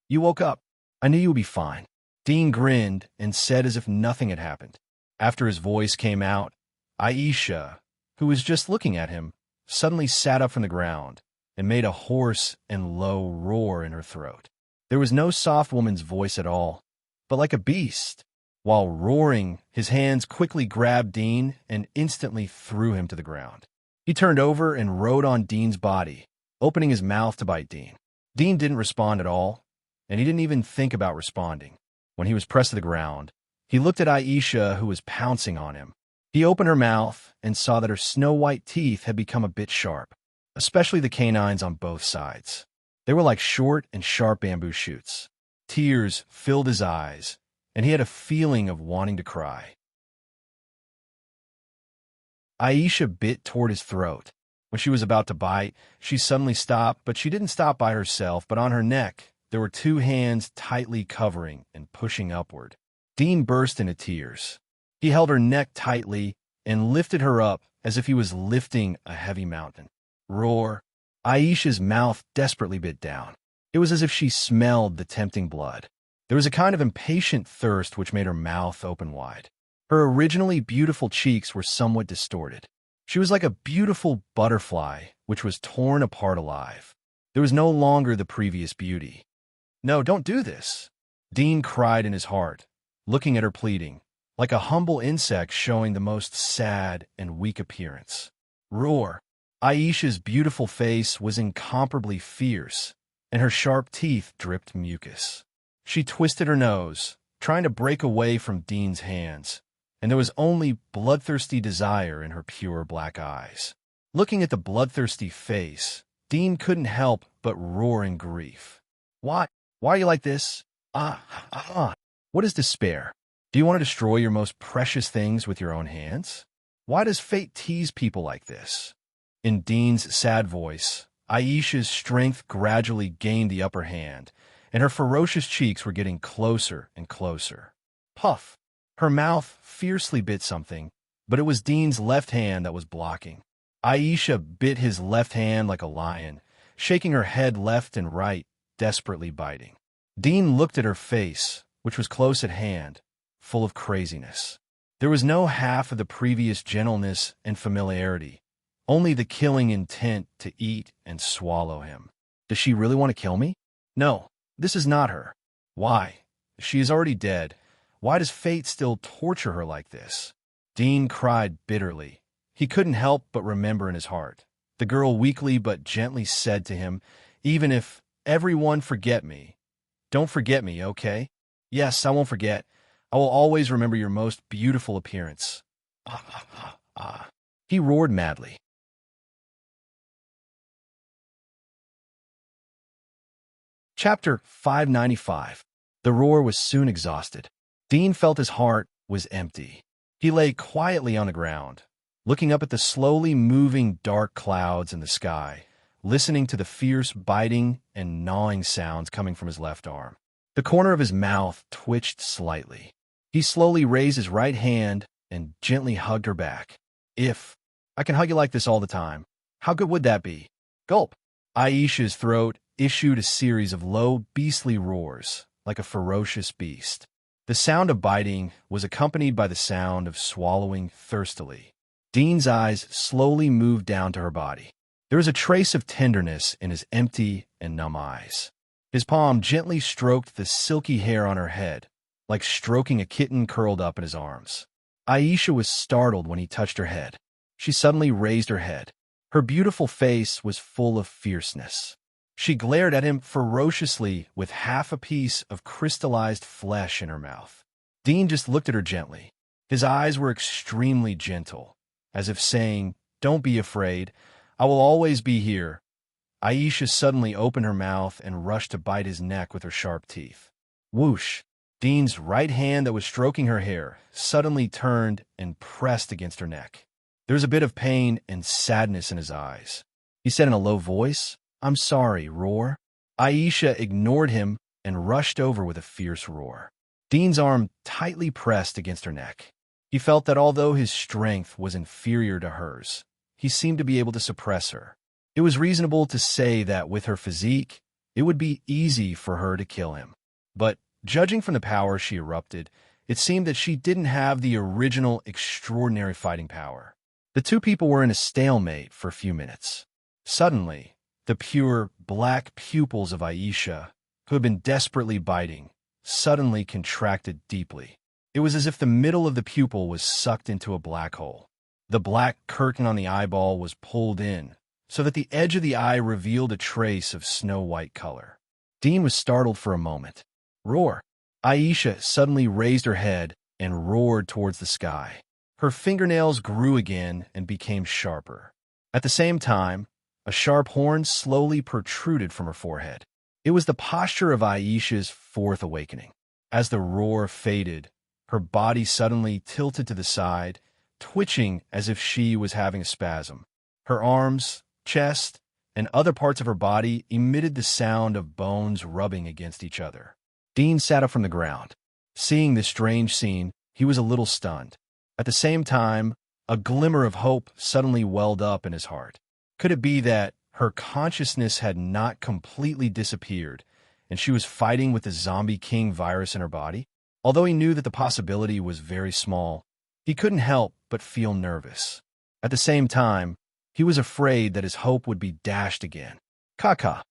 "You woke up. I knew you would be fine." Dean grinned and said as if nothing had happened. After his voice came out, Aisha, who was just looking at him, suddenly sat up from the ground and made a hoarse and low roar in her throat. There was no soft woman's voice at all, but like a beast. While roaring, his hands quickly grabbed Dean and instantly threw him to the ground. He turned over and rode on Dean's body, opening his mouth to bite Dean. Dean didn't respond at all, and he didn't even think about responding. When he was pressed to the ground, he looked at Aisha, who was pouncing on him. He opened her mouth and saw that her snow-white teeth had become a bit sharp, especially the canines on both sides. They were like short and sharp bamboo shoots. Tears filled his eyes, and he had a feeling of wanting to cry. Aisha bit toward his throat. When she was about to bite, she suddenly stopped, but she didn't stop by herself, but on her neck, there were two hands tightly covering and pushing upward. Dean burst into tears. He held her neck tightly and lifted her up as if he was lifting a heavy mountain. Roar. Aisha's mouth desperately bit down. It was as if she smelled the tempting blood. There was a kind of impatient thirst which made her mouth open wide. Her originally beautiful cheeks were somewhat distorted. She was like a beautiful butterfly which was torn apart alive. There was no longer the previous beauty. "No, don't do this," Dean cried in his heart, looking at her pleading, like a humble insect showing the most sad and weak appearance. Roar. Aisha's beautiful face was incomparably fierce, and her sharp teeth dripped mucus. She twisted her nose, trying to break away from Dean's hands, and there was only bloodthirsty desire in her pure black eyes. Looking at the bloodthirsty face, Dean couldn't help but roar in grief. Why are you like this? What is despair? Do you want to destroy your most precious things with your own hands? Why does fate tease people like this?" In Dean's sad voice, Aisha's strength gradually gained the upper hand, and her ferocious cheeks were getting closer and closer. Puff! Her mouth fiercely bit something, but it was Dean's left hand that was blocking. Aisha bit his left hand like a lion, shaking her head left and right, desperately biting. Dean looked at her face, which was close at hand, full of craziness. There was no half of the previous gentleness and familiarity, only the killing intent to eat and swallow him. Does she really want to kill me? No, this is not her. Why? She is already dead. Why does fate still torture her like this? Dean cried bitterly. He couldn't help but remember in his heart. The girl weakly but gently said to him, "Even if everyone forget me, don't forget me, okay? Yes, I won't forget. I will always remember your most beautiful appearance." He roared madly. Chapter 595. The roar was soon exhausted. Dean felt his heart was empty. He lay quietly on the ground, looking up at the slowly moving dark clouds in the sky, listening to the fierce biting and gnawing sounds coming from his left arm. The corner of his mouth twitched slightly. He slowly raised his right hand and gently hugged her back. "If I can hug you like this all the time, how good would that be?" Gulp. Aisha's throat issued a series of low, beastly roars, like a ferocious beast. The sound of biting was accompanied by the sound of swallowing thirstily. Dean's eyes slowly moved down to her body. There was a trace of tenderness in his empty and numb eyes. His palm gently stroked the silky hair on her head, like stroking a kitten curled up in his arms. Aisha was startled when he touched her head. She suddenly raised her head. Her beautiful face was full of fierceness. She glared at him ferociously with half a piece of crystallized flesh in her mouth. Dean just looked at her gently. His eyes were extremely gentle, as if saying, "Don't be afraid. I will always be here." Aisha suddenly opened her mouth and rushed to bite his neck with her sharp teeth. Whoosh! Dean's right hand that was stroking her hair suddenly turned and pressed against her neck. There was a bit of pain and sadness in his eyes. He said in a low voice, "I'm sorry, roar." Aisha ignored him and rushed over with a fierce roar. Dean's arm tightly pressed against her neck. He felt that although his strength was inferior to hers, he seemed to be able to suppress her. It was reasonable to say that with her physique, it would be easy for her to kill him. But judging from the power she erupted, it seemed that she didn't have the original extraordinary fighting power. The two people were in a stalemate for a few minutes. Suddenly, the pure, black pupils of Aisha, who had been desperately biting, suddenly contracted deeply. It was as if the middle of the pupil was sucked into a black hole. The black curtain on the eyeball was pulled in, so that the edge of the eye revealed a trace of snow-white color. Dean was startled for a moment. Roar! Aisha suddenly raised her head and roared towards the sky. Her fingernails grew again and became sharper. At the same time, a sharp horn slowly protruded from her forehead. It was the posture of Aisha's fourth awakening. As the roar faded, her body suddenly tilted to the side, twitching as if she was having a spasm. Her arms, chest, and other parts of her body emitted the sound of bones rubbing against each other. Dean sat up from the ground. Seeing this strange scene, he was a little stunned. At the same time, a glimmer of hope suddenly welled up in his heart. Could it be that her consciousness had not completely disappeared, and she was fighting with the Zombie King virus in her body? Although he knew that the possibility was very small, he couldn't help but feel nervous. At the same time, he was afraid that his hope would be dashed again. Caca.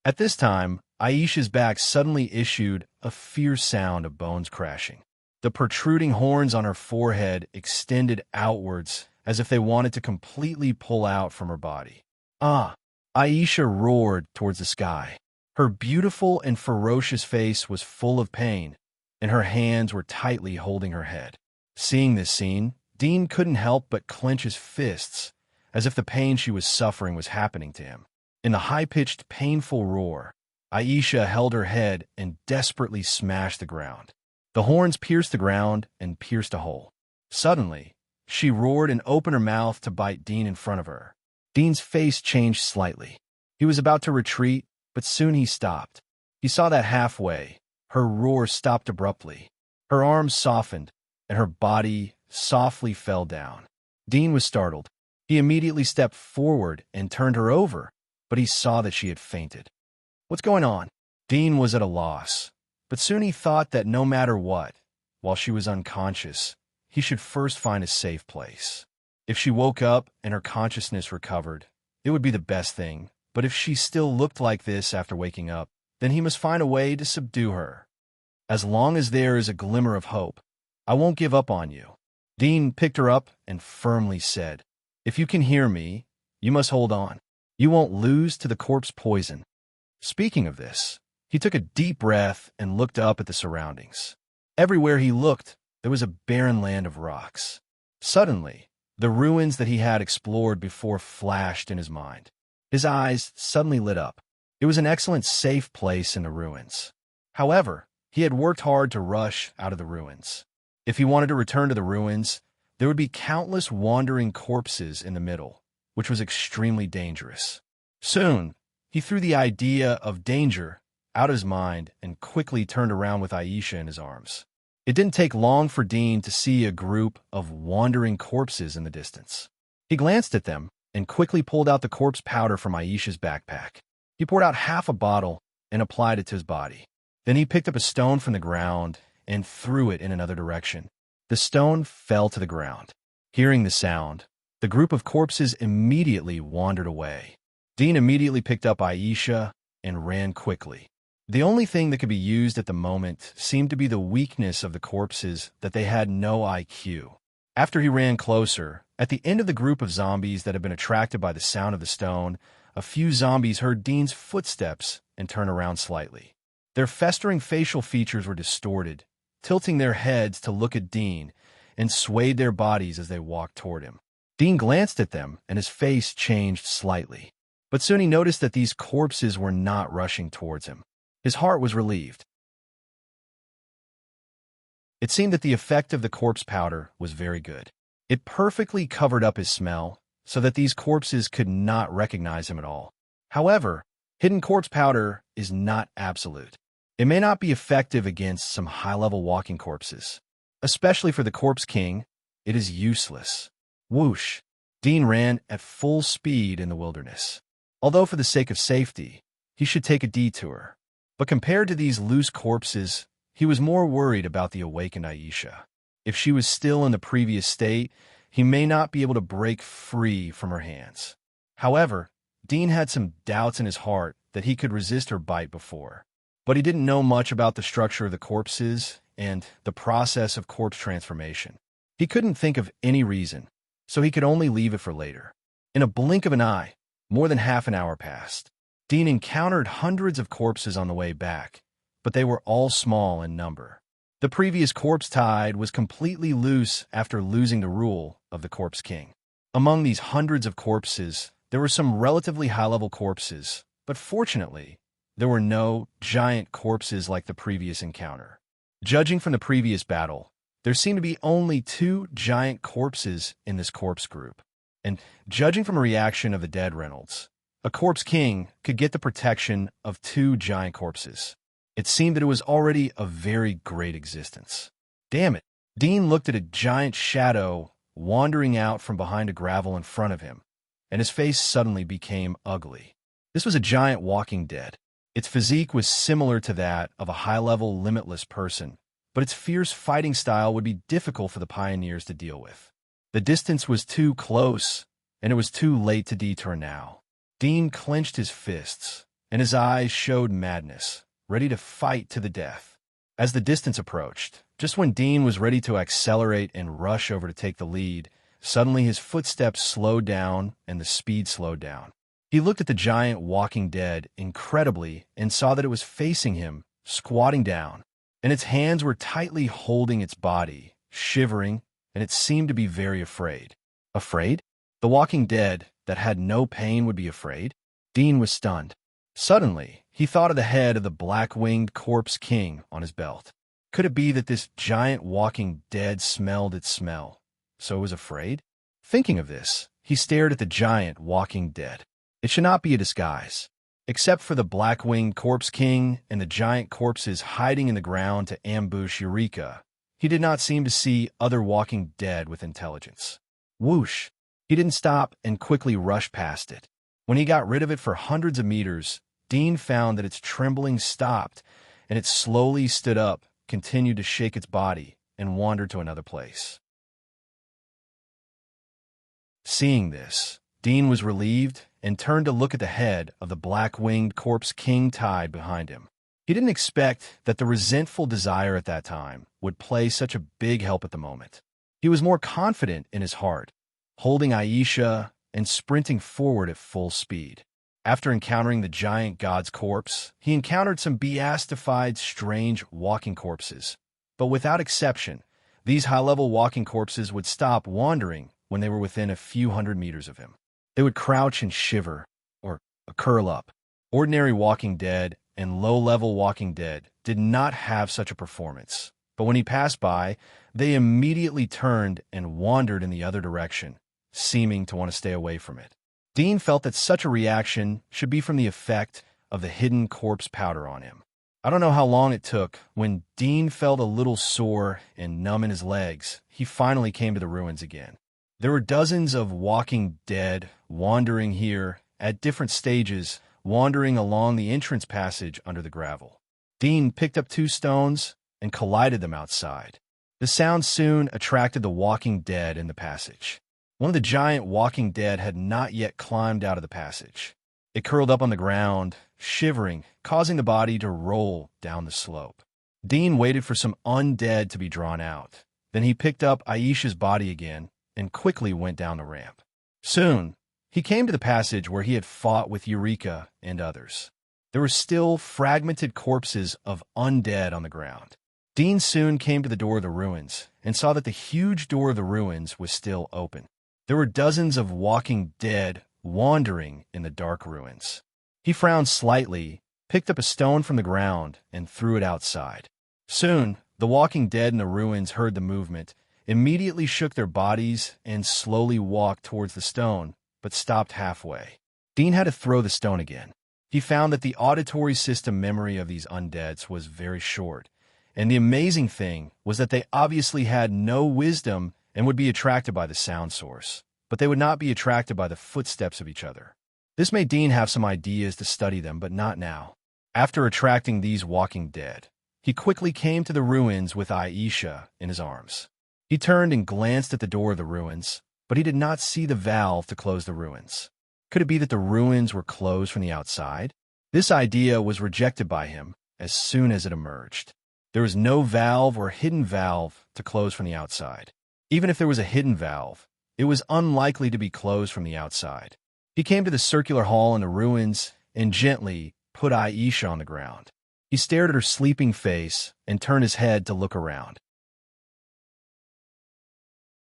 At this time, Aisha's back suddenly issued a fierce sound of bones crashing. The protruding horns on her forehead extended outwards as if they wanted to completely pull out from her body. Ah! Aisha roared towards the sky. Her beautiful and ferocious face was full of pain, and her hands were tightly holding her head. Seeing this scene, Dean couldn't help but clench his fists, as if the pain she was suffering was happening to him. In the high-pitched, painful roar, Aisha held her head and desperately smashed the ground. The horns pierced the ground and pierced a hole. Suddenly, she roared and opened her mouth to bite Dean in front of her. Dean's face changed slightly. He was about to retreat, but soon he stopped. He saw that halfway, her roar stopped abruptly. Her arms softened, and her body softly fell down. Dean was startled. He immediately stepped forward and turned her over, but he saw that she had fainted. What's going on? Dean was at a loss, but soon he thought that no matter what, while she was unconscious, he should first find a safe place. If she woke up and her consciousness recovered, it would be the best thing, but if she still looked like this after waking up, then he must find a way to subdue her. As long as there is a glimmer of hope, I won't give up on you. Dean picked her up and firmly said, "If you can hear me, you must hold on. You won't lose to the corpse poison." Speaking of this, he took a deep breath and looked up at the surroundings. Everywhere he looked, there was a barren land of rocks. Suddenly, the ruins that he had explored before flashed in his mind. His eyes suddenly lit up. It was an excellent safe place in the ruins. However, he had worked hard to rush out of the ruins. If he wanted to return to the ruins, there would be countless wandering corpses in the middle, which was extremely dangerous. Soon, he threw the idea of danger out of his mind and quickly turned around with Aisha in his arms. It didn't take long for Dean to see a group of wandering corpses in the distance. He glanced at them and quickly pulled out the corpse powder from Aisha's backpack. He poured out half a bottle and applied it to his body. Then he picked up a stone from the ground and threw it in another direction. The stone fell to the ground. Hearing the sound, the group of corpses immediately wandered away. Dean immediately picked up Aisha and ran quickly. The only thing that could be used at the moment seemed to be the weakness of the corpses, that they had no IQ. After he ran closer, at the end of the group of zombies that had been attracted by the sound of the stone, a few zombies heard Dean's footsteps and turned around slightly. Their festering facial features were distorted, tilting their heads to look at Dean, and swayed their bodies as they walked toward him. Dean glanced at them, and his face changed slightly. But soon he noticed that these corpses were not rushing towards him. His heart was relieved. It seemed that the effect of the corpse powder was very good. It perfectly covered up his smell, so that these corpses could not recognize him at all. However, hidden corpse powder is not absolute. It may not be effective against some high-level walking corpses. Especially for the Corpse King, it is useless. Whoosh! Dean ran at full speed in the wilderness. Although for the sake of safety, he should take a detour. But compared to these loose corpses, he was more worried about the awakened Aisha. If she was still in the previous state, he may not be able to break free from her hands. However, Dean had some doubts in his heart that he could resist her bite before. But he didn't know much about the structure of the corpses and the process of corpse transformation. He couldn't think of any reason, so he could only leave it for later. In a blink of an eye, more than half an hour passed. Dean encountered hundreds of corpses on the way back, but they were all small in number. The previous corpse tide was completely loose after losing the rule of the Corpse King. Among these hundreds of corpses, there were some relatively high-level corpses, but fortunately, there were no giant corpses like the previous encounter. Judging from the previous battle, there seemed to be only 2 giant corpses in this corpse group. And judging from a reaction of the dead Reynolds, a Corpse King could get the protection of 2 giant corpses. It seemed that it was already a very great existence. Damn it! Dean looked at a giant shadow wandering out from behind a gravel in front of him, and his face suddenly became ugly. This was a giant walking dead. Its physique was similar to that of a high-level, limitless person, but its fierce fighting style would be difficult for the pioneers to deal with. The distance was too close, and it was too late to detour now. Dean clenched his fists, and his eyes showed madness, ready to fight to the death. As the distance approached, just when Dean was ready to accelerate and rush over to take the lead, suddenly his footsteps slowed down and the speed slowed down. He looked at the giant walking dead incredibly and saw that it was facing him, squatting down, and its hands were tightly holding its body, shivering, and it seemed to be very afraid. Afraid? The walking dead that had no pain would be afraid? Dean was stunned. Suddenly, he thought of the head of the black-winged Corpse King on his belt. Could it be that this giant walking dead smelled its smell, so was afraid? Thinking of this, he stared at the giant walking dead. It should not be a disguise. Except for the black-winged Corpse King and the giant corpses hiding in the ground to ambush Eureka, he did not seem to see other walking dead with intelligence. Whoosh! He didn't stop and quickly rushed past it. When he got rid of it for hundreds of meters, Dean found that its trembling stopped, and it slowly stood up, continued to shake its body, and wandered to another place. Seeing this, Dean was relieved and turned to look at the head of the black-winged Corpse King tied behind him. He didn't expect that the resentful desire at that time would play such a big help at the moment. He was more confident in his heart, holding Aisha and sprinting forward at full speed. After encountering the giant god's corpse, he encountered some beastified, strange walking corpses. But without exception, these high-level walking corpses would stop wandering when they were within a few hundred meters of him. They would crouch and shiver, or curl up. Ordinary walking dead and low-level walking dead did not have such a performance, but when he passed by, they immediately turned and wandered in the other direction, seeming to want to stay away from it. Dean felt that such a reaction should be from the effect of the hidden corpse powder on him. I don't know how long it took. When Dean felt a little sore and numb in his legs, he finally came to the ruins again. There were dozens of walking dead wandering here at different stages, wandering along the entrance passage under the gravel. Dean picked up 2 stones and collided them outside. The sound soon attracted the walking dead in the passage. One of the giant walking dead had not yet climbed out of the passage. It curled up on the ground, shivering, causing the body to roll down the slope. Dean waited for some undead to be drawn out. Then he picked up Aisha's body again and quickly went down the ramp. Soon, he came to the passage where he had fought with Eureka and others. There were still fragmented corpses of undead on the ground. Dean soon came to the door of the ruins and saw that the huge door of the ruins was still open. There were dozens of walking dead wandering in the dark ruins. He frowned slightly, picked up a stone from the ground, and threw it outside. Soon, the walking dead in the ruins heard the movement, immediately shook their bodies, and slowly walked towards the stone, but stopped halfway. Dean had to throw the stone again. He found that the auditory system memory of these undeads was very short, and the amazing thing was that they obviously had no wisdom and would be attracted by the sound source, but they would not be attracted by the footsteps of each other. This made Dean have some ideas to study them, but not now. After attracting these walking dead, he quickly came to the ruins with Aisha in his arms. He turned and glanced at the door of the ruins, but he did not see the valve to close the ruins. Could it be that the ruins were closed from the outside? This idea was rejected by him as soon as it emerged. There was no valve or hidden valve to close from the outside. Even if there was a hidden valve, it was unlikely to be closed from the outside. He came to the circular hall in the ruins and gently put Aisha on the ground. He stared at her sleeping face and turned his head to look around.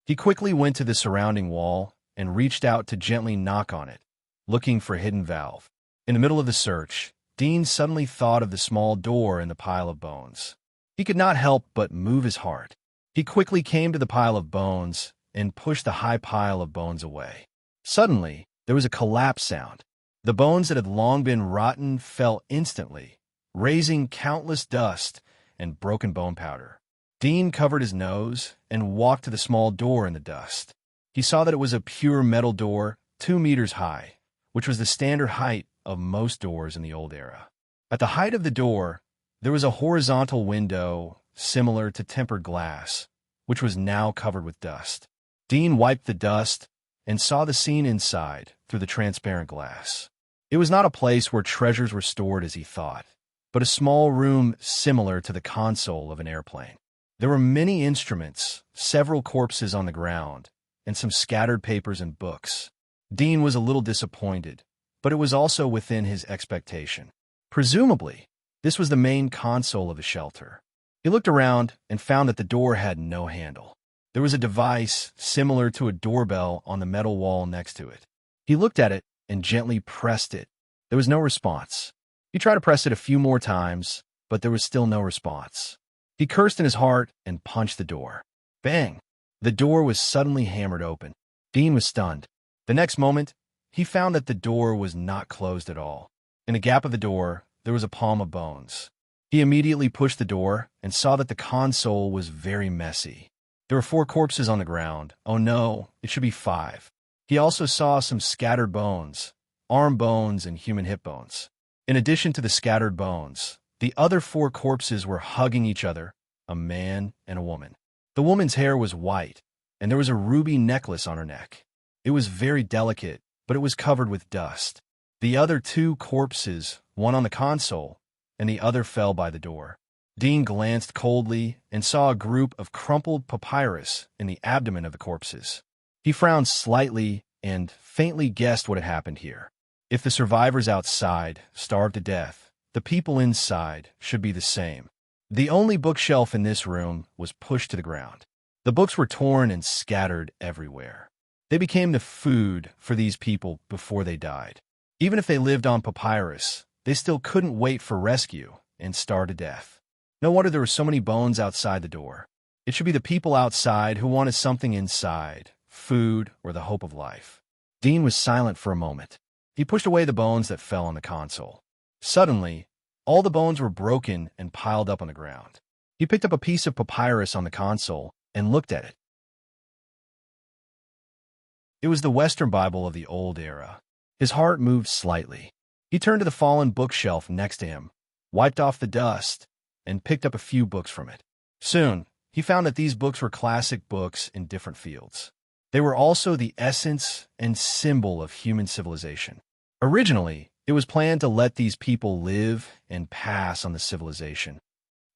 He quickly went to the surrounding wall and reached out to gently knock on it, looking for a hidden valve. In the middle of the search, Dean suddenly thought of the small door in the pile of bones. He could not help but move his heart. He quickly came to the pile of bones and pushed the high pile of bones away. Suddenly, there was a collapse sound. The bones that had long been rotten fell instantly, raising countless dust and broken bone powder. Dean covered his nose and walked to the small door in the dust. He saw that it was a pure metal door, 2 meters high, which was the standard height of most doors in the old era. At the height of the door, there was a horizontal window similar to tempered glass, which was now covered with dust. Dean wiped the dust and saw the scene inside through the transparent glass. It was not a place where treasures were stored as he thought, but a small room similar to the console of an airplane. There were many instruments, several corpses on the ground, and some scattered papers and books. Dean was a little disappointed, but it was also within his expectation. Presumably, this was the main console of the shelter. He looked around and found that the door had no handle. There was a device similar to a doorbell on the metal wall next to it. He looked at it and gently pressed it. There was no response. He tried to press it a few more times, but there was still no response. He cursed in his heart and punched the door. Bang! The door was suddenly hammered open. Dean was stunned. The next moment, he found that the door was not closed at all. In a gap of the door, there was a palm of bones. He immediately pushed the door and saw that the console was very messy. There were 4 corpses on the ground. Oh no, it should be 5. He also saw some scattered bones, arm bones and human hip bones. In addition to the scattered bones, the other 4 corpses were hugging each other, a man and a woman. The woman's hair was white, and there was a ruby necklace on her neck. It was very delicate, but it was covered with dust. The other 2 corpses, one on the console, and the other fell by the door. Dean glanced coldly and saw a group of crumpled papyrus in the abdomen of the corpses. He frowned slightly and faintly guessed what had happened here. If the survivors outside starved to death, the people inside should be the same. The only bookshelf in this room was pushed to the ground. The books were torn and scattered everywhere. They became the food for these people before they died. Even if they lived on papyrus, they still couldn't wait for rescue and starve to death. No wonder there were so many bones outside the door. It should be the people outside who wanted something inside, food or the hope of life. Dean was silent for a moment. He pushed away the bones that fell on the console. Suddenly, all the bones were broken and piled up on the ground. He picked up a piece of papyrus on the console and looked at it. It was the Western Bible of the old era. His heart moved slightly. He turned to the fallen bookshelf next to him, wiped off the dust, and picked up a few books from it. Soon, he found that these books were classic books in different fields. They were also the essence and symbol of human civilization. Originally, it was planned to let these people live and pass on the civilization.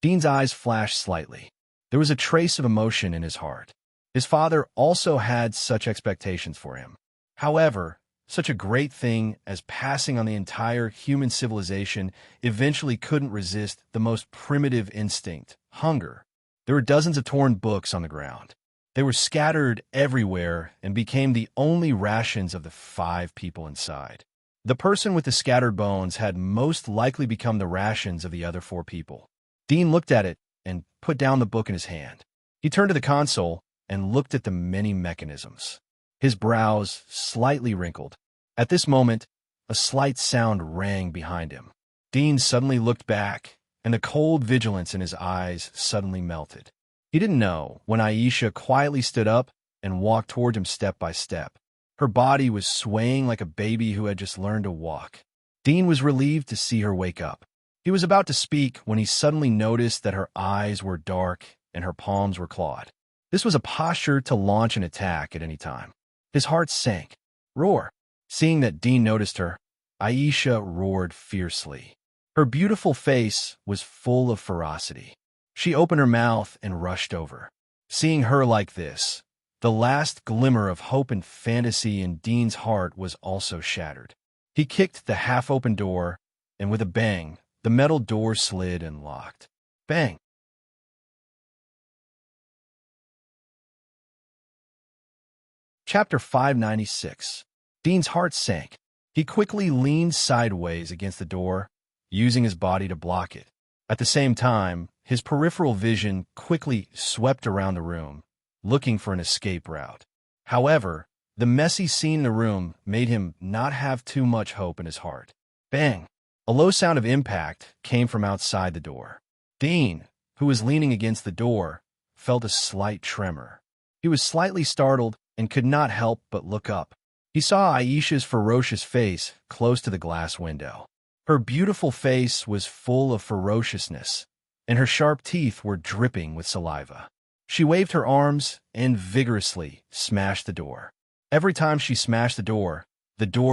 Dean's eyes flashed slightly. There was a trace of emotion in his heart. His father also had such expectations for him. However, such a great thing as passing on the entire human civilization eventually couldn't resist the most primitive instinct, hunger. There were dozens of torn books on the ground. They were scattered everywhere and became the only rations of the 5 people inside. The person with the scattered bones had most likely become the rations of the other 4 people. Dean looked at it and put down the book in his hand. He turned to the console and looked at the many mechanisms. His brows slightly wrinkled. At this moment, a slight sound rang behind him. Dean suddenly looked back, and the cold vigilance in his eyes suddenly melted. He didn't know when Aisha quietly stood up and walked toward him step by step. Her body was swaying like a baby who had just learned to walk. Dean was relieved to see her wake up. He was about to speak when he suddenly noticed that her eyes were dark and her palms were clawed. This was a posture to launch an attack at any time. His heart sank. Roar! Seeing that Dean noticed her, Aisha roared fiercely. Her beautiful face was full of ferocity. She opened her mouth and rushed over. Seeing her like this, the last glimmer of hope and fantasy in Dean's heart was also shattered. He kicked the half-open door, and with a bang, the metal door slid and locked. Bang! Chapter 596. Dean's heart sank. He quickly leaned sideways against the door, using his body to block it. At the same time, his peripheral vision quickly swept around the room, looking for an escape route. However, the messy scene in the room made him not have too much hope in his heart. Bang! A low sound of impact came from outside the door. Dean, who was leaning against the door, felt a slight tremor. He was slightly startled and could not help but look up. He saw Aisha's ferocious face close to the glass window. Her beautiful face was full of ferociousness, and her sharp teeth were dripping with saliva. She waved her arms and vigorously smashed the door. Every time she smashed the door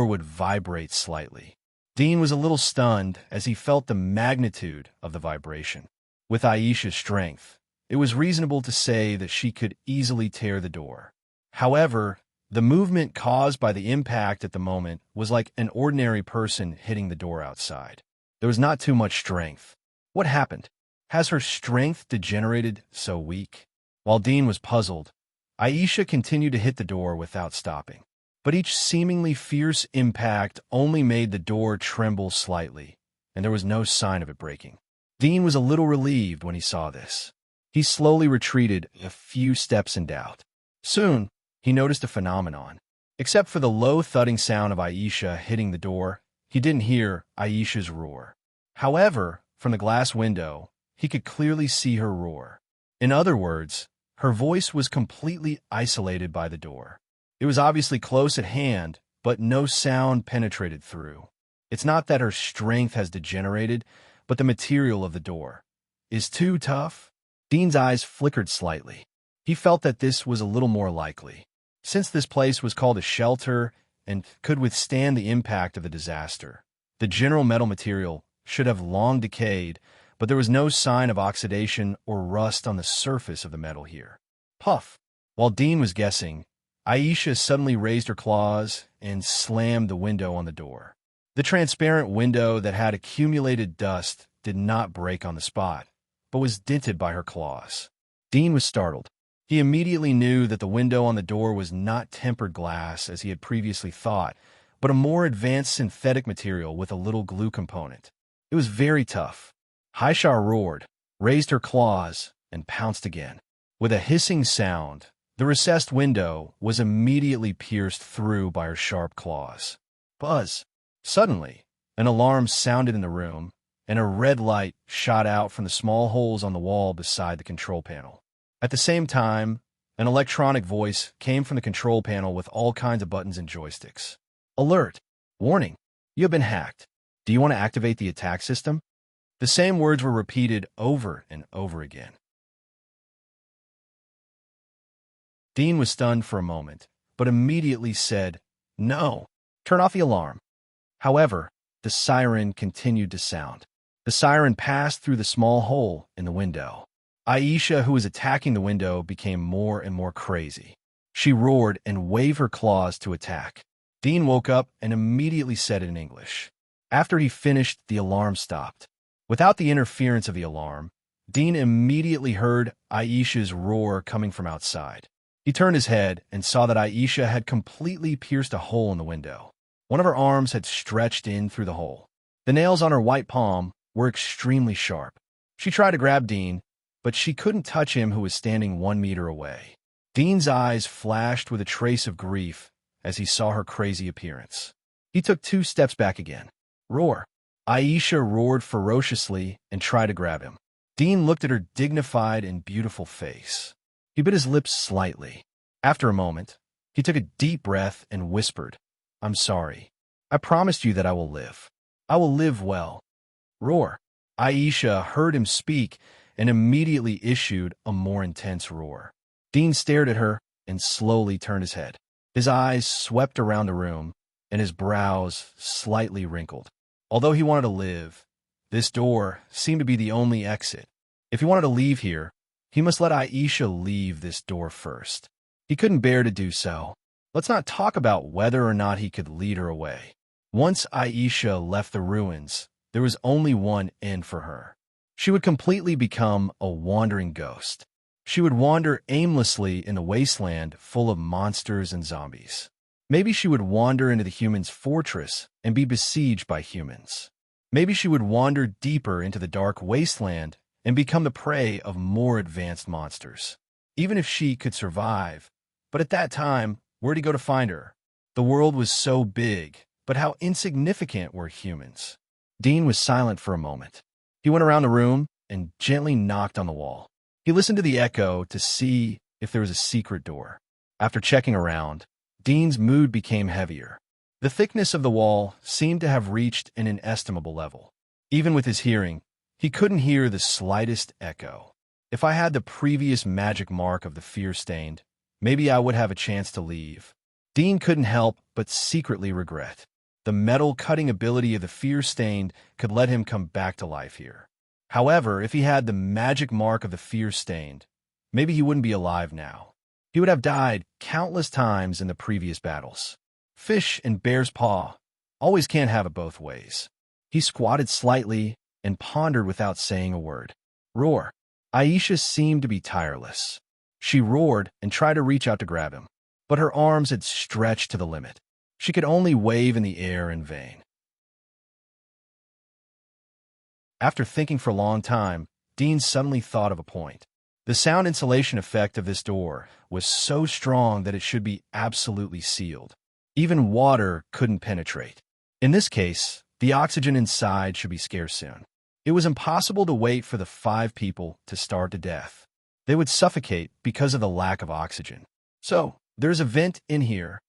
would vibrate slightly. Dean was a little stunned as he felt the magnitude of the vibration. With Aisha's strength, it was reasonable to say that she could easily tear the door. However, the movement caused by the impact at the moment was like an ordinary person hitting the door outside. There was not too much strength. What happened? Has her strength degenerated so weak? While Dean was puzzled, Aisha continued to hit the door without stopping. But each seemingly fierce impact only made the door tremble slightly, and there was no sign of it breaking. Dean was a little relieved when he saw this. He slowly retreated a few steps in doubt. Soon, he noticed a phenomenon. Except for the low thudding sound of Aisha hitting the door, he didn't hear Aisha's roar. However, from the glass window, he could clearly see her roar. In other words, her voice was completely isolated by the door. It was obviously close at hand, but no sound penetrated through. It's not that her strength has degenerated, but the material of the door is too tough. Dean's eyes flickered slightly. He felt that this was a little more likely. Since this place was called a shelter and could withstand the impact of the disaster, the general metal material should have long decayed, but there was no sign of oxidation or rust on the surface of the metal here. Puff! While Dean was guessing, Aisha suddenly raised her claws and slammed the window on the door. The transparent window that had accumulated dust did not break on the spot, but was dented by her claws. Dean was startled. He immediately knew that the window on the door was not tempered glass as he had previously thought, but a more advanced synthetic material with a little glue component. It was very tough. Aisha roared, raised her claws, and pounced again. With a hissing sound, the recessed window was immediately pierced through by her sharp claws. Buzz! Suddenly, an alarm sounded in the room, and a red light shot out from the small holes on the wall beside the control panel. At the same time, an electronic voice came from the control panel with all kinds of buttons and joysticks. Alert! Warning! You have been hacked. Do you want to activate the attack system? The same words were repeated over and over again. Dean was stunned for a moment, but immediately said, "No, turn off the alarm." However, the siren continued to sound. The siren passed through the small hole in the window. Aisha, who was attacking the window, became more and more crazy. She roared and waved her claws to attack. Dean woke up and immediately said it in English. After he finished, the alarm stopped. Without the interference of the alarm, Dean immediately heard Aisha's roar coming from outside. He turned his head and saw that Aisha had completely pierced a hole in the window. One of her arms had stretched in through the hole. The nails on her white palm were extremely sharp. She tried to grab Dean, but she couldn't touch him, who was standing 1 meter away. Dean's eyes flashed with a trace of grief as he saw her crazy appearance. He took 2 steps back again. Roar! Aisha roared ferociously and tried to grab him. Dean looked at her dignified and beautiful face. He bit his lips slightly. After a moment, he took a deep breath and whispered, "I'm sorry. I promised you that I will live. I will live well." Roar! Aisha heard him speak and immediately issued a more intense roar. Dean stared at her and slowly turned his head. His eyes swept around the room, and his brows slightly wrinkled. Although he wanted to live, this door seemed to be the only exit. If he wanted to leave here, he must let Aisha leave this door first. He couldn't bear to do so. Let's not talk about whether or not he could lead her away. Once Aisha left the ruins, there was only one end for her. She would completely become a wandering ghost. She would wander aimlessly in the wasteland full of monsters and zombies. Maybe she would wander into the humans' fortress and be besieged by humans. Maybe she would wander deeper into the dark wasteland and become the prey of more advanced monsters. Even if she could survive. But at that time, where'd he go to find her? The world was so big, but how insignificant were humans? Dean was silent for a moment. He went around the room and gently knocked on the wall. He listened to the echo to see if there was a secret door. After checking around, Dean's mood became heavier. The thickness of the wall seemed to have reached an inestimable level. Even with his hearing, he couldn't hear the slightest echo. If I had the previous magic mark of the fear-stained, maybe I would have a chance to leave. Dean couldn't help but secretly regret. The metal-cutting ability of the fear-stained could let him come back to life here. However, if he had the magic mark of the fear-stained, maybe he wouldn't be alive now. He would have died countless times in the previous battles. Fish and bear's paw always can't have it both ways. He squatted slightly and pondered without saying a word. Roar! Aisha seemed to be tireless. She roared and tried to reach out to grab him, but her arms had stretched to the limit. She could only wave in the air in vain. After thinking for a long time, Dean suddenly thought of a point. The sound insulation effect of this door was so strong that it should be absolutely sealed. Even water couldn't penetrate. In this case, the oxygen inside should be scarce soon. It was impossible to wait for the 5 people to starve to death. They would suffocate because of the lack of oxygen. So, there's a vent in here.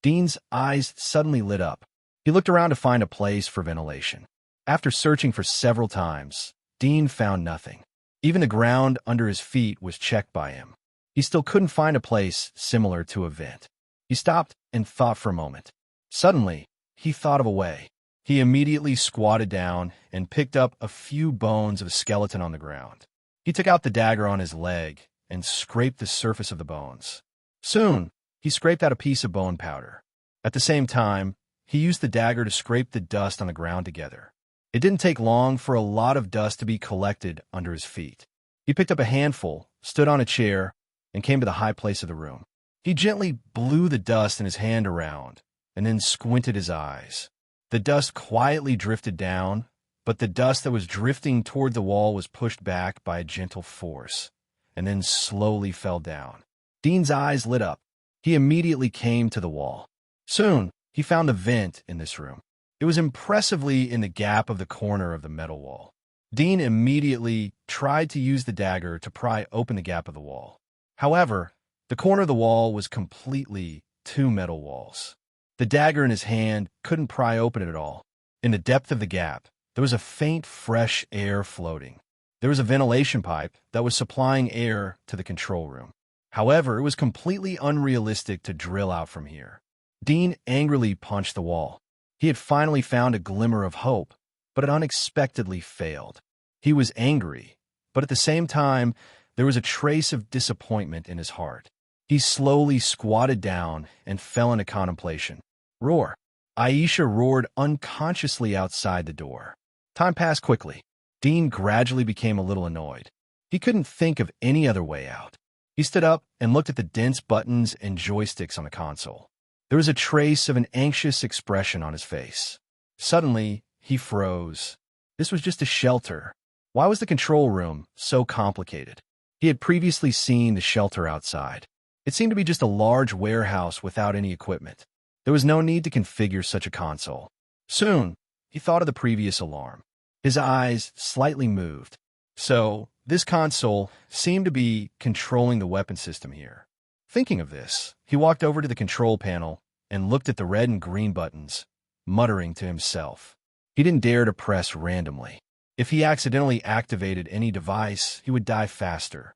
Dean's eyes suddenly lit up. He looked around to find a place for ventilation. After searching for several times, Dean found nothing. Even the ground under his feet was checked by him. He still couldn't find a place similar to a vent. He stopped and thought for a moment. Suddenly, he thought of a way. He immediately squatted down and picked up a few bones of a skeleton on the ground. He took out the dagger on his leg and scraped the surface of the bones. Soon, he scraped out a piece of bone powder. At the same time, he used the dagger to scrape the dust on the ground together. It didn't take long for a lot of dust to be collected under his feet. He picked up a handful, stood on a chair, and came to the high place of the room. He gently blew the dust in his hand around, and then squinted his eyes. The dust quietly drifted down, but the dust that was drifting toward the wall was pushed back by a gentle force, and then slowly fell down. Dean's eyes lit up. He immediately came to the wall. Soon, he found a vent in this room. It was impressively in the gap of the corner of the metal wall. Dean immediately tried to use the dagger to pry open the gap of the wall. However, the corner of the wall was completely 2 metal walls. The dagger in his hand couldn't pry open it at all. In the depth of the gap, there was a faint, fresh air floating. There was a ventilation pipe that was supplying air to the control room. However, it was completely unrealistic to drill out from here. Dean angrily punched the wall. He had finally found a glimmer of hope, but it unexpectedly failed. He was angry, but at the same time, there was a trace of disappointment in his heart. He slowly squatted down and fell into contemplation. Roar! Aisha roared unconsciously outside the door. Time passed quickly. Dean gradually became a little annoyed. He couldn't think of any other way out. He stood up and looked at the dense buttons and joysticks on the console. There was a trace of an anxious expression on his face. Suddenly, he froze. This was just a shelter. Why was the control room so complicated? He had previously seen the shelter outside. It seemed to be just a large warehouse without any equipment. There was no need to configure such a console. Soon, he thought of the previous alarm. His eyes slightly moved. So, this console seemed to be controlling the weapon system here. Thinking of this, he walked over to the control panel and looked at the red and green buttons, muttering to himself. He didn't dare to press randomly. If he accidentally activated any device, he would die faster.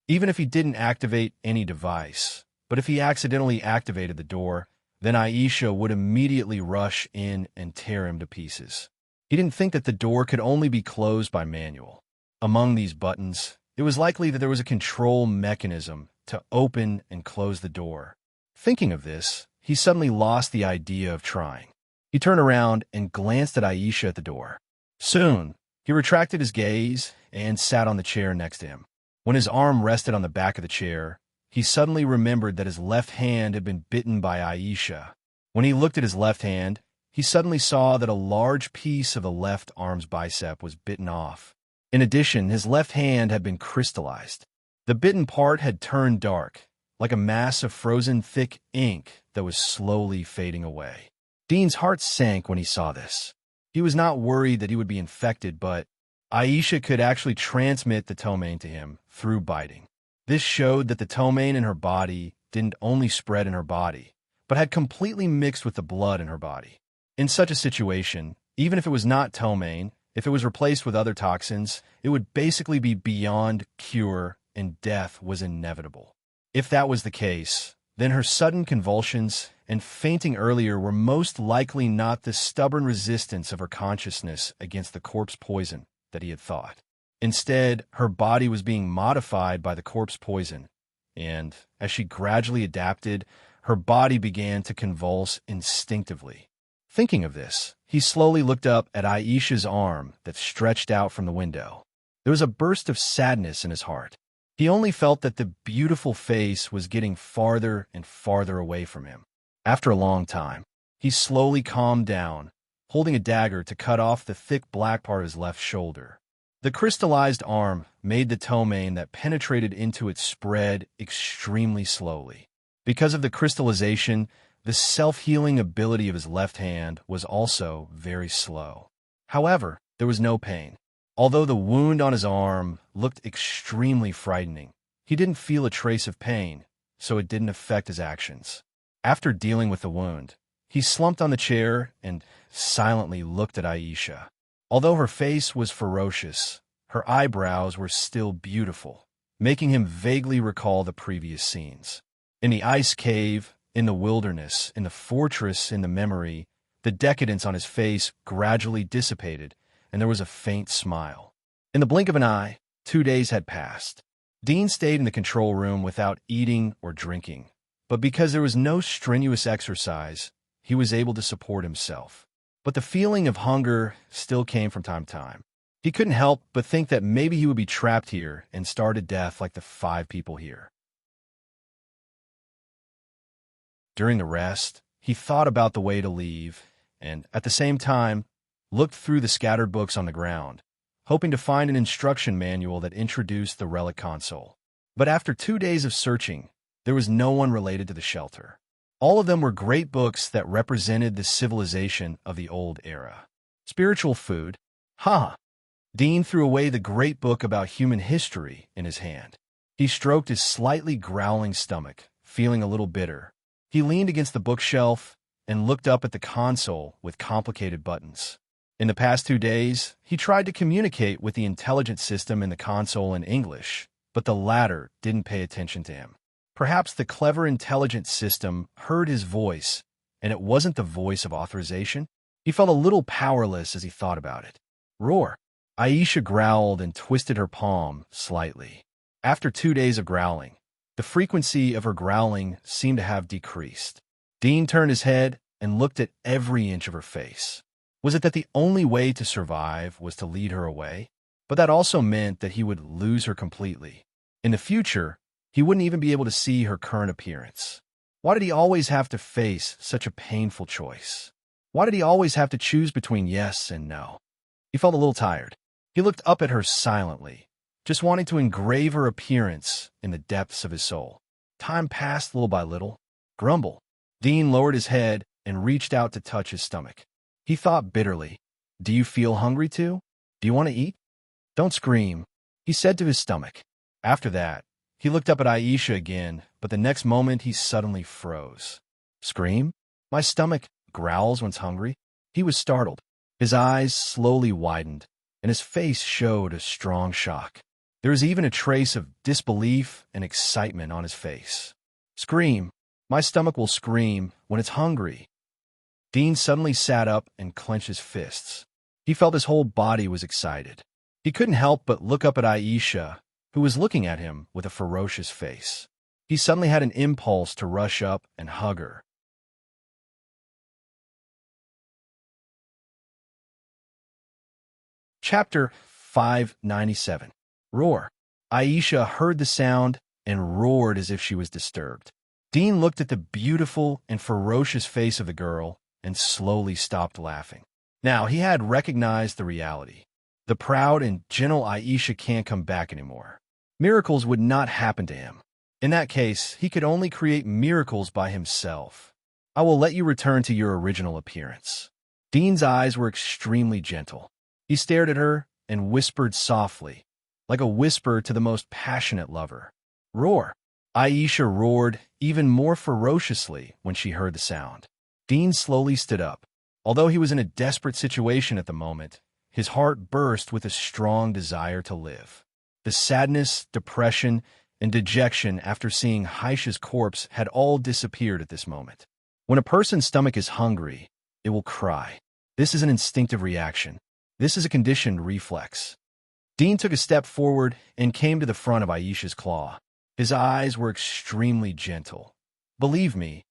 Even if he didn't activate any device, but if he accidentally activated the door, then Aisha would immediately rush in and tear him to pieces. He didn't think that the door could only be closed by manual. Among these buttons, it was likely that there was a control mechanism to open and close the door. Thinking of this, he suddenly lost the idea of trying. He turned around and glanced at Aisha at the door. Soon, he retracted his gaze and sat on the chair next to him. When his arm rested on the back of the chair, he suddenly remembered that his left hand had been bitten by Aisha. When he looked at his left hand, he suddenly saw that a large piece of the left arm's bicep was bitten off. In addition, his left hand had been crystallized. The bitten part had turned dark, like a mass of frozen thick ink that was slowly fading away. Dean's heart sank when he saw this. He was not worried that he would be infected, but Aisha could actually transmit the ptomaine to him through biting. This showed that the ptomaine in her body didn't only spread in her body, but had completely mixed with the blood in her body. In such a situation, even if it was not ptomaine, if it was replaced with other toxins, it would basically be beyond cure and death was inevitable. If that was the case, then her sudden convulsions and fainting earlier were most likely not the stubborn resistance of her consciousness against the corpse poison that he had thought. Instead, her body was being modified by the corpse poison, and as she gradually adapted, her body began to convulse instinctively. Thinking of this, he slowly looked up at Aisha's arm that stretched out from the window. There was a burst of sadness in his heart. He only felt that the beautiful face was getting farther and farther away from him. After a long time, he slowly calmed down, holding a dagger to cut off the thick black part of his left shoulder. The crystallized arm made the ptomaine that penetrated into it spread extremely slowly. Because of the crystallization, the self-healing ability of his left hand was also very slow. However, there was no pain. Although the wound on his arm looked extremely frightening, he didn't feel a trace of pain, so it didn't affect his actions. After dealing with the wound, he slumped on the chair and silently looked at Aisha. Although her face was ferocious, her eyebrows were still beautiful, making him vaguely recall the previous scenes. In the ice cave, in the wilderness, in the fortress, in the memory, the decadence on his face gradually dissipated, and there was a faint smile. In the blink of an eye, 2 days had passed. Dean stayed in the control room without eating or drinking, but because there was no strenuous exercise, he was able to support himself. But the feeling of hunger still came from time to time. He couldn't help but think that maybe he would be trapped here and starve to death like the 5 people here. During the rest, he thought about the way to leave and, at the same time, looked through the scattered books on the ground, hoping to find an instruction manual that introduced the relic console. But after 2 days of searching, there was no one related to the shelter. All of them were great books that represented the civilization of the old era. Spiritual food? Dean threw away the great book about human history in his hand. He stroked his slightly growling stomach, feeling a little bitter. He leaned against the bookshelf and looked up at the console with complicated buttons. In the past 2 days, he tried to communicate with the intelligence system in the console in English, but the latter didn't pay attention to him. Perhaps the clever, intelligent system heard his voice, and it wasn't the voice of authorization? He felt a little powerless as he thought about it. Roar! Aisha growled and twisted her palm slightly. After 2 days of growling, the frequency of her growling seemed to have decreased. Dean turned his head and looked at every inch of her face. Was it that the only way to survive was to lead her away? But that also meant that he would lose her completely. In the future, he wouldn't even be able to see her current appearance. Why did he always have to face such a painful choice? Why did he always have to choose between yes and no? He felt a little tired. He looked up at her silently, just wanting to engrave her appearance in the depths of his soul. Time passed little by little. Grumble. Dean lowered his head and reached out to touch his stomach. He thought bitterly, "Do you feel hungry too? Do you want to eat? Don't scream," he said to his stomach. After that, he looked up at Aisha again, but the next moment he suddenly froze. Scream? My stomach growls when it's hungry? He was startled. His eyes slowly widened, and his face showed a strong shock. There was even a trace of disbelief and excitement on his face. Scream. My stomach will scream when it's hungry. Dean suddenly sat up and clenched his fists. He felt his whole body was excited. He couldn't help but look up at Aisha, who was looking at him with a ferocious face. He suddenly had an impulse to rush up and hug her. Chapter 597. Roar. Aisha heard the sound and roared as if she was disturbed. Dean looked at the beautiful and ferocious face of the girl and slowly stopped laughing. Now, he had recognized the reality. The proud and gentle Aisha can't come back anymore. Miracles would not happen to him. In that case, he could only create miracles by himself. I will let you return to your original appearance. Dean's eyes were extremely gentle. He stared at her and whispered softly, like a whisper to the most passionate lover. Roar. Aisha roared even more ferociously when she heard the sound. Dean slowly stood up. Although he was in a desperate situation at the moment, his heart burst with a strong desire to live. The sadness, depression, and dejection after seeing Haisha's corpse had all disappeared at this moment. When a person's stomach is hungry, it will cry. This is an instinctive reaction. This is a conditioned reflex. Dean took a step forward and came to the front of Aisha's claw. His eyes were extremely gentle. Believe me,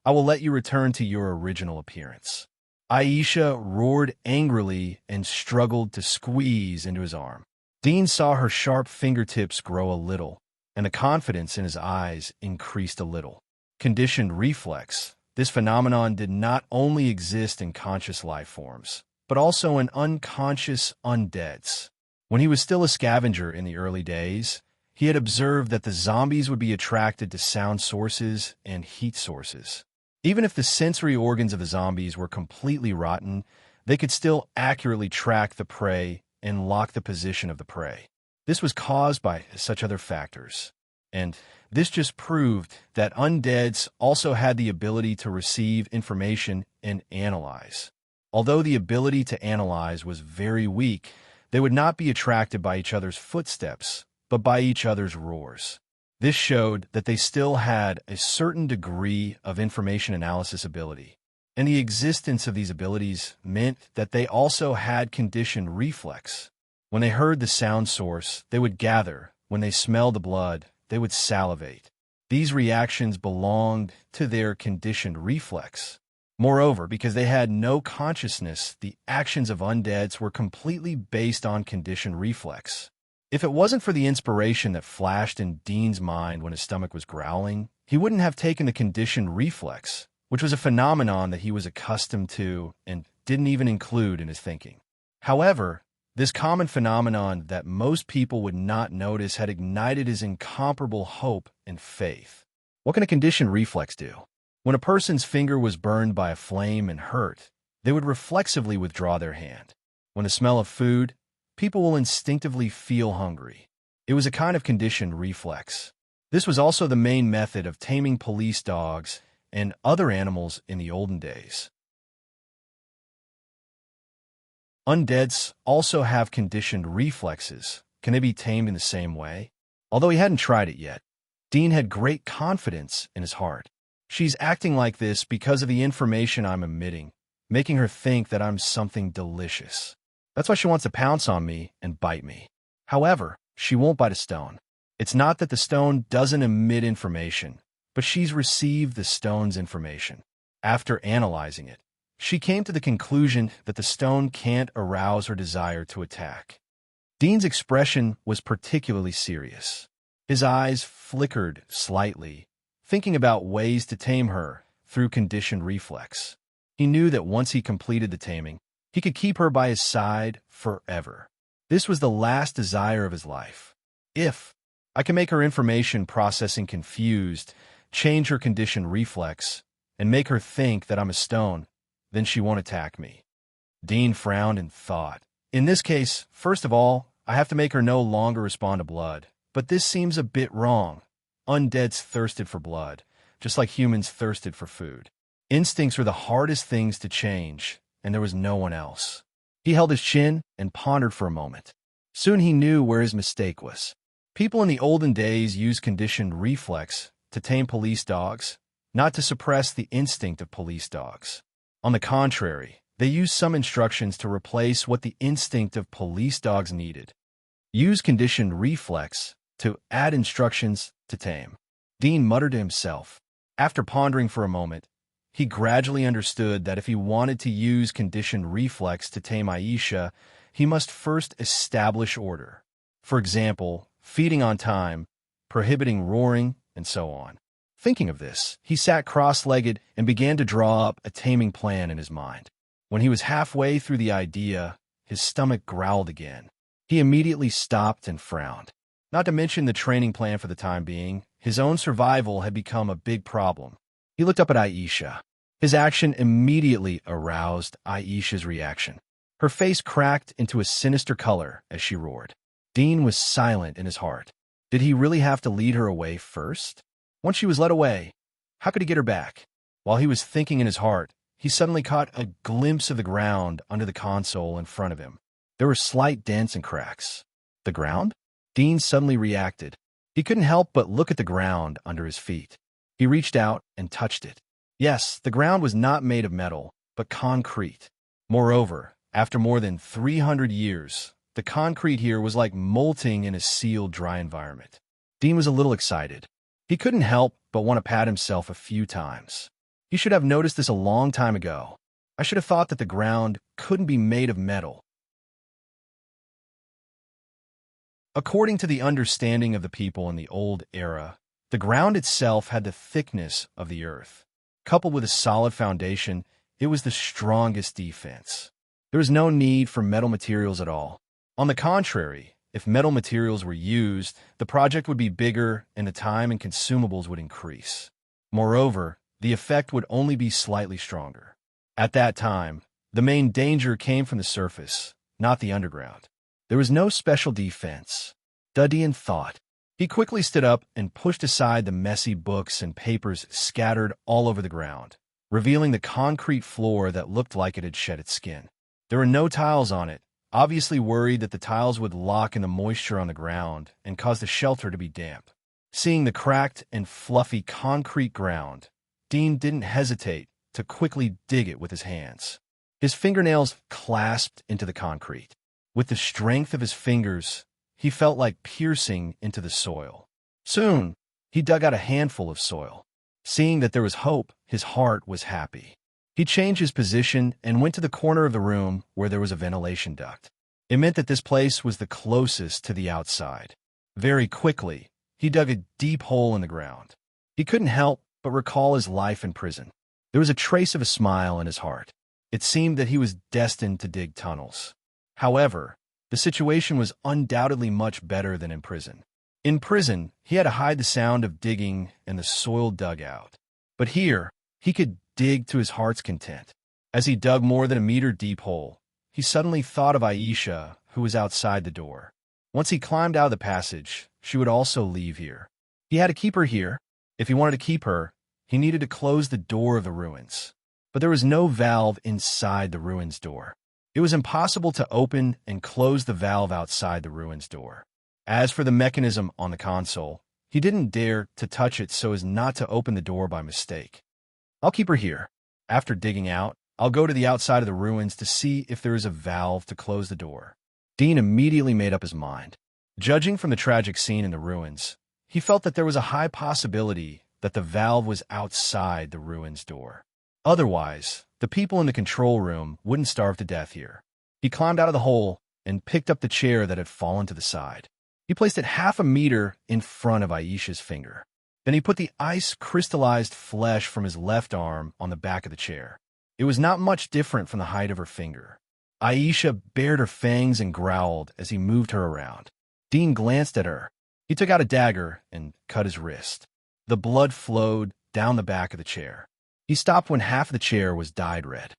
I will let you return to your original appearance. Aisha roared angrily and struggled to squeeze into his arm. Dean saw her sharp fingertips grow a little, and the confidence in his eyes increased a little. Conditioned reflex. This phenomenon did not only exist in conscious life forms, but also in unconscious undeads. When he was still a scavenger in the early days, he had observed that the zombies would be attracted to sound sources and heat sources. Even if the sensory organs of the zombies were completely rotten, they could still accurately track the prey and lock the position of the prey. This was caused by such other factors. And this just proved that undeads also had the ability to receive information and analyze. Although the ability to analyze was very weak, they would not be attracted by each other's footsteps, but by each other's roars. This showed that they still had a certain degree of information analysis ability, and the existence of these abilities meant that they also had conditioned reflex. When they heard the sound source, they would gather. When they smelled the blood, they would salivate. These reactions belonged to their conditioned reflex. Moreover, because they had no consciousness, the actions of undeads were completely based on conditioned reflex. If it wasn't for the inspiration that flashed in Dean's mind when his stomach was growling, he wouldn't have taken the conditioned reflex, which was a phenomenon that he was accustomed to and didn't even include in his thinking. However, this common phenomenon that most people would not notice had ignited his incomparable hope and faith. What can a conditioned reflex do? When a person's finger was burned by a flame and hurt, they would reflexively withdraw their hand. When the smell of food, people will instinctively feel hungry. It was a kind of conditioned reflex. This was also the main method of taming police dogs and other animals in the olden days. Undeads also have conditioned reflexes. Can they be tamed in the same way? Although he hadn't tried it yet, Dean had great confidence in his heart. She's acting like this because of the information I'm emitting, making her think that I'm something delicious. That's why she wants to pounce on me and bite me. However, she won't bite a stone. It's not that the stone doesn't emit information, but she's received the stone's information. After analyzing it, she came to the conclusion that the stone can't arouse her desire to attack. Dean's expression was particularly serious. His eyes flickered slightly, thinking about ways to tame her through conditioned reflex. He knew that once he completed the taming, he could keep her by his side forever. This was the last desire of his life. If I can make her information processing confused, change her conditioned reflex, and make her think that I'm a stone, then she won't attack me. Dean frowned and thought, in this case, first of all, I have to make her no longer respond to blood. But this seems a bit wrong. Undeads thirsted for blood, just like humans thirsted for food. Instincts are the hardest things to change, and there was no one else. He held his chin and pondered for a moment. Soon he knew where his mistake was. People in the olden days used conditioned reflex to tame police dogs, not to suppress the instinct of police dogs. On the contrary, they used some instructions to replace what the instinct of police dogs needed. Use conditioned reflex to add instructions to tame. Dean muttered to himself. After pondering for a moment, he gradually understood that if he wanted to use conditioned reflex to tame Aisha, he must first establish order. For example, feeding on time, prohibiting roaring, and so on. Thinking of this, he sat cross-legged and began to draw up a taming plan in his mind. When he was halfway through the idea, his stomach growled again. He immediately stopped and frowned. Not to mention the training plan for the time being, his own survival had become a big problem. He looked up at Aisha. His action immediately aroused Aisha's reaction. Her face cracked into a sinister color as she roared. Dean was silent in his heart. Did he really have to lead her away first? Once she was led away, how could he get her back? While he was thinking in his heart, he suddenly caught a glimpse of the ground under the console in front of him. There were slight dents and cracks. The ground? Dean suddenly reacted. He couldn't help but look at the ground under his feet. He reached out and touched it. Yes, the ground was not made of metal, but concrete. Moreover, after more than 300 years, the concrete here was like molting in a sealed, dry environment. Dean was a little excited. He couldn't help but want to pat himself a few times. He should have noticed this a long time ago. I should have thought that the ground couldn't be made of metal. According to the understanding of the people in the old era, the ground itself had the thickness of the earth. Coupled with a solid foundation, it was the strongest defense. There was no need for metal materials at all. On the contrary, if metal materials were used, the project would be bigger and the time and consumables would increase. Moreover, the effect would only be slightly stronger. At that time, the main danger came from the surface, not the underground. There was no special defense. Dean thought. He quickly stood up and pushed aside the messy books and papers scattered all over the ground, revealing the concrete floor that looked like it had shed its skin. There were no tiles on it, obviously worried that the tiles would lock in the moisture on the ground and cause the shelter to be damp. Seeing the cracked and fluffy concrete ground, Dean didn't hesitate to quickly dig it with his hands. His fingernails clasped into the concrete. With the strength of his fingers, he felt like piercing into the soil. Soon, he dug out a handful of soil. Seeing that there was hope, his heart was happy. He changed his position and went to the corner of the room where there was a ventilation duct. It meant that this place was the closest to the outside. Very quickly, he dug a deep hole in the ground. He couldn't help but recall his life in prison. There was a trace of a smile in his heart. It seemed that he was destined to dig tunnels. However, the situation was undoubtedly much better than in prison. In prison, he had to hide the sound of digging and the soil dug out. But here, he could dig to his heart's content. As he dug more than a meter-deep hole, he suddenly thought of Aisha, who was outside the door. Once he climbed out of the passage, she would also leave here. He had to keep her here. If he wanted to keep her, he needed to close the door of the ruins. But there was no valve inside the ruins door. It was impossible to open and close the valve outside the ruins door. As for the mechanism on the console, he didn't dare to touch it so as not to open the door by mistake. I'll keep her here. After digging out, I'll go to the outside of the ruins to see if there is a valve to close the door. Dean immediately made up his mind. Judging from the tragic scene in the ruins, he felt that there was a high possibility that the valve was outside the ruins door. Otherwise, the people in the control room wouldn't starve to death here. He climbed out of the hole and picked up the chair that had fallen to the side. He placed it half a meter in front of Aisha's finger. Then he put the ice-crystallized flesh from his left arm on the back of the chair. It was not much different from the height of her finger. Aisha bared her fangs and growled as he moved her around. Dean glanced at her. He took out a dagger and cut his wrist. The blood flowed down the back of the chair. He stopped when half of the chair was dyed red.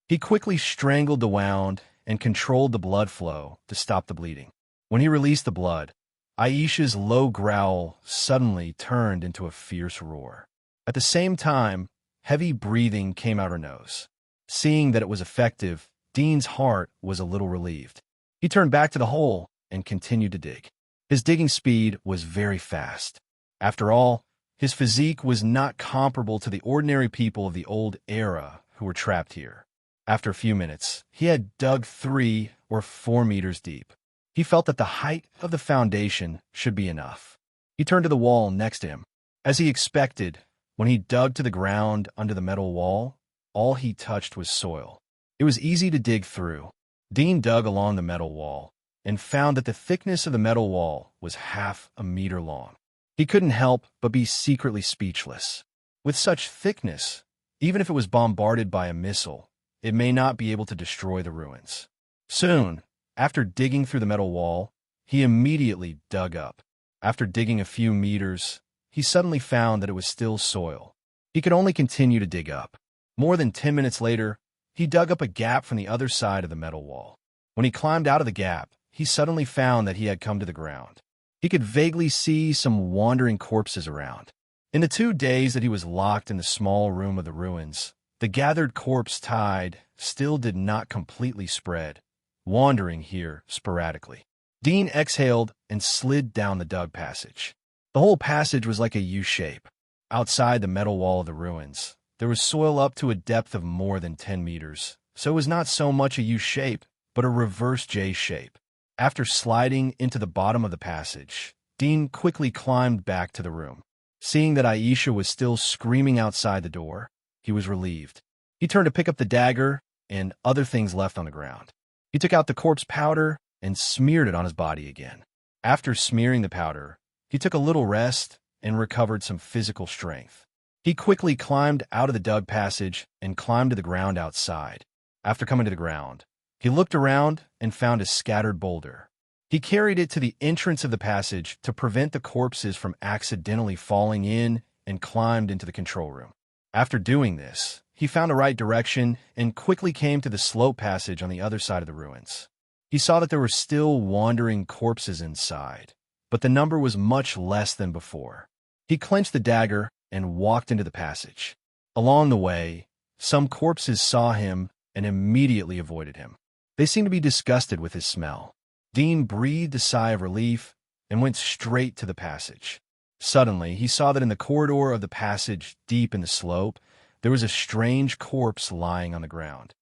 He quickly strangled the wound and controlled the blood flow to stop the bleeding. When he released the blood, Aisha's low growl suddenly turned into a fierce roar. At the same time, heavy breathing came out her nose. Seeing that it was effective, Dean's heart was a little relieved. He turned back to the hole and continued to dig. His digging speed was very fast. After all, his physique was not comparable to the ordinary people of the old era who were trapped here. After a few minutes, he had dug 3 or 4 meters deep. He felt that the height of the foundation should be enough. He turned to the wall next to him. As he expected, when he dug to the ground under the metal wall, all he touched was soil. It was easy to dig through. Dean dug along the metal wall and found that the thickness of the metal wall was half a meter long. He couldn't help but be secretly speechless. With such thickness, even if it was bombarded by a missile, it may not be able to destroy the ruins. Soon, after digging through the metal wall, he immediately dug up. After digging a few meters, he suddenly found that it was still soil. He could only continue to dig up. More than 10 minutes later, he dug up a gap from the other side of the metal wall. When he climbed out of the gap, he suddenly found that he had come to the ground. He could vaguely see some wandering corpses around. In the 2 days that he was locked in the small room of the ruins, the gathered corpse tide still did not completely spread, wandering here sporadically. Dean exhaled and slid down the dug passage. The whole passage was like a U-shape. Outside the metal wall of the ruins, there was soil up to a depth of more than 10 meters, so it was not so much a U-shape, but a reverse J-shape. After sliding into the bottom of the passage, Dean quickly climbed back to the room. Seeing that Aisha was still screaming outside the door, he was relieved. He turned to pick up the dagger and other things left on the ground. He took out the corpse powder and smeared it on his body again. After smearing the powder, he took a little rest and recovered some physical strength. He quickly climbed out of the dug passage and climbed to the ground outside. After coming to the ground, he looked around and found a scattered boulder. He carried it to the entrance of the passage to prevent the corpses from accidentally falling in and climbed into the control room. After doing this, he found the right direction and quickly came to the slope passage on the other side of the ruins. He saw that there were still wandering corpses inside, but the number was much less than before. He clenched the dagger and walked into the passage. Along the way, some corpses saw him and immediately avoided him. They seemed to be disgusted with his smell. Dean breathed a sigh of relief and went straight to the passage. Suddenly, he saw that in the corridor of the passage, deep in the slope, there was a strange corpse lying on the ground.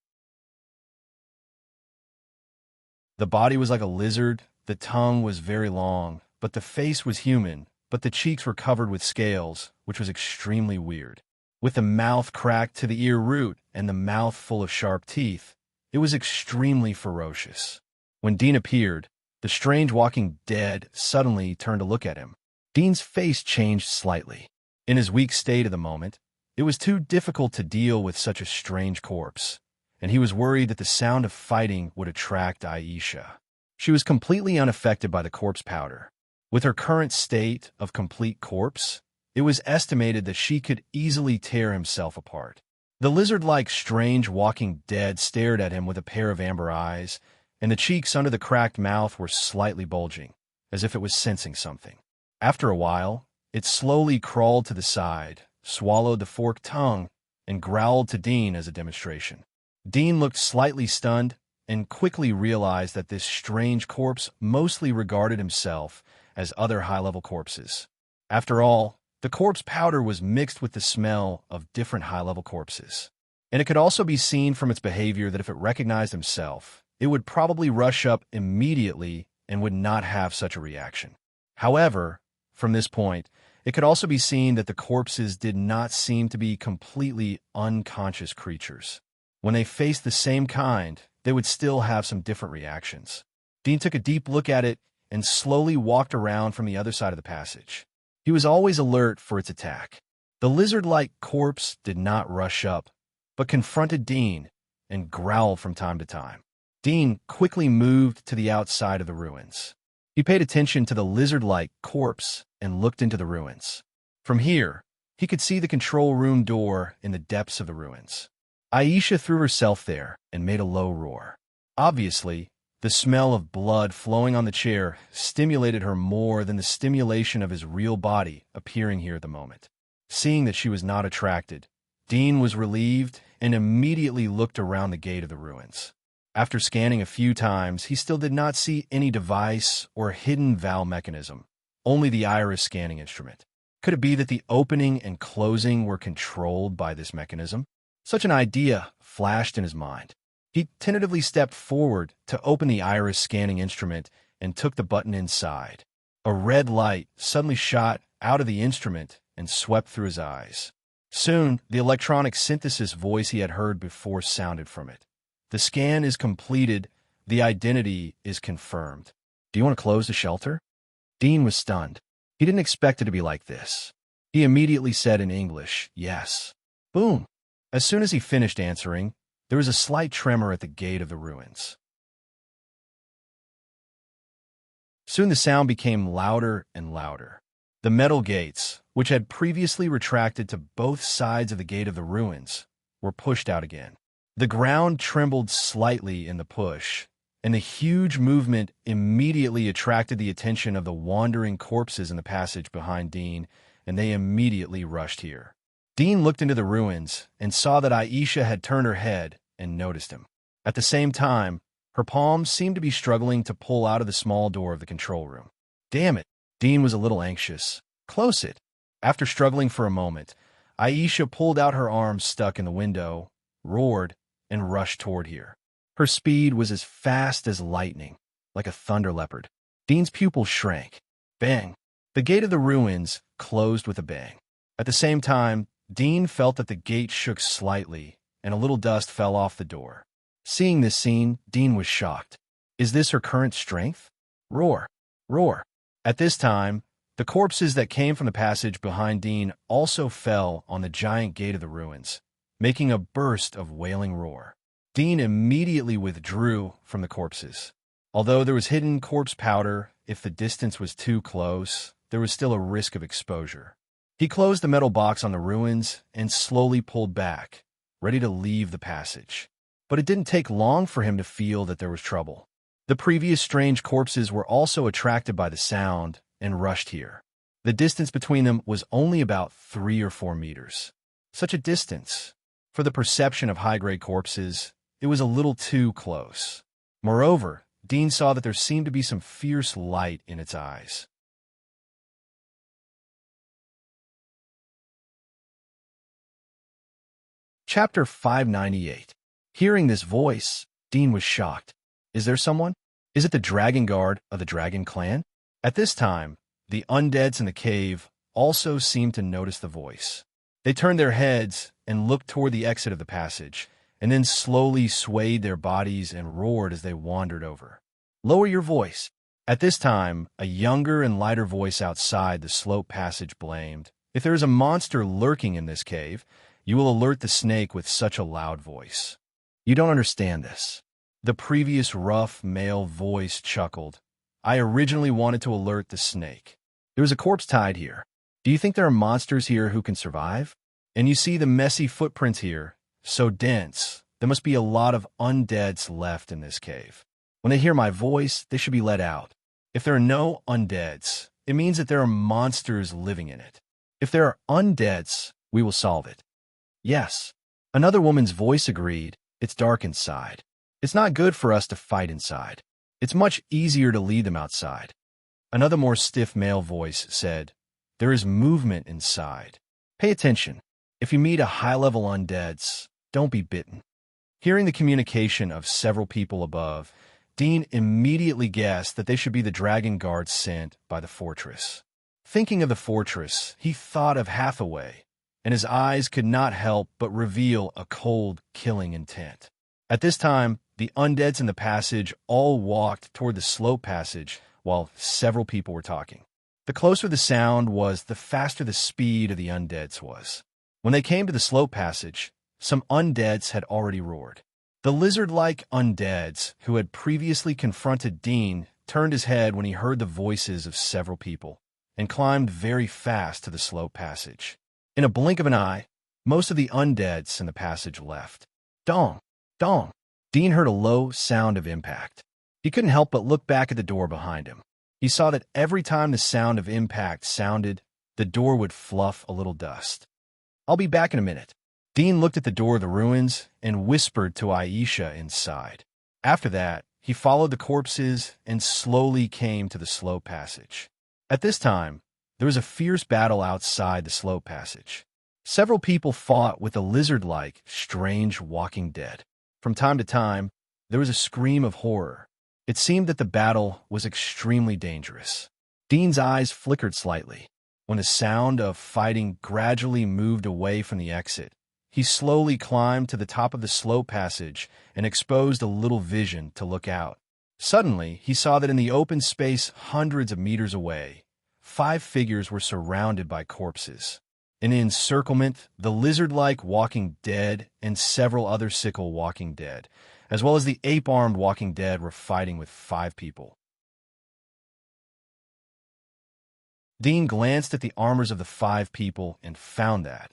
The body was like a lizard, the tongue was very long, but the face was human, but the cheeks were covered with scales, which was extremely weird. With the mouth cracked to the ear root and the mouth full of sharp teeth, it was extremely ferocious. When Dean appeared, the strange walking dead suddenly turned to look at him. Dean's face changed slightly. In his weak state of the moment, it was too difficult to deal with such a strange corpse, and he was worried that the sound of fighting would attract Aisha. She was completely unaffected by the corpse powder. With her current state of complete corpse, it was estimated that she could easily tear himself apart. The lizard-like strange walking dead stared at him with a pair of amber eyes, and the cheeks under the cracked mouth were slightly bulging, as if it was sensing something. After a while, it slowly crawled to the side, swallowed the forked tongue, and growled to Dean as a demonstration. Dean looked slightly stunned and quickly realized that this strange corpse mostly regarded himself as other high-level corpses. After all, the corpse powder was mixed with the smell of different high-level corpses. And it could also be seen from its behavior that if it recognized himself, it would probably rush up immediately and would not have such a reaction. However, from this point, it could also be seen that the corpses did not seem to be completely unconscious creatures. When they faced the same kind, they would still have some different reactions. Dean took a deep look at it and slowly walked around from the other side of the passage. He was always alert for its attack. The lizard-like corpse did not rush up, but confronted Dean and growled from time to time. Dean quickly moved to the outside of the ruins. He paid attention to the lizard-like corpse and looked into the ruins. From here, he could see the control room door in the depths of the ruins. Aisha threw herself there and made a low roar. Obviously, the smell of blood flowing on the chair stimulated her more than the stimulation of his real body appearing here at the moment. Seeing that she was not attracted, Dean was relieved and immediately looked around the gate of the ruins. After scanning a few times, he still did not see any device or hidden valve mechanism, only the iris scanning instrument. Could it be that the opening and closing were controlled by this mechanism? Such an idea flashed in his mind. He tentatively stepped forward to open the iris scanning instrument and took the button inside. A red light suddenly shot out of the instrument and swept through his eyes. Soon, the electronic synthesis voice he had heard before sounded from it. The scan is completed. The identity is confirmed. Do you want to close the shelter? Dean was stunned. He didn't expect it to be like this. He immediately said in English, yes. Boom. As soon as he finished answering, there was a slight tremor at the gate of the ruins. Soon the sound became louder and louder. The metal gates, which had previously retracted to both sides of the gate of the ruins, were pushed out again. The ground trembled slightly in the push, and the huge movement immediately attracted the attention of the wandering corpses in the passage behind Dean, and they immediately rushed here. Dean looked into the ruins and saw that Aisha had turned her head and noticed him. At the same time, her palms seemed to be struggling to pull out of the small door of the control room. Damn it! Dean was a little anxious. Close it. After struggling for a moment, Aisha pulled out her arms stuck in the window, roared, and rushed toward here. Her speed was as fast as lightning, like a thunder leopard. Dean's pupils shrank. Bang! The gate of the ruins closed with a bang. At the same time, Dean felt that the gate shook slightly, and a little dust fell off the door. Seeing this scene, Dean was shocked. Is this her current strength? Roar! Roar! At this time, the corpses that came from the passage behind Dean also fell on the giant gate of the ruins, making a burst of wailing roar. Dean immediately withdrew from the corpses. Although there was hidden corpse powder, if the distance was too close, there was still a risk of exposure. He closed the metal box on the ruins and slowly pulled back, ready to leave the passage. But it didn't take long for him to feel that there was trouble. The previous strange corpses were also attracted by the sound and rushed here. The distance between them was only about 3 or 4 meters. Such a distance. For the perception of high-grade corpses, it was a little too close. Moreover, Dean saw that there seemed to be some fierce light in its eyes. Chapter 598. Hearing this voice, Dean was shocked. Is there someone? Is it the Dragon Guard of the Dragon Clan? At this time, the undeads in the cave also seemed to notice the voice. They turned their heads and looked toward the exit of the passage, and then slowly swayed their bodies and roared as they wandered over. Lower your voice. At this time, a younger and lighter voice outside the slope passage blamed, if there is a monster lurking in this cave, you will alert the snake with such a loud voice. You don't understand this. The previous rough male voice chuckled. I originally wanted to alert the snake. There was a corpse tied here. Do you think there are monsters here who can survive? And you see the messy footprints here, so dense. There must be a lot of undeads left in this cave. When they hear my voice, they should be let out. If there are no undeads, it means that there are monsters living in it. If there are undeads, we will solve it. Yes. Another woman's voice agreed. It's dark inside. It's not good for us to fight inside. It's much easier to lead them outside. Another more stiff male voice said, "There is movement inside. Pay attention. If you meet a high-level undeads, don't be bitten." Hearing the communication of several people above, Dean immediately guessed that they should be the dragon guards sent by the fortress. Thinking of the fortress, he thought of Hathaway, and his eyes could not help but reveal a cold, killing intent. At this time, the undeads in the passage all walked toward the slow passage while several people were talking. The closer the sound was, the faster the speed of the undeads was. When they came to the slow passage, some undeads had already roared. The lizard-like undeads, who had previously confronted Dean, turned his head when he heard the voices of several people, and climbed very fast to the slow passage. In a blink of an eye, most of the undeads in the passage left. Dong! Dong! Dean heard a low sound of impact. He couldn't help but look back at the door behind him. He saw that every time the sound of impact sounded, the door would fluff a little dust. "I'll be back in a minute." Dean looked at the door of the ruins and whispered to Aisha inside. After that, he followed the corpses and slowly came to the slow passage. At this time, there was a fierce battle outside the slow passage. Several people fought with the lizard-like, strange walking dead. From time to time, there was a scream of horror. It seemed that the battle was extremely dangerous. Dean's eyes flickered slightly. When the sound of fighting gradually moved away from the exit, he slowly climbed to the top of the slow passage and exposed a little vision to look out. Suddenly, he saw that in the open space hundreds of meters away, 5 figures were surrounded by corpses. In the encirclement, the lizard-like walking dead and several other sickle walking dead, as well as the ape-armed walking dead, were fighting with 5 people. Dean glanced at the armors of the 5 people and found that,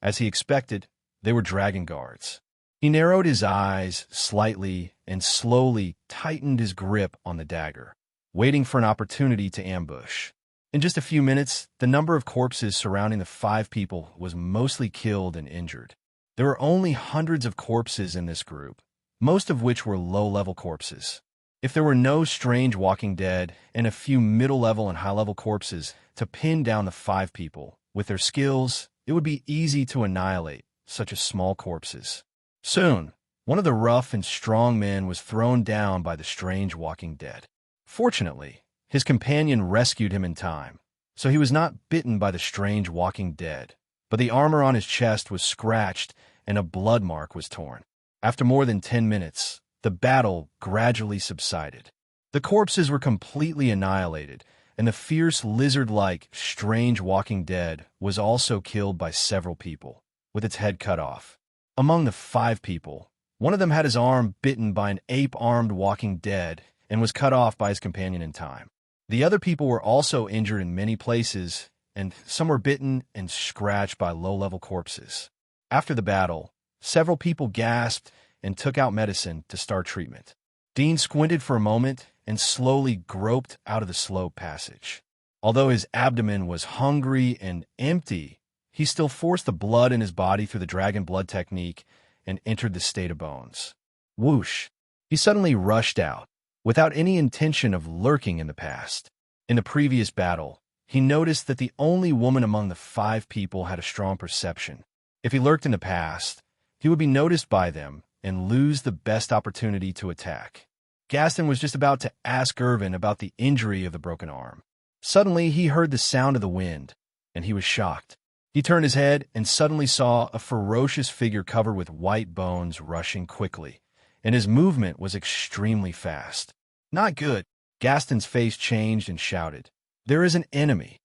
as he expected, they were dragon guards. He narrowed his eyes slightly and slowly tightened his grip on the dagger, waiting for an opportunity to ambush. In just a few minutes, the number of corpses surrounding the 5 people was mostly killed and injured. There were only hundreds of corpses in this group, most of which were low-level corpses. If there were no strange walking dead and a few middle-level and high-level corpses to pin down the 5 people, with their skills, it would be easy to annihilate such as small corpses. Soon, one of the rough and strong men was thrown down by the strange walking dead. Fortunately, his companion rescued him in time, so he was not bitten by the strange walking dead, but the armor on his chest was scratched and a blood mark was torn. After more than 10 minutes, the battle gradually subsided. The corpses were completely annihilated, and the fierce lizard-like, strange walking dead was also killed by several people, with its head cut off. Among the 5 people, one of them had his arm bitten by an ape-armed walking dead and was cut off by his companion in time. The other people were also injured in many places, and some were bitten and scratched by low-level corpses. After the battle, several people gasped and took out medicine to start treatment. Dean squinted for a moment and slowly groped out of the slow passage. Although his abdomen was hungry and empty, he still forced the blood in his body through the dragon blood technique and entered the state of bones. Whoosh! He suddenly rushed out, without any intention of lurking in the past. In the previous battle, he noticed that the only woman among the 5 people had a strong perception. If he lurked in the past, he would be noticed by them and lose the best opportunity to attack. Gaston was just about to ask Irvin about the injury of the broken arm. Suddenly, he heard the sound of the wind, and he was shocked. He turned his head and suddenly saw a ferocious figure covered with white bones rushing quickly, and his movement was extremely fast. Not good. Gaston's face changed and shouted, "There is an enemy."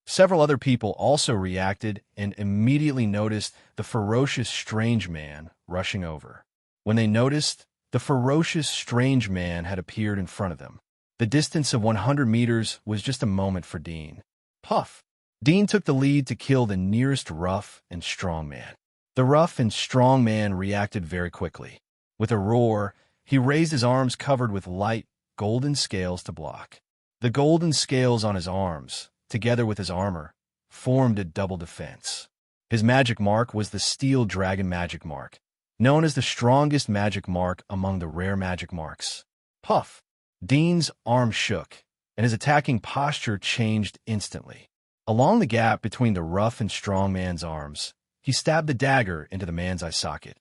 Several other people also reacted and immediately noticed the ferocious strange man rushing over. When they noticed, the ferocious strange man had appeared in front of them. The distance of 100 meters was just a moment for Dean. Puff! Dean took the lead to kill the nearest rough and strong man. The rough and strong man reacted very quickly. With a roar, he raised his arms covered with light, golden scales to block. The golden scales on his arms, together with his armor, formed a double defense. His magic mark was the steel dragon magic mark. known as the strongest magic mark among the rare magic marks. Puff! Dean's arm shook, and his attacking posture changed instantly. Along the gap between the rough and strong man's arms, he stabbed the dagger into the man's eye socket.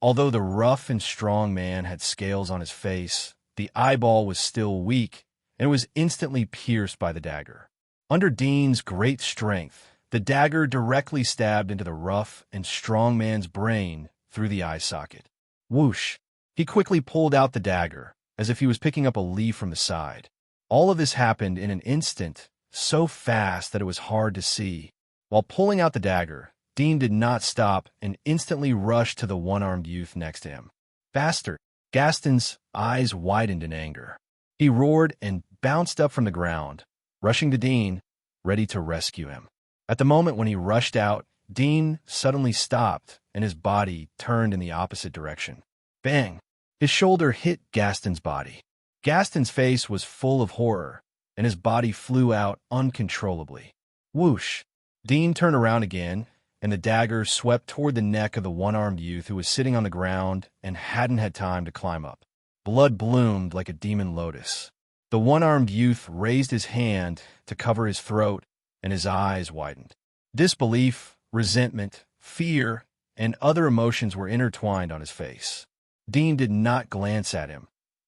Although the rough and strong man had scales on his face, the eyeball was still weak, and was instantly pierced by the dagger. Under Dean's great strength, the dagger directly stabbed into the rough and strong man's brain through the eye socket. Whoosh! He quickly pulled out the dagger, as if he was picking up a leaf from the side. All of this happened in an instant, so fast that it was hard to see. While pulling out the dagger, Dean did not stop and instantly rushed to the one-armed youth next to him. Faster! Gaston's eyes widened in anger. He roared and bounced up from the ground, rushing to Dean, ready to rescue him. At the moment when he rushed out, Dean suddenly stopped, and his body turned in the opposite direction. Bang! His shoulder hit Gaston's body. Gaston's face was full of horror, and his body flew out uncontrollably. Whoosh! Dean turned around again, and the dagger swept toward the neck of the one-armed youth who was sitting on the ground and hadn't had time to climb up. Blood bloomed like a demon lotus. The one-armed youth raised his hand to cover his throat, and his eyes widened. Disbelief, resentment, fear, and other emotions were intertwined on his face. Dean did not glance at him,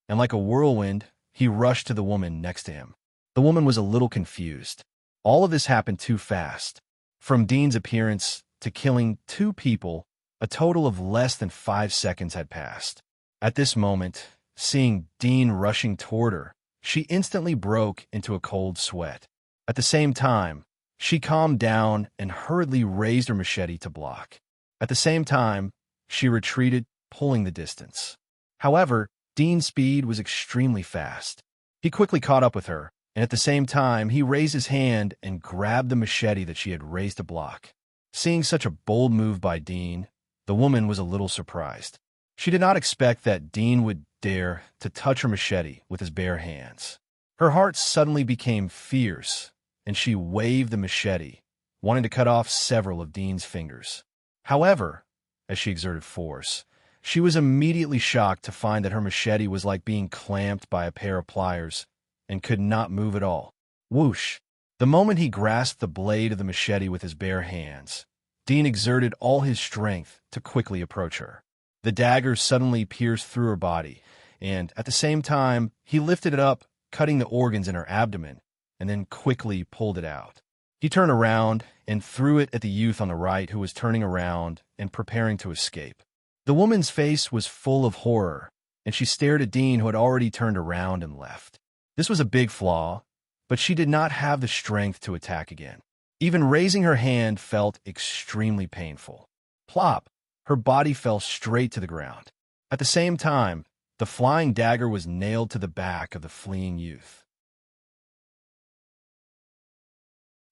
and like a whirlwind, he rushed to the woman next to him. The woman was a little confused. All of this happened too fast. From Dean's appearance to killing 2 people, a total of less than 5 seconds had passed. At this moment, seeing Dean rushing toward her, she instantly broke into a cold sweat. At the same time, she calmed down and hurriedly raised her machete to block. At the same time, she retreated, pulling the distance. However, Dean's speed was extremely fast. He quickly caught up with her, and at the same time, he raised his hand and grabbed the machete that she had raised to block. Seeing such a bold move by Dean, the woman was a little surprised. She did not expect that Dean would dare to touch her machete with his bare hands. Her heart suddenly became fierce, and she waved the machete, wanting to cut off several of Dean's fingers. However, as she exerted force, she was immediately shocked to find that her machete was like being clamped by a pair of pliers and could not move at all. Whoosh! The moment he grasped the blade of the machete with his bare hands, Dean exerted all his strength to quickly approach her. The dagger suddenly pierced through her body, and at the same time, he lifted it up, cutting the organs in her abdomen, and then quickly pulled it out. He turned around and threw it at the youth on the right who was turning around and preparing to escape. The woman's face was full of horror, and she stared at Dean, who had already turned around and left. This was a big flaw, but she did not have the strength to attack again. Even raising her hand felt extremely painful. Plop! Her body fell straight to the ground. At the same time, the flying dagger was nailed to the back of the fleeing youth.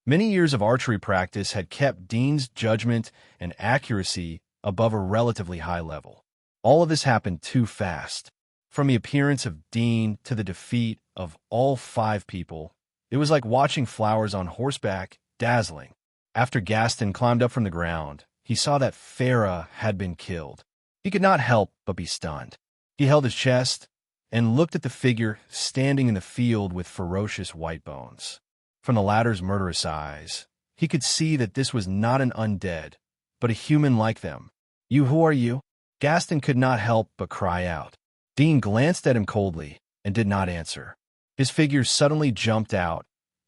Many years of archery practice had kept Dean's judgment and accuracy above a relatively high level. All of this happened too fast. From the appearance of Dean to the defeat of all 5 people, it was like watching flowers on horseback, dazzling. After Gaston climbed up from the ground, he saw that Farah had been killed. He could not help but be stunned. He held his chest and looked at the figure standing in the field with ferocious white bones. From the latter's murderous eyes, he could see that this was not an undead, but a human like them. Who are you?" Gaston could not help but cry out. Dean glanced at him coldly and did not answer. His figure suddenly jumped out,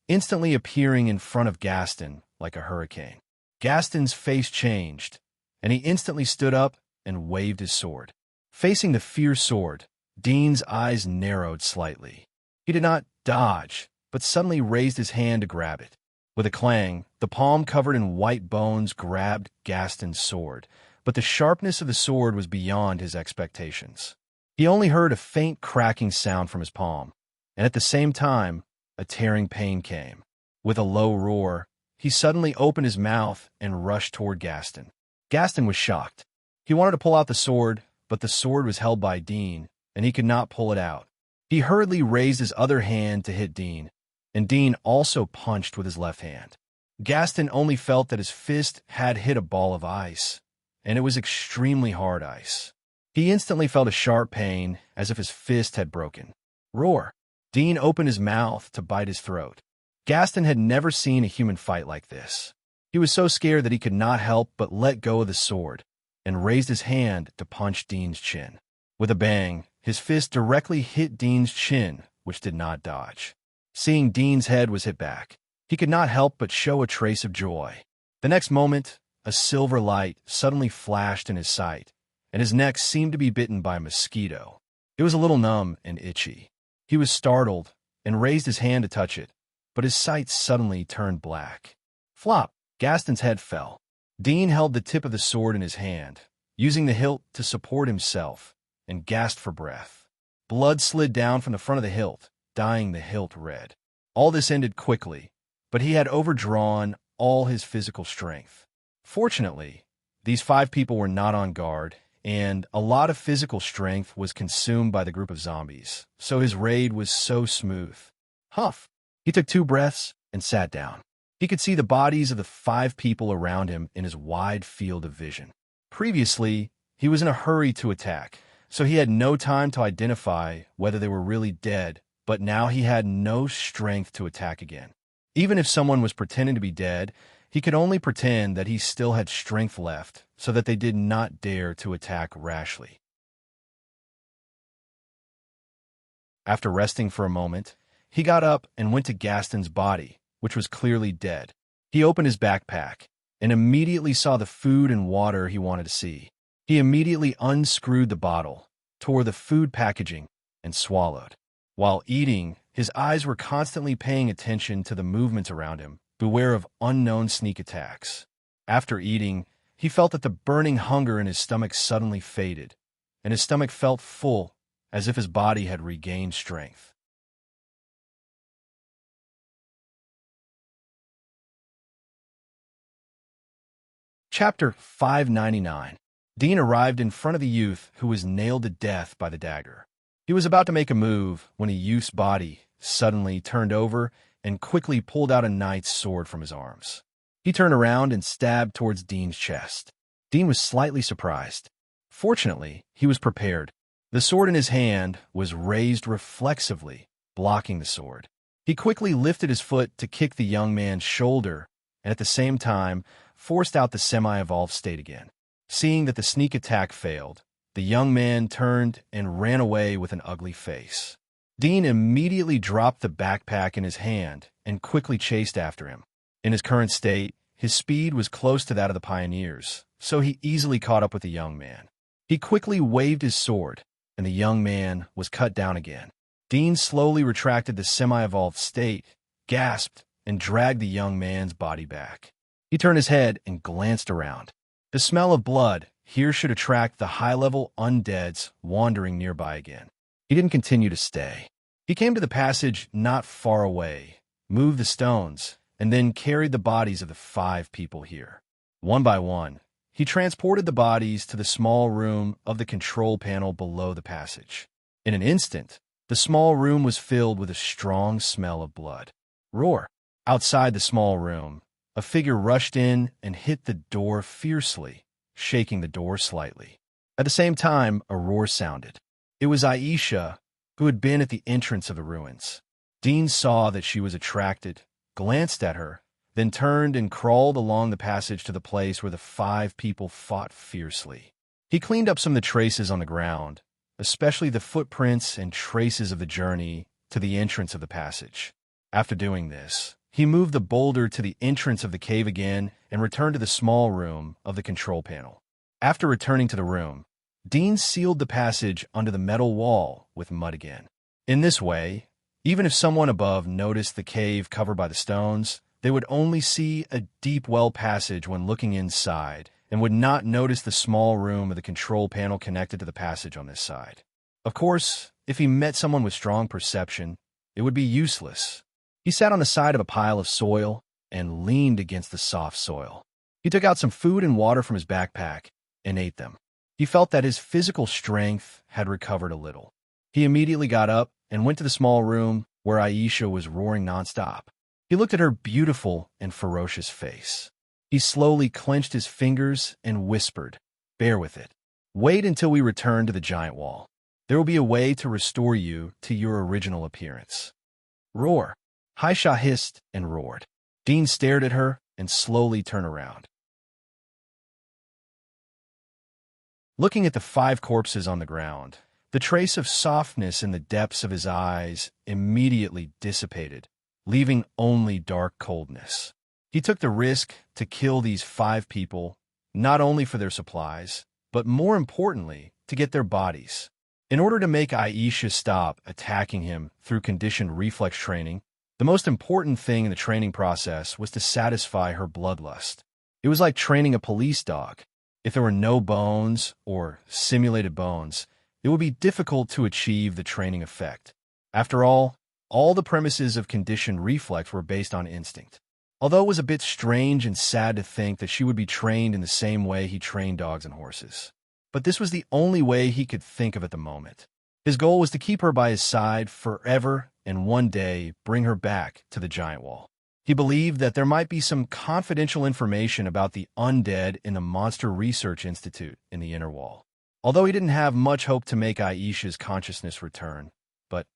instantly appearing in front of Gaston like a hurricane. Gaston's face changed, and he instantly stood up and waved his sword. Facing the fierce sword, Dean's eyes narrowed slightly. He did not dodge, but suddenly raised his hand to grab it. With a clang, the palm covered in white bones grabbed Gaston's sword, but the sharpness of the sword was beyond his expectations. He only heard a faint cracking sound from his palm, and at the same time, a tearing pain came. With a low roar, he suddenly opened his mouth and rushed toward Gaston. Gaston was shocked. He wanted to pull out the sword, but the sword was held by Dean, and he could not pull it out. He hurriedly raised his other hand to hit Dean, and Dean also punched with his left hand. Gaston only felt that his fist had hit a ball of ice, and it was extremely hard ice. He instantly felt a sharp pain, as if his fist had broken. Roar! Dean opened his mouth to bite his throat. Gaston had never seen a human fight like this. He was so scared that he could not help but let go of the sword, and raised his hand to punch Dean's chin. With a bang, his fist directly hit Dean's chin, which did not dodge. Seeing Dean's head was hit back, he could not help but show a trace of joy. The next moment, a silver light suddenly flashed in his sight, and his neck seemed to be bitten by a mosquito. It was a little numb and itchy. He was startled and raised his hand to touch it, but his sight suddenly turned black. Flop! Gaston's head fell. Dean held the tip of the sword in his hand, using the hilt to support himself, and gasped for breath. Blood slid down from the front of the hilt, dyeing the hilt red. All this ended quickly, but he had overdrawn all his physical strength. Fortunately, these 5 people were not on guard, and a lot of physical strength was consumed by the group of zombies, so his raid was so smooth. Huff! He took 2 breaths and sat down. He could see the bodies of the 5 people around him in his wide field of vision. Previously, he was in a hurry to attack, so he had no time to identify whether they were really dead, but now he had no strength to attack again. Even if someone was pretending to be dead, he could only pretend that he still had strength left so that they did not dare to attack rashly. After resting for a moment, he got up and went to Gaston's body, which was clearly dead. He opened his backpack and immediately saw the food and water he wanted to see. He immediately unscrewed the bottle, tore the food packaging, and swallowed. While eating, his eyes were constantly paying attention to the movements around him, beware of unknown sneak attacks. After eating, he felt that the burning hunger in his stomach suddenly faded, and his stomach felt full, as if his body had regained strength. Chapter 599. Dean arrived in front of the youth who was nailed to death by the dagger. He was about to make a move when a youth's body suddenly turned over and quickly pulled out a knight's sword from his arms. He turned around and stabbed towards Dean's chest. Dean was slightly surprised. Fortunately, he was prepared. The sword in his hand was raised reflexively, blocking the sword. He quickly lifted his foot to kick the young man's shoulder, and at the same time, forced out the semi-evolved state again. Seeing that the sneak attack failed, the young man turned and ran away with an ugly face. Dean immediately dropped the backpack in his hand and quickly chased after him. In his current state, his speed was close to that of the pioneers, so he easily caught up with the young man. He quickly waved his sword, and the young man was cut down again. Dean slowly retracted the semi-evolved state, gasped, and dragged the young man's body back. He turned his head and glanced around. The smell of blood here should attract the high-level undeads wandering nearby again. He didn't continue to stay. He came to the passage not far away, moved the stones, and then carried the bodies of the 5 people here. One by one, he transported the bodies to the small room of the control panel below the passage. In an instant, the small room was filled with a strong smell of blood. Roar! Outside the small room, a figure rushed in and hit the door fiercely, shaking the door slightly. At the same time, a roar sounded. It was Aisha, who had been at the entrance of the ruins. Dean saw that she was attracted, glanced at her, then turned and crawled along the passage to the place where the 5 people fought fiercely. He cleaned up some of the traces on the ground, especially the footprints and traces of the journey to the entrance of the passage. After doing this, he moved the boulder to the entrance of the cave again and returned to the small room of the control panel. After returning to the room, Dean sealed the passage under the metal wall with mud again. In this way, even if someone above noticed the cave covered by the stones, they would only see a deep well passage when looking inside and would not notice the small room of the control panel connected to the passage on this side. Of course, if he met someone with strong perception, it would be useless. He sat on the side of a pile of soil and leaned against the soft soil. He took out some food and water from his backpack and ate them. He felt that his physical strength had recovered a little. He immediately got up and went to the small room where Aisha was roaring nonstop. He looked at her beautiful and ferocious face. He slowly clenched his fingers and whispered, "Bear with it. Wait until we return to the giant wall. There will be a way to restore you to your original appearance." Roar! Haisha hissed and roared. Dean stared at her and slowly turned around. Looking at the 5 corpses on the ground, the trace of softness in the depths of his eyes immediately dissipated, leaving only dark coldness. He took the risk to kill these 5 people, not only for their supplies, but more importantly, to get their bodies. In order to make Aisha stop attacking him through conditioned reflex training, the most important thing in the training process was to satisfy her bloodlust. It was like training a police dog. If there were no bones or simulated bones, it would be difficult to achieve the training effect. After all the premises of conditioned reflex were based on instinct. Although it was a bit strange and sad to think that she would be trained in the same way he trained dogs and horses. But this was the only way he could think of at the moment. His goal was to keep her by his side forever and one day bring her back to the giant wall. He believed that there might be some confidential information about the undead in the Monster Research Institute in the inner wall. Although he didn't have much hope to make Aisha's consciousness return, but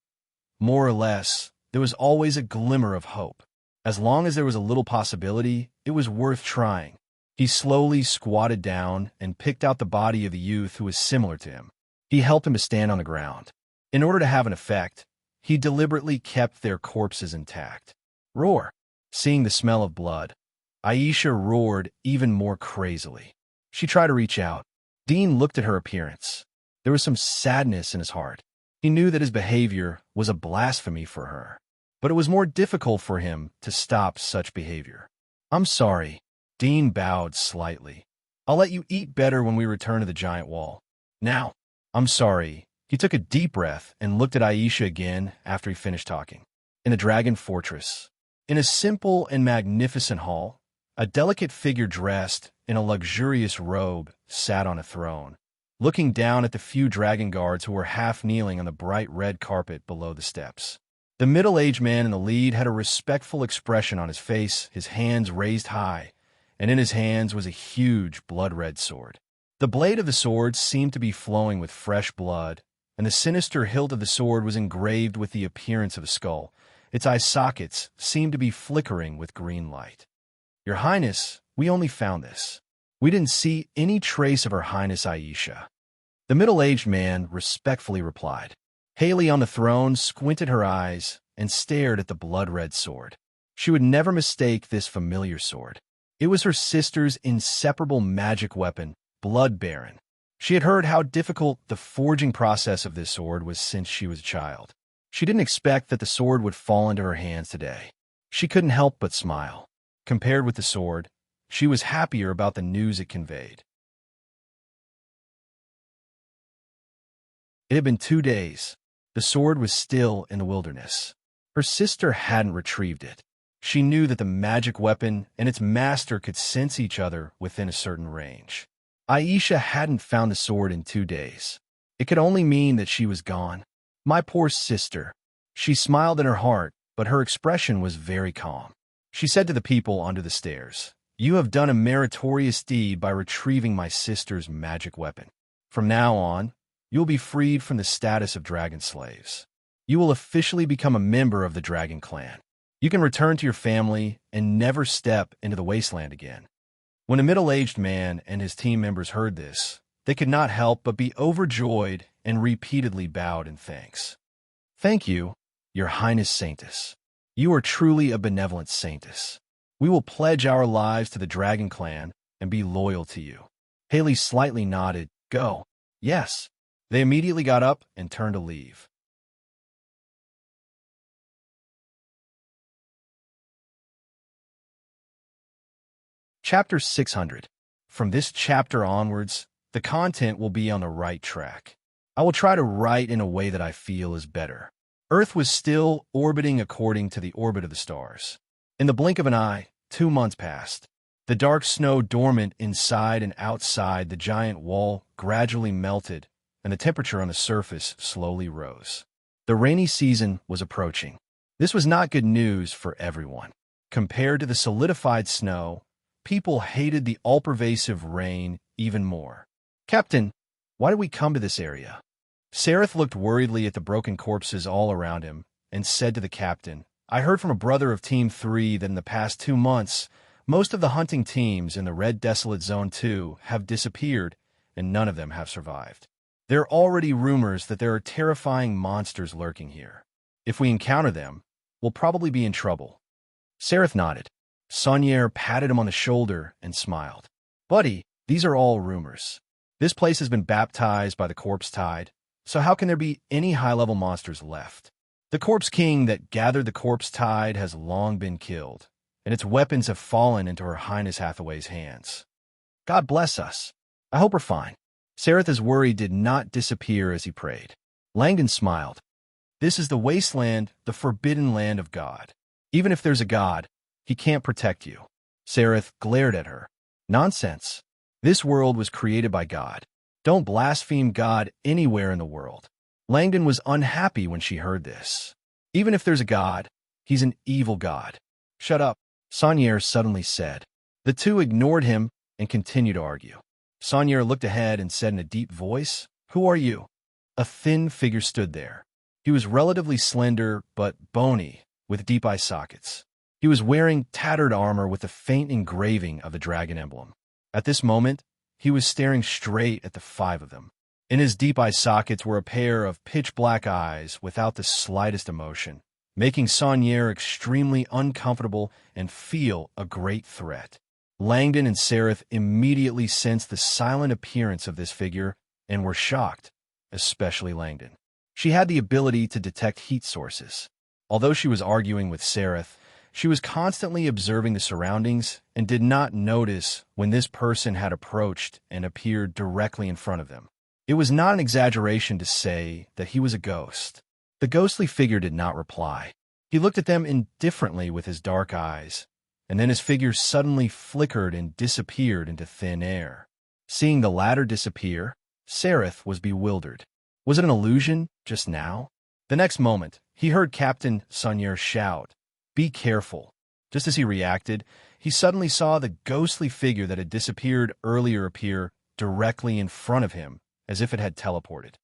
more or less, there was always a glimmer of hope. As long as there was a little possibility, it was worth trying. He slowly squatted down and picked out the body of the youth who was similar to him. He helped him to stand on the ground. In order to have an effect, he deliberately kept their corpses intact. Roar! Seeing the smell of blood, Aisha roared even more crazily. She tried to reach out. Dean looked at her appearance. There was some sadness in his heart. He knew that his behavior was a blasphemy for her, but it was more difficult for him to stop such behavior. "I'm sorry." Dean bowed slightly. "I'll let you eat better when we return to the giant wall. Now, I'm sorry." He took a deep breath and looked at Aisha again after he finished talking. In the Dragon Fortress, in a simple and magnificent hall, a delicate figure dressed in a luxurious robe sat on a throne, looking down at the few dragon guards who were half kneeling on the bright red carpet below the steps. The middle-aged man in the lead had a respectful expression on his face, his hands raised high, and in his hands was a huge blood-red sword. The blade of the sword seemed to be flowing with fresh blood, and the sinister hilt of the sword was engraved with the appearance of a skull. Its eye sockets seemed to be flickering with green light. "Your Highness, we only found this. We didn't see any trace of Her Highness Aisha." The middle-aged man respectfully replied. Haley on the throne squinted her eyes and stared at the blood-red sword. She would never mistake this familiar sword. It was her sister's inseparable magic weapon, Blood Baron. She had heard how difficult the forging process of this sword was since she was a child. She didn't expect that the sword would fall into her hands today. She couldn't help but smile. Compared with the sword, she was happier about the news it conveyed. It had been 2 days. The sword was still in the wilderness. Her sister hadn't retrieved it. She knew that the magic weapon and its master could sense each other within a certain range. Aisha hadn't found the sword in 2 days. It could only mean that she was gone. My poor sister. She smiled in her heart, but her expression was very calm. She said to the people under the stairs, "You have done a meritorious deed by retrieving my sister's magic weapon. From now on, you will be freed from the status of dragon slaves. You will officially become a member of the dragon clan. You can return to your family and never step into the wasteland again." When a middle-aged man and his team members heard this, they could not help but be overjoyed and repeatedly bowed in thanks. "Thank you, Your Highness Saintess. You are truly a benevolent saintess. We will pledge our lives to the Dragon Clan and be loyal to you." Haley slightly nodded. "Go." "Yes." They immediately got up and turned to leave. Chapter 600. From this chapter onwards, the content will be on the right track. I will try to write in a way that I feel is better. Earth was still orbiting according to the orbit of the stars. In the blink of an eye, 2 months passed. The dark snow dormant inside and outside the giant wall gradually melted, and the temperature on the surface slowly rose. The rainy season was approaching. This was not good news for everyone. Compared to the solidified snow, people hated the all-pervasive rain even more. "Captain, why did we come to this area?" Sereth looked worriedly at the broken corpses all around him and said to the captain, "I heard from a brother of Team 3 that in the past 2 months, most of the hunting teams in the Red Desolate Zone 2 have disappeared, and none of them have survived. There are already rumors that there are terrifying monsters lurking here. If we encounter them, we'll probably be in trouble." Sereth nodded. Saunier patted him on the shoulder and smiled. "Buddy, these are all rumors. This place has been baptized by the corpse tide, so how can there be any high-level monsters left? The corpse king that gathered the corpse tide has long been killed, and its weapons have fallen into Her Highness Hathaway's hands. God bless us. I hope we're fine." Sereth's worry did not disappear as he prayed. Langdon smiled. "This is the wasteland, the forbidden land of God. Even if there's a God, he can't protect you." Sereth glared at her. "Nonsense. This world was created by God. Don't blaspheme God anywhere in the world." Langdon was unhappy when she heard this. "Even if there's a God, he's an evil God." "Shut up," Saunier suddenly said. The two ignored him and continued to argue. Saunier looked ahead and said in a deep voice, "Who are you?" A thin figure stood there. He was relatively slender but bony, with deep eye sockets. He was wearing tattered armor with a faint engraving of the dragon emblem. At this moment, he was staring straight at the 5 of them. In his deep eye sockets were a pair of pitch-black eyes without the slightest emotion, making Saunier extremely uncomfortable and feel a great threat. Langdon and Sereth immediately sensed the silent appearance of this figure and were shocked, especially Langdon. She had the ability to detect heat sources. Although she was arguing with Sereth, she was constantly observing the surroundings and did not notice when this person had approached and appeared directly in front of them. It was not an exaggeration to say that he was a ghost. The ghostly figure did not reply. He looked at them indifferently with his dark eyes, and then his figure suddenly flickered and disappeared into thin air. Seeing the latter disappear, Sereth was bewildered. Was it an illusion just now? The next moment, he heard Captain Saunier shout, "Be careful." Just as he reacted, he suddenly saw the ghostly figure that had disappeared earlier appear directly in front of him, as if it had teleported.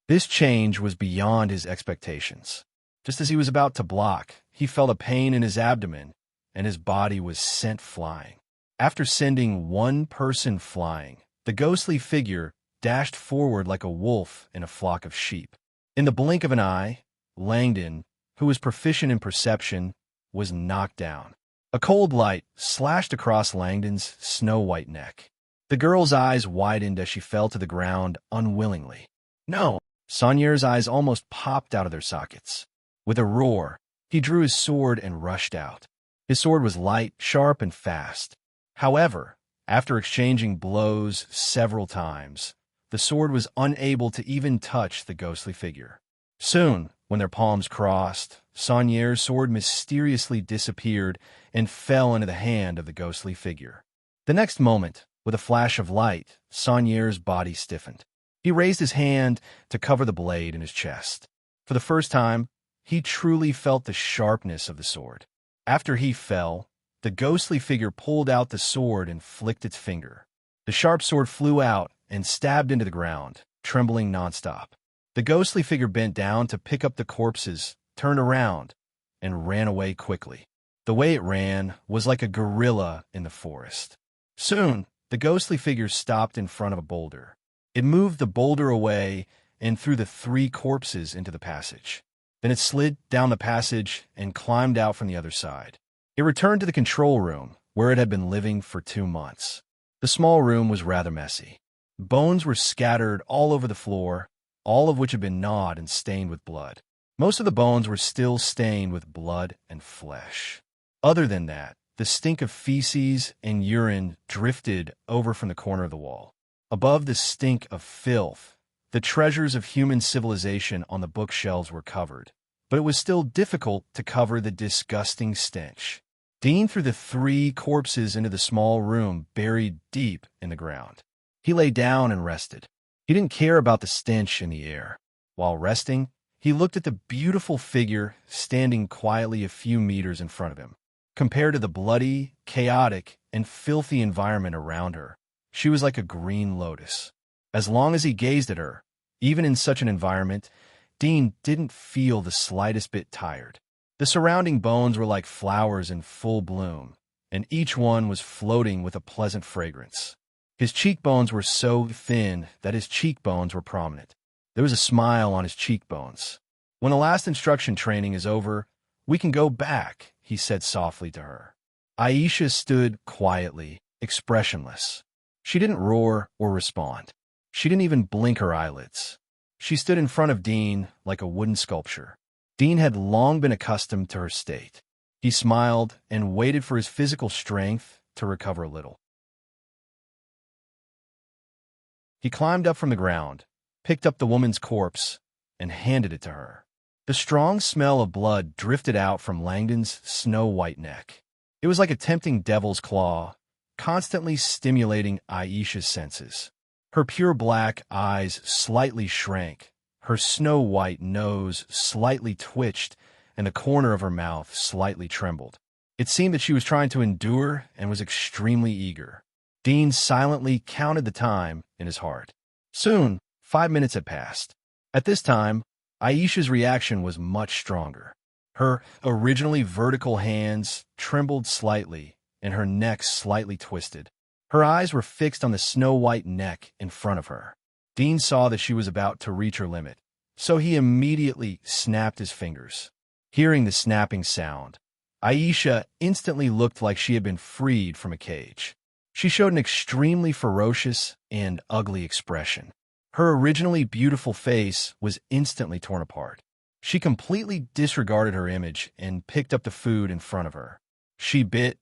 This change was beyond his expectations. Just as he was about to block, he felt a pain in his abdomen, and his body was sent flying. After sending one person flying, the ghostly figure dashed forward like a wolf in a flock of sheep. In the blink of an eye, Langdon, who was proficient in perception, was knocked down. A cold light slashed across Langdon's snow-white neck. The girl's eyes widened as she fell to the ground unwillingly. "No!" Saunier's eyes almost popped out of their sockets. With a roar, he drew his sword and rushed out. His sword was light, sharp, and fast. However, after exchanging blows several times, the sword was unable to even touch the ghostly figure. Soon, when their palms crossed, Saunier's sword mysteriously disappeared and fell into the hand of the ghostly figure. The next moment, with a flash of light, Saunier's body stiffened. He raised his hand to cover the blade in his chest. For the first time, he truly felt the sharpness of the sword. After he fell, the ghostly figure pulled out the sword and flicked its finger. The sharp sword flew out and stabbed into the ground, trembling nonstop. The ghostly figure bent down to pick up the corpses, turned around, and ran away quickly. The way it ran was like a gorilla in the forest. Soon, the ghostly figure stopped in front of a boulder. It moved the boulder away and threw the 3 corpses into the passage. Then it slid down the passage and climbed out from the other side. It returned to the control room, where it had been living for 2 months. The small room was rather messy. Bones were scattered all over the floor, all of which had been gnawed and stained with blood. Most of the bones were still stained with blood and flesh. Other than that, the stink of feces and urine drifted over from the corner of the wall. Above the stink of filth, the treasures of human civilization on the bookshelves were covered, but it was still difficult to cover the disgusting stench. Dean threw the 3 corpses into the small room buried deep in the ground. He lay down and rested. He didn't care about the stench in the air. While resting, He looked at the beautiful figure standing quietly a few meters in front of him. Compared to the bloody, chaotic, and filthy environment around her, she was like a green lotus. As long as he gazed at her, even in such an environment, Dean didn't feel the slightest bit tired. The surrounding bones were like flowers in full bloom, and each one was floating with a pleasant fragrance. His cheekbones were so thin that his cheekbones were prominent. There was a smile on his cheekbones. "When the last instruction training is over, we can go back," he said softly to her. Aisha stood quietly, expressionless. She didn't roar or respond. She didn't even blink her eyelids. She stood in front of Dean like a wooden sculpture. Dean had long been accustomed to her state. He smiled and waited for his physical strength to recover a little. He climbed up from the ground, picked up the woman's corpse, and handed it to her. The strong smell of blood drifted out from Langdon's snow-white neck. It was like a tempting devil's claw, constantly stimulating Aisha's senses. Her pure black eyes slightly shrank, her snow-white nose slightly twitched, and the corner of her mouth slightly trembled. It seemed that she was trying to endure and was extremely eager. Dean silently counted the time in his heart. Soon, 5 minutes had passed. At this time, Aisha's reaction was much stronger. Her originally vertical hands trembled slightly, and her neck slightly twisted. Her eyes were fixed on the snow-white neck in front of her. Dean saw that she was about to reach her limit, so he immediately snapped his fingers. Hearing the snapping sound, Aisha instantly looked like she had been freed from a cage. She showed an extremely ferocious and ugly expression. Her originally beautiful face was instantly torn apart. She completely disregarded her image and picked up the food in front of her. She bit,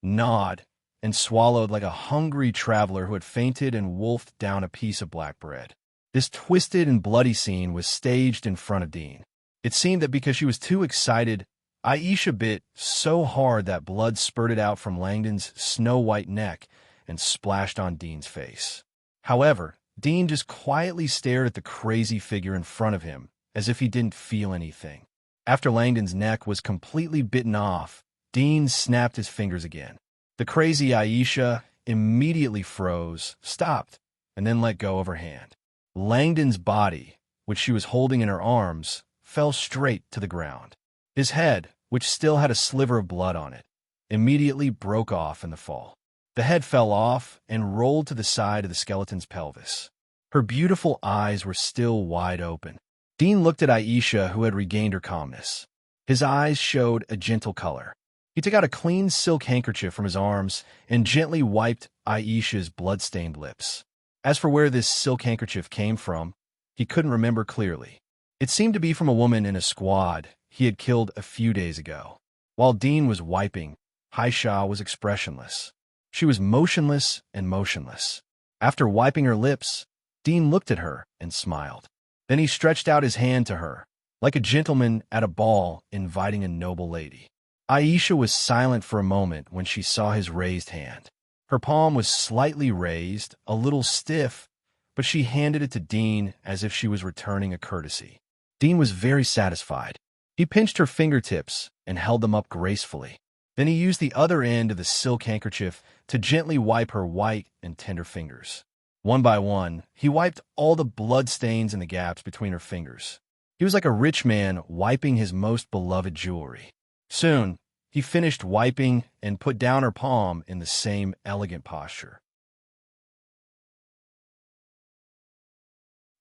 gnawed, and swallowed like a hungry traveler who had fainted and wolfed down a piece of black bread. This twisted and bloody scene was staged in front of Dean. It seemed that because she was too excited, Aisha bit so hard that blood spurted out from Langdon's snow-white neck and splashed on Dean's face. However, Dean just quietly stared at the crazy figure in front of him, as if he didn't feel anything. After Langdon's neck was completely bitten off, Dean snapped his fingers again. The crazy Aisha immediately froze, stopped, and then let go of her hand. Langdon's body, which she was holding in her arms, fell straight to the ground. His head, which still had a sliver of blood on it, immediately broke off in the fall. The head fell off and rolled to the side of the skeleton's pelvis. Her beautiful eyes were still wide open. Dean looked at Aisha, who had regained her calmness. His eyes showed a gentle color. He took out a clean silk handkerchief from his arms and gently wiped Aisha's blood-stained lips. As for where this silk handkerchief came from, he couldn't remember clearly. It seemed to be from a woman in a squad he had killed a few days ago. While Dean was wiping, Aisha was expressionless. She was motionless and motionless. After wiping her lips, Dean looked at her and smiled. Then he stretched out his hand to her, like a gentleman at a ball inviting a noble lady. Aisha was silent for a moment when she saw his raised hand. Her palm was slightly raised, a little stiff, but she handed it to Dean as if she was returning a courtesy. Dean was very satisfied. He pinched her fingertips and held them up gracefully. Then he used the other end of the silk handkerchief to gently wipe her white and tender fingers. One by one, he wiped all the blood stains in the gaps between her fingers. He was like a rich man wiping his most beloved jewelry. Soon, he finished wiping and put down her palm in the same elegant posture.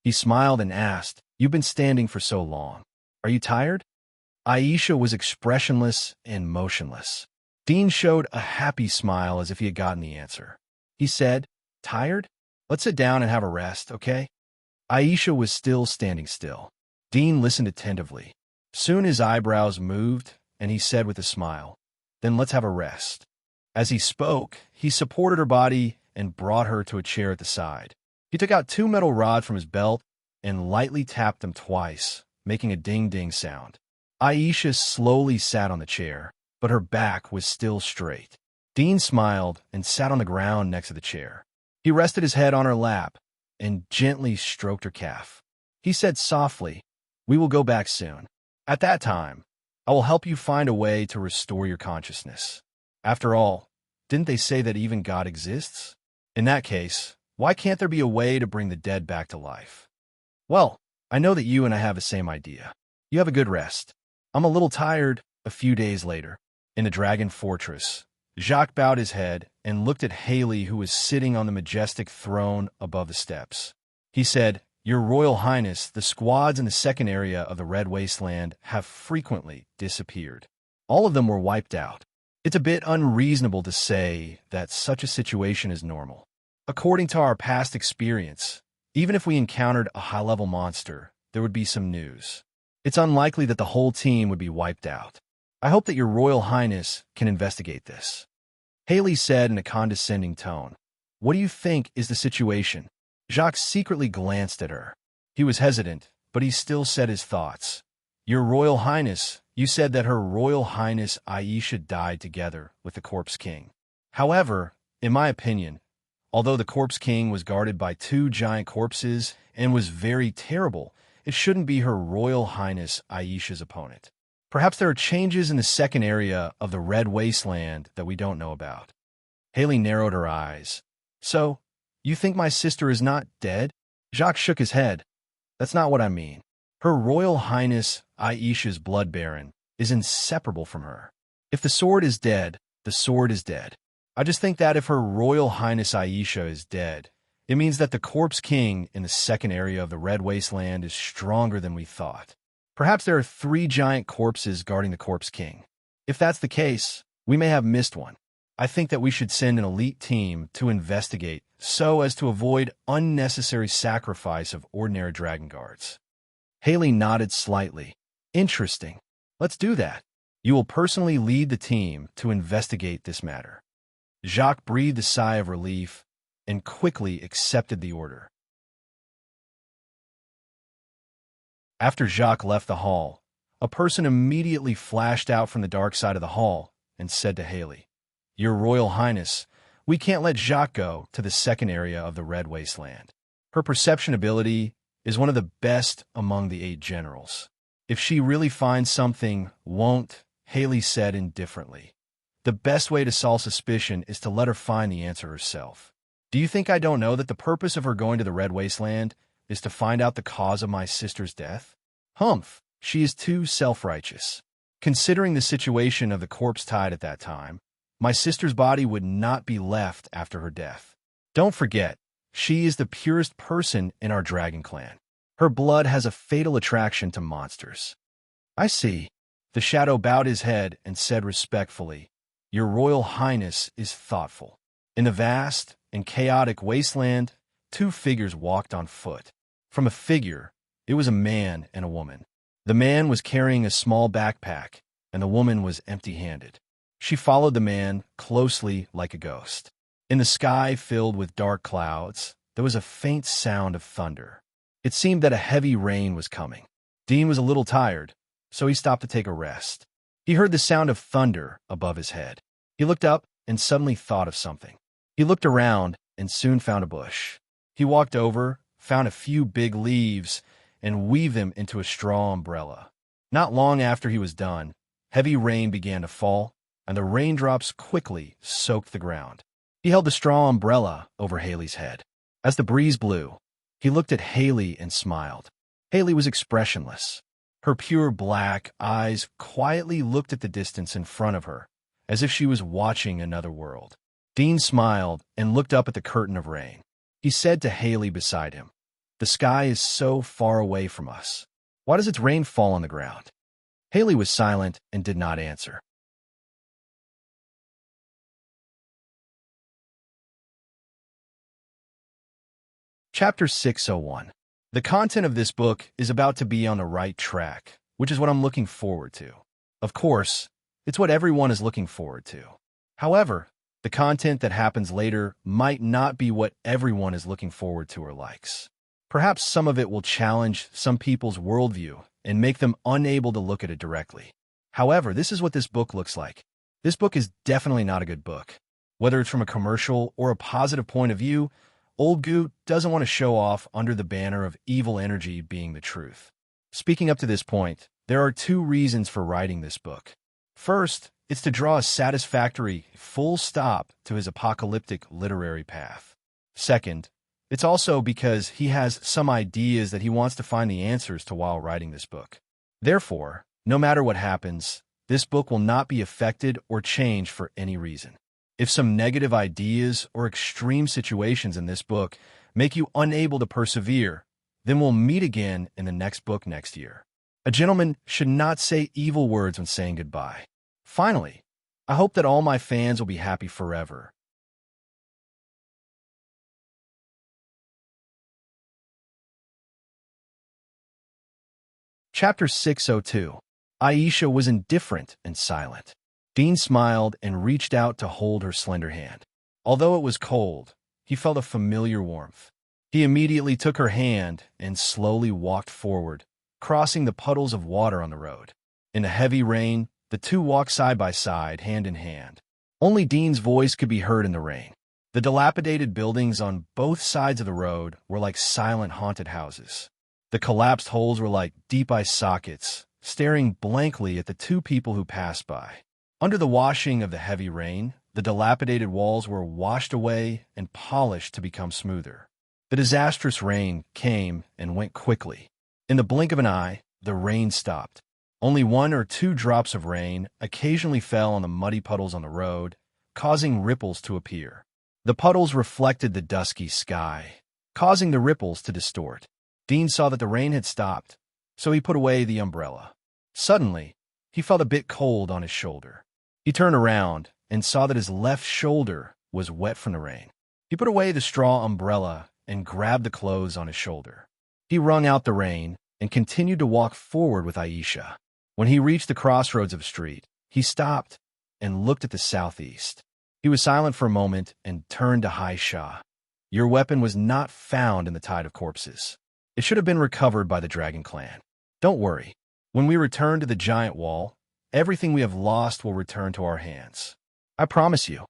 He smiled and asked, "You've been standing for so long. Are you tired?" Aisha was expressionless and motionless. Dean showed a happy smile as if he had gotten the answer. He said, "Tired? Let's sit down and have a rest, okay?" Aisha was still standing still. Dean listened attentively. Soon his eyebrows moved, and he said with a smile, "Then let's have a rest." As he spoke, he supported her body and brought her to a chair at the side. He took out 2 metal rods from his belt and lightly tapped them twice, making a ding-ding sound. Aisha slowly sat on the chair, but her back was still straight. Dean smiled and sat on the ground next to the chair. He rested his head on her lap and gently stroked her calf. He said softly, We will go back soon. At that time, I will help you find a way to restore your consciousness. After all, didn't they say that even God exists? In that case, why can't there be a way to bring the dead back to life? Well, I know that you and I have the same idea. You have a good rest. I'm a little tired. A few days later, in the Dragon Fortress, Jacques bowed his head and looked at Haley, who was sitting on the majestic throne above the steps. He said, "Your Royal Highness, the squads in the second area of the Red Wasteland have frequently disappeared. All of them were wiped out. It's a bit unreasonable to say that such a situation is normal. According to our past experience, even if we encountered a high-level monster, there would be some news. It's unlikely that the whole team would be wiped out. I hope that your Royal Highness can investigate this." Haley said in a condescending tone, "What do you think is the situation?" Jacques secretly glanced at her. He was hesitant, but he still said his thoughts. "Your Royal Highness, you said that Her Royal Highness Aisha died together with the Corpse King. However, in my opinion, although the Corpse King was guarded by 2 giant corpses and was very terrible, it shouldn't be Her Royal Highness Aisha's opponent. Perhaps there are changes in the second area of the Red Wasteland that we don't know about." Haley narrowed her eyes. "So, you think my sister is not dead?" Jacques shook his head. "That's not what I mean. Her Royal Highness Aisha's blood baron is inseparable from her. If the sword is dead, the sword is dead. I just think that if Her Royal Highness Aisha is dead, it means that the Corpse King in the second area of the Red Wasteland is stronger than we thought. Perhaps there are 3 giant corpses guarding the Corpse King. If that's the case, we may have missed one. I think that we should send an elite team to investigate so as to avoid unnecessary sacrifice of ordinary dragon guards." Haley nodded slightly. "Interesting. Let's do that. You will personally lead the team to investigate this matter." Jacques breathed a sigh of relief and quickly accepted the order. After Jacques left the hall, a person immediately flashed out from the dark side of the hall and said to Haley, "Your Royal Highness, we can't let Jacques go to the second area of the Red Wasteland. Her perception ability is one of the best among the 8 generals. If she really finds something, won't," Haley said indifferently. "The best way to solve suspicion is to let her find the answer herself. Do you think I don't know that the purpose of her going to the Red Wasteland is to find out the cause of my sister's death? Humph, she is too self-righteous. Considering the situation of the corpse tide at that time, my sister's body would not be left after her death. Don't forget, she is the purest person in our dragon clan. Her blood has a fatal attraction to monsters." "I see." The shadow bowed his head and said respectfully, "Your Royal Highness is thoughtful." In the vast and chaotic wasteland, 2 figures walked on foot. From a figure, it was a man and a woman. The man was carrying a small backpack, and the woman was empty-handed. She followed the man closely like a ghost. In the sky filled with dark clouds, there was a faint sound of thunder. It seemed that a heavy rain was coming. Dean was a little tired, so he stopped to take a rest. He heard the sound of thunder above his head. He looked up and suddenly thought of something. He looked around and soon found a bush. He walked over, found a few big leaves, and weaved them into a straw umbrella. Not long after he was done, heavy rain began to fall, and the raindrops quickly soaked the ground. He held the straw umbrella over Haley's head. As the breeze blew, he looked at Haley and smiled. Haley was expressionless. Her pure black eyes quietly looked at the distance in front of her, as if she was watching another world. Dean smiled and looked up at the curtain of rain. He said to Haley beside him, "The sky is so far away from us. Why does its rain fall on the ground?" Haley was silent and did not answer. Chapter 601. The content of this book is about to be on the right track, which is what I'm looking forward to. Of course, it's what everyone is looking forward to. However, the content that happens later might not be what everyone is looking forward to or likes. Perhaps some of it will challenge some people's worldview and make them unable to look at it directly. However, this is what this book looks like. This book is definitely not a good book. Whether it's from a commercial or a positive point of view, Old Goot doesn't want to show off under the banner of evil energy being the truth. Speaking up to this point, there are two reasons for writing this book. First, it's to draw a satisfactory full stop to his apocalyptic literary path. Second, it's also because he has some ideas that he wants to find the answers to while writing this book. Therefore, no matter what happens, this book will not be affected or changed for any reason. If some negative ideas or extreme situations in this book make you unable to persevere, then we'll meet again in the next book next year. A gentleman should not say evil words when saying goodbye. Finally, I hope that all my fans will be happy forever. Chapter 602. Aisha was indifferent and silent. Dean smiled and reached out to hold her slender hand. Although it was cold, he felt a familiar warmth. He immediately took her hand and slowly walked forward, crossing the puddles of water on the road. In the heavy rain, the two walked side by side, hand in hand. Only Dean's voice could be heard in the rain. The dilapidated buildings on both sides of the road were like silent haunted houses. The collapsed holes were like deep eye sockets, staring blankly at the two people who passed by. Under the washing of the heavy rain, the dilapidated walls were washed away and polished to become smoother. The disastrous rain came and went quickly. In the blink of an eye, the rain stopped. Only 1 or 2 drops of rain occasionally fell on the muddy puddles on the road, causing ripples to appear. The puddles reflected the dusky sky, causing the ripples to distort. Dean saw that the rain had stopped, so he put away the umbrella. Suddenly, he felt a bit cold on his shoulder. He turned around and saw that his left shoulder was wet from the rain. He put away the straw umbrella and grabbed the clothes on his shoulder. He wrung out the rain and continued to walk forward with Aisha. When he reached the crossroads of a street, he stopped and looked at the southeast. He was silent for a moment and turned to Aisha. Your weapon was not found in the tide of corpses. It should have been recovered by the Dragon Clan. Don't worry. When we return to the giant wall, everything we have lost will return to our hands. I promise you.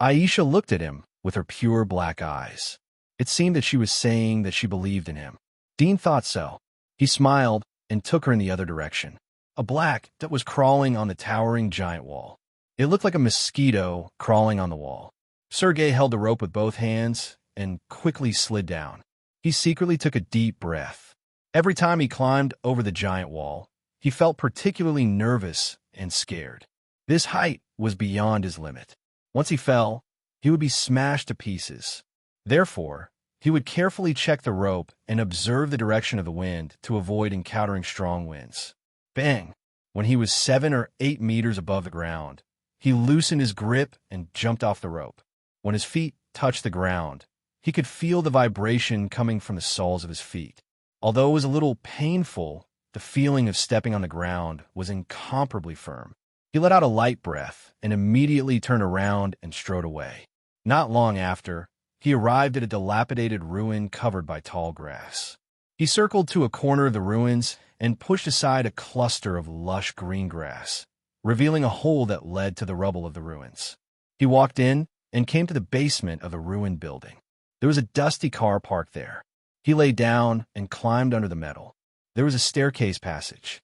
Aisha looked at him with her pure black eyes. It seemed that she was saying that she believed in him. Dean thought so. He smiled and took her in the other direction. A black that was crawling on the towering giant wall. It looked like a mosquito crawling on the wall. Sergei held the rope with both hands and quickly slid down. He secretly took a deep breath. Every time he climbed over the giant wall, he felt particularly nervous and scared. This height was beyond his limit. Once he fell, he would be smashed to pieces. Therefore, he would carefully check the rope and observe the direction of the wind to avoid encountering strong winds. Bang! When he was 7 or 8 meters above the ground, he loosened his grip and jumped off the rope. When his feet touched the ground, he could feel the vibration coming from the soles of his feet. Although it was a little painful, the feeling of stepping on the ground was incomparably firm. He let out a light breath and immediately turned around and strode away. Not long after, he arrived at a dilapidated ruin covered by tall grass. He circled to a corner of the ruins and pushed aside a cluster of lush green grass, revealing a hole that led to the rubble of the ruins. He walked in and came to the basement of the ruined building. There was a dusty car parked there. He lay down and climbed under the metal. There was a staircase passage.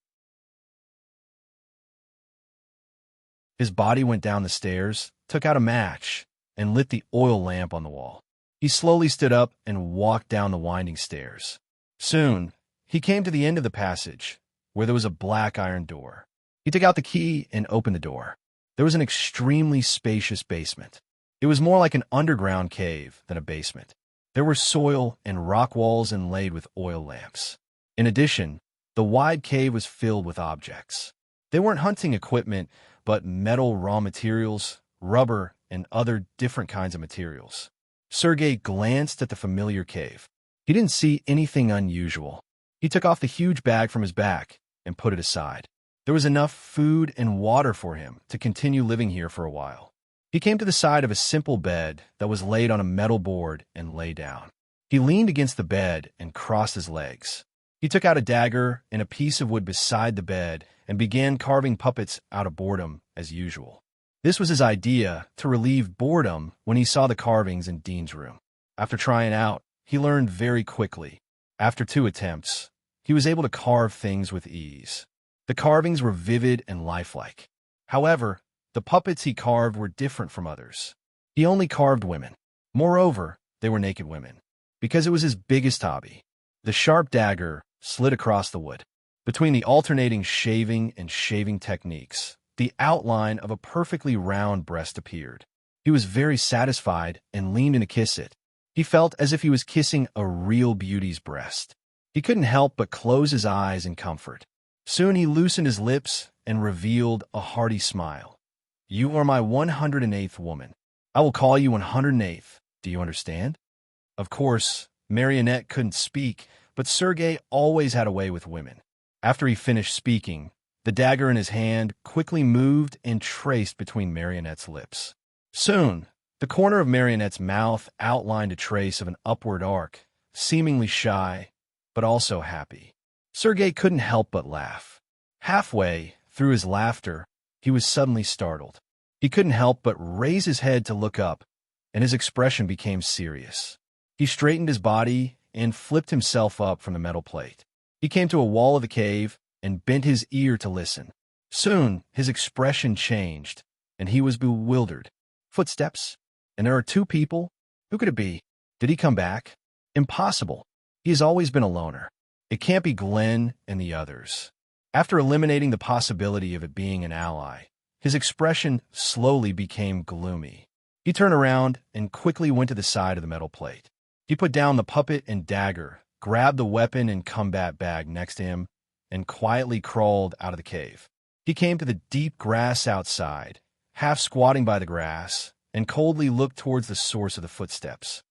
His body went down the stairs, took out a match, and lit the oil lamp on the wall. He slowly stood up and walked down the winding stairs. Soon, he came to the end of the passage, where there was a black iron door. He took out the key and opened the door. There was an extremely spacious basement. It was more like an underground cave than a basement. There were soil and rock walls inlaid with oil lamps. In addition, the wide cave was filled with objects. They weren't hunting equipment, but metal raw materials, rubber, and other different kinds of materials. Sergei glanced at the familiar cave. He didn't see anything unusual. He took off the huge bag from his back and put it aside. There was enough food and water for him to continue living here for a while. He came to the side of a simple bed that was laid on a metal board and lay down. He leaned against the bed and crossed his legs. He took out a dagger and a piece of wood beside the bed and began carving puppets out of boredom as usual. This was his idea to relieve boredom when he saw the carvings in Dean's room. After trying out, he learned very quickly. After 2 attempts, he was able to carve things with ease. The carvings were vivid and lifelike. However, the puppets he carved were different from others. He only carved women. Moreover, they were naked women, because it was his biggest hobby. The sharp dagger slid across the wood. Between the alternating shaving and shaving techniques, the outline of a perfectly round breast appeared. He was very satisfied and leaned in to kiss it. He felt as if he was kissing a real beauty's breast. He couldn't help but close his eyes in comfort. Soon he loosened his lips and revealed a hearty smile. "You are my 108th woman. I will call you 108th. Do you understand?" Of course, Marionette couldn't speak, but Sergei always had a way with women. After he finished speaking, the dagger in his hand quickly moved and traced between Marionette's lips. Soon, the corner of Marionette's mouth outlined a trace of an upward arc, seemingly shy, but also happy. Sergei couldn't help but laugh. Halfway through his laughter, he was suddenly startled. He couldn't help but raise his head to look up, and his expression became serious. He straightened his body and flipped himself up from the metal plate. He came to a wall of the cave and bent his ear to listen. Soon, his expression changed, and he was bewildered. Footsteps? And there are two people? Who could it be? Did he come back? Impossible. He has always been a loner. It can't be Glenn and the others. After eliminating the possibility of it being an ally, his expression slowly became gloomy. He turned around and quickly went to the side of the metal plate. He put down the puppet and dagger, grabbed the weapon and combat bag next to him, and quietly crawled out of the cave. He came to the deep grass outside, half squatting by the grass, and coldly looked towards the source of the footsteps.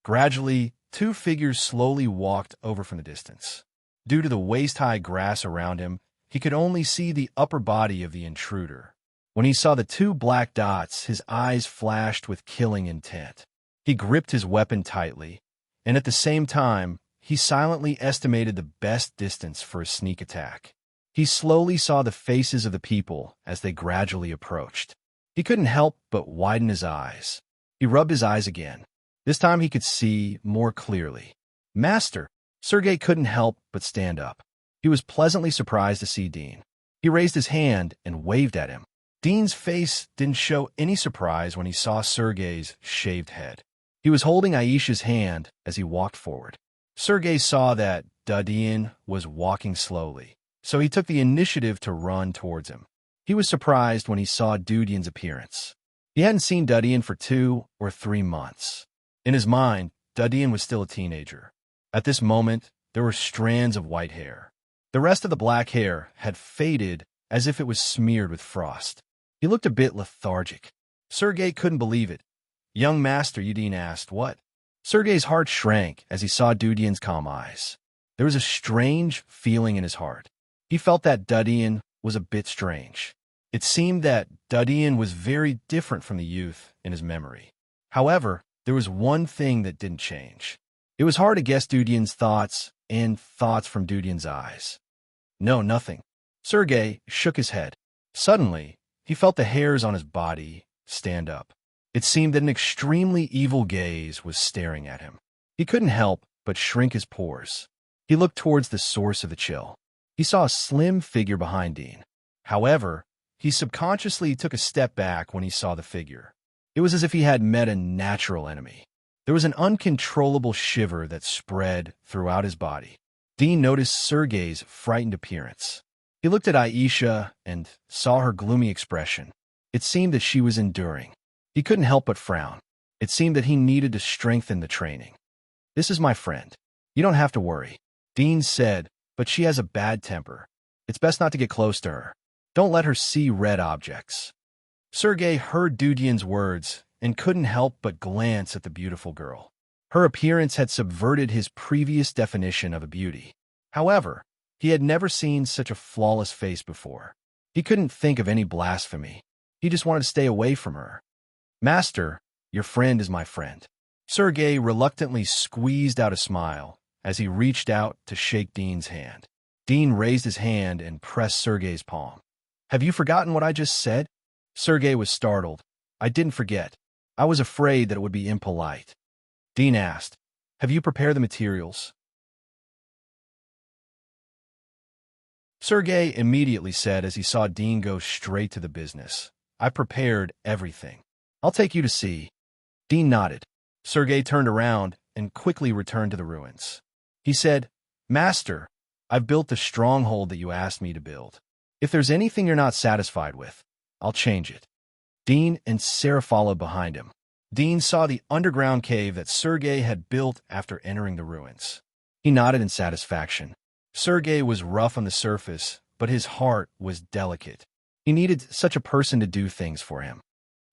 Gradually, two figures slowly walked over from the distance. Due to the waist-high grass around him, he could only see the upper body of the intruder. When he saw the two black dots, his eyes flashed with killing intent. He gripped his weapon tightly, and at the same time, he silently estimated the best distance for a sneak attack. He slowly saw the faces of the people as they gradually approached. He couldn't help but widen his eyes. He rubbed his eyes again. This time he could see more clearly. "Master!" Sergei couldn't help but stand up. He was pleasantly surprised to see Dean. He raised his hand and waved at him. Dean's face didn't show any surprise when he saw Sergei's shaved head. He was holding Aisha's hand as he walked forward. Sergei saw that Dudian was walking slowly, so he took the initiative to run towards him. He was surprised when he saw Dudian's appearance. He hadn't seen Dudian for 2 or 3 months. In his mind, Dudian was still a teenager. At this moment, there were strands of white hair. The rest of the black hair had faded as if it was smeared with frost. He looked a bit lethargic. Sergei couldn't believe it. "Young master," Dudian asked, "what?" Sergei's heart shrank as he saw Dudian's calm eyes. There was a strange feeling in his heart. He felt that Dudian was a bit strange. It seemed that Dudian was very different from the youth in his memory. However, there was one thing that didn't change. It was hard to guess Dudian's thoughts and thoughts from Dudian's eyes. "No, nothing." Sergei shook his head. Suddenly, he felt the hairs on his body stand up. It seemed that an extremely evil gaze was staring at him. He couldn't help but shrink his pores. He looked towards the source of the chill. He saw a slim figure behind Dean. However, he subconsciously took a step back when he saw the figure. It was as if he had met a natural enemy. There was an uncontrollable shiver that spread throughout his body. Dean noticed Sergei's frightened appearance. He looked at Aisha and saw her gloomy expression. It seemed that she was enduring. He couldn't help but frown. It seemed that he needed to strengthen the training. "This is my friend. You don't have to worry," Dean said, "but she has a bad temper. It's best not to get close to her. Don't let her see red objects." Sergei heard Dudian's words and couldn't help but glance at the beautiful girl. Her appearance had subverted his previous definition of a beauty. However, he had never seen such a flawless face before. He couldn't think of any blasphemy. He just wanted to stay away from her. "Master, your friend is my friend." Sergei reluctantly squeezed out a smile as he reached out to shake Dean's hand. Dean raised his hand and pressed Sergei's palm. "Have you forgotten what I just said?" Sergei was startled. "I didn't forget. I was afraid that it would be impolite." Dean asked, Have you prepared the materials? Sergei immediately said as he saw Dean go straight to the business. I prepared everything. I'll take you to see. Dean nodded. Sergei turned around and quickly returned to the ruins. He said, Master, I've built the stronghold that you asked me to build. If there's anything you're not satisfied with, I'll change it. Dean and Sarah followed behind him. Dean saw the underground cave that Sergei had built after entering the ruins. He nodded in satisfaction. Sergei was rough on the surface, but his heart was delicate. He needed such a person to do things for him.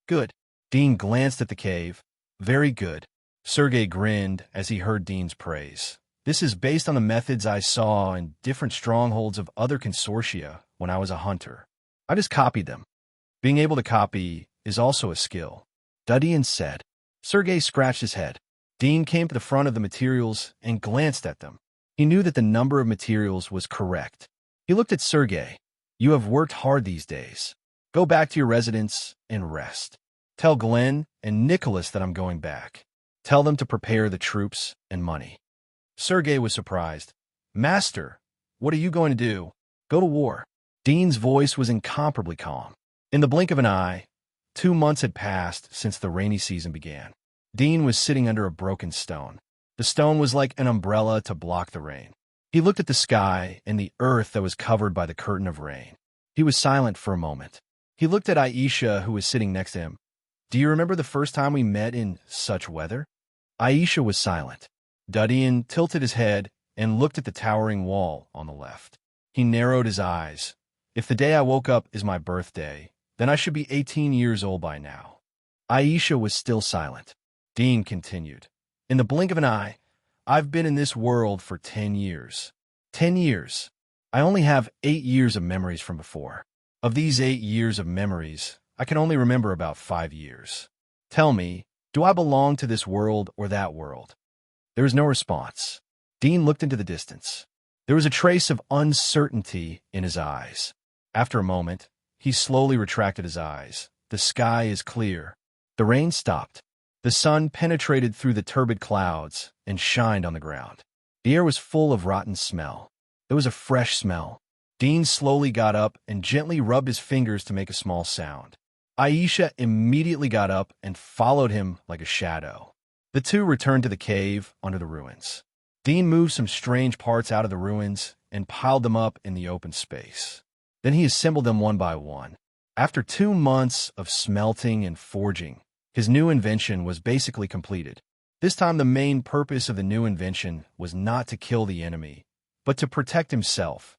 Good. Dean glanced at the cave. Very good. Sergei grinned as he heard Dean's praise. This is based on the methods I saw in different strongholds of other consortia when I was a hunter. I just copied them. Being able to copy is also a skill. Dean said. Sergei scratched his head. Dean came to the front of the materials and glanced at them. He knew that the number of materials was correct. He looked at Sergei. You have worked hard these days. Go back to your residence and rest. Tell Glenn and Nicholas that I'm going back. Tell them to prepare the troops and money. Sergei was surprised. Master, what are you going to do? Go to war. Dean's voice was incomparably calm. In the blink of an eye, 2 months had passed since the rainy season began. Dean was sitting under a broken stone. The stone was like an umbrella to block the rain. He looked at the sky and the earth that was covered by the curtain of rain. He was silent for a moment. He looked at Aisha, who was sitting next to him. Do you remember the first time we met in such weather? Aisha was silent. Dadian tilted his head and looked at the towering wall on the left. He narrowed his eyes. If the day I woke up is my birthday, then I should be 18 years old by now. Aisha was still silent. Dean continued. In the blink of an eye, I've been in this world for 10 years. 10 years. I only have 8 years of memories from before. Of these 8 years of memories, I can only remember about 5 years. Tell me, do I belong to this world or that world? There was no response. Dean looked into the distance. There was a trace of uncertainty in his eyes. After a moment, he slowly retracted his eyes. The sky is clear. The rain stopped. The sun penetrated through the turbid clouds and shined on the ground. The air was full of rotten smell. It was a fresh smell. Dean slowly got up and gently rubbed his fingers to make a small sound. Aisha immediately got up and followed him like a shadow. The two returned to the cave under the ruins. Dean moved some strange parts out of the ruins and piled them up in the open space. Then he assembled them one by one. After 2 months of smelting and forging, his new invention was basically completed. This time the main purpose of the new invention was not to kill the enemy, but to protect himself.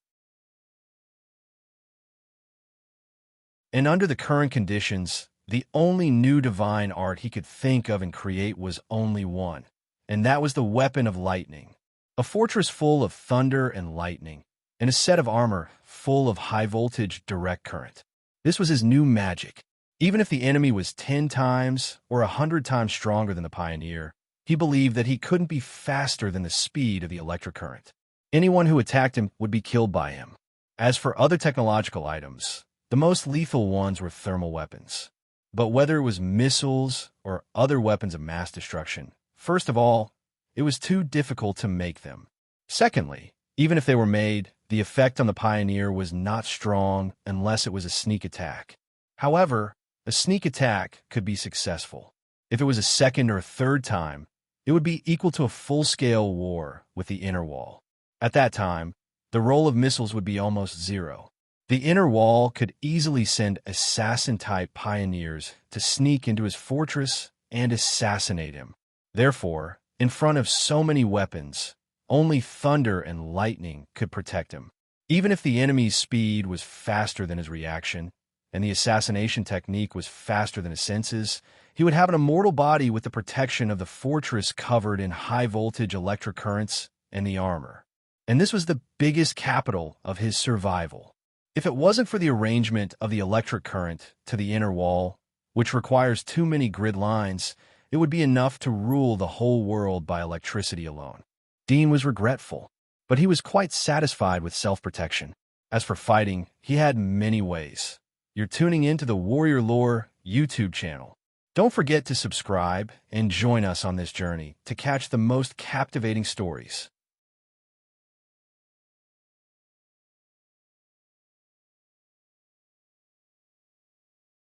And under the current conditions, the only new divine art he could think of and create was only one, and that was the weapon of lightning. A fortress full of thunder and lightning, and a set of armor full of high-voltage direct current. This was his new magic. Even if the enemy was 10 times or 100 times stronger than the Pioneer, he believed that he couldn't be faster than the speed of the electric current. Anyone who attacked him would be killed by him. As for other technological items, the most lethal ones were thermal weapons. But whether it was missiles or other weapons of mass destruction, first of all, it was too difficult to make them. Secondly, even if they were made, the effect on the Pioneer was not strong unless it was a sneak attack. However, a sneak attack could be successful. If it was a second or third time, it would be equal to a full-scale war with the inner wall. At that time, the role of missiles would be almost zero. The inner wall could easily send assassin-type pioneers to sneak into his fortress and assassinate him. Therefore, in front of so many weapons, only thunder and lightning could protect him. Even if the enemy's speed was faster than his reaction, and the assassination technique was faster than his senses, he would have an immortal body with the protection of the fortress covered in high-voltage electric currents and the armor. And this was the biggest capital of his survival. If it wasn't for the arrangement of the electric current to the inner wall, which requires too many grid lines, it would be enough to rule the whole world by electricity alone. Dean was regretful, but he was quite satisfied with self-protection. As for fighting, he had many ways. You're tuning into the Warrior Lore YouTube channel. Don't forget to subscribe and join us on this journey to catch the most captivating stories.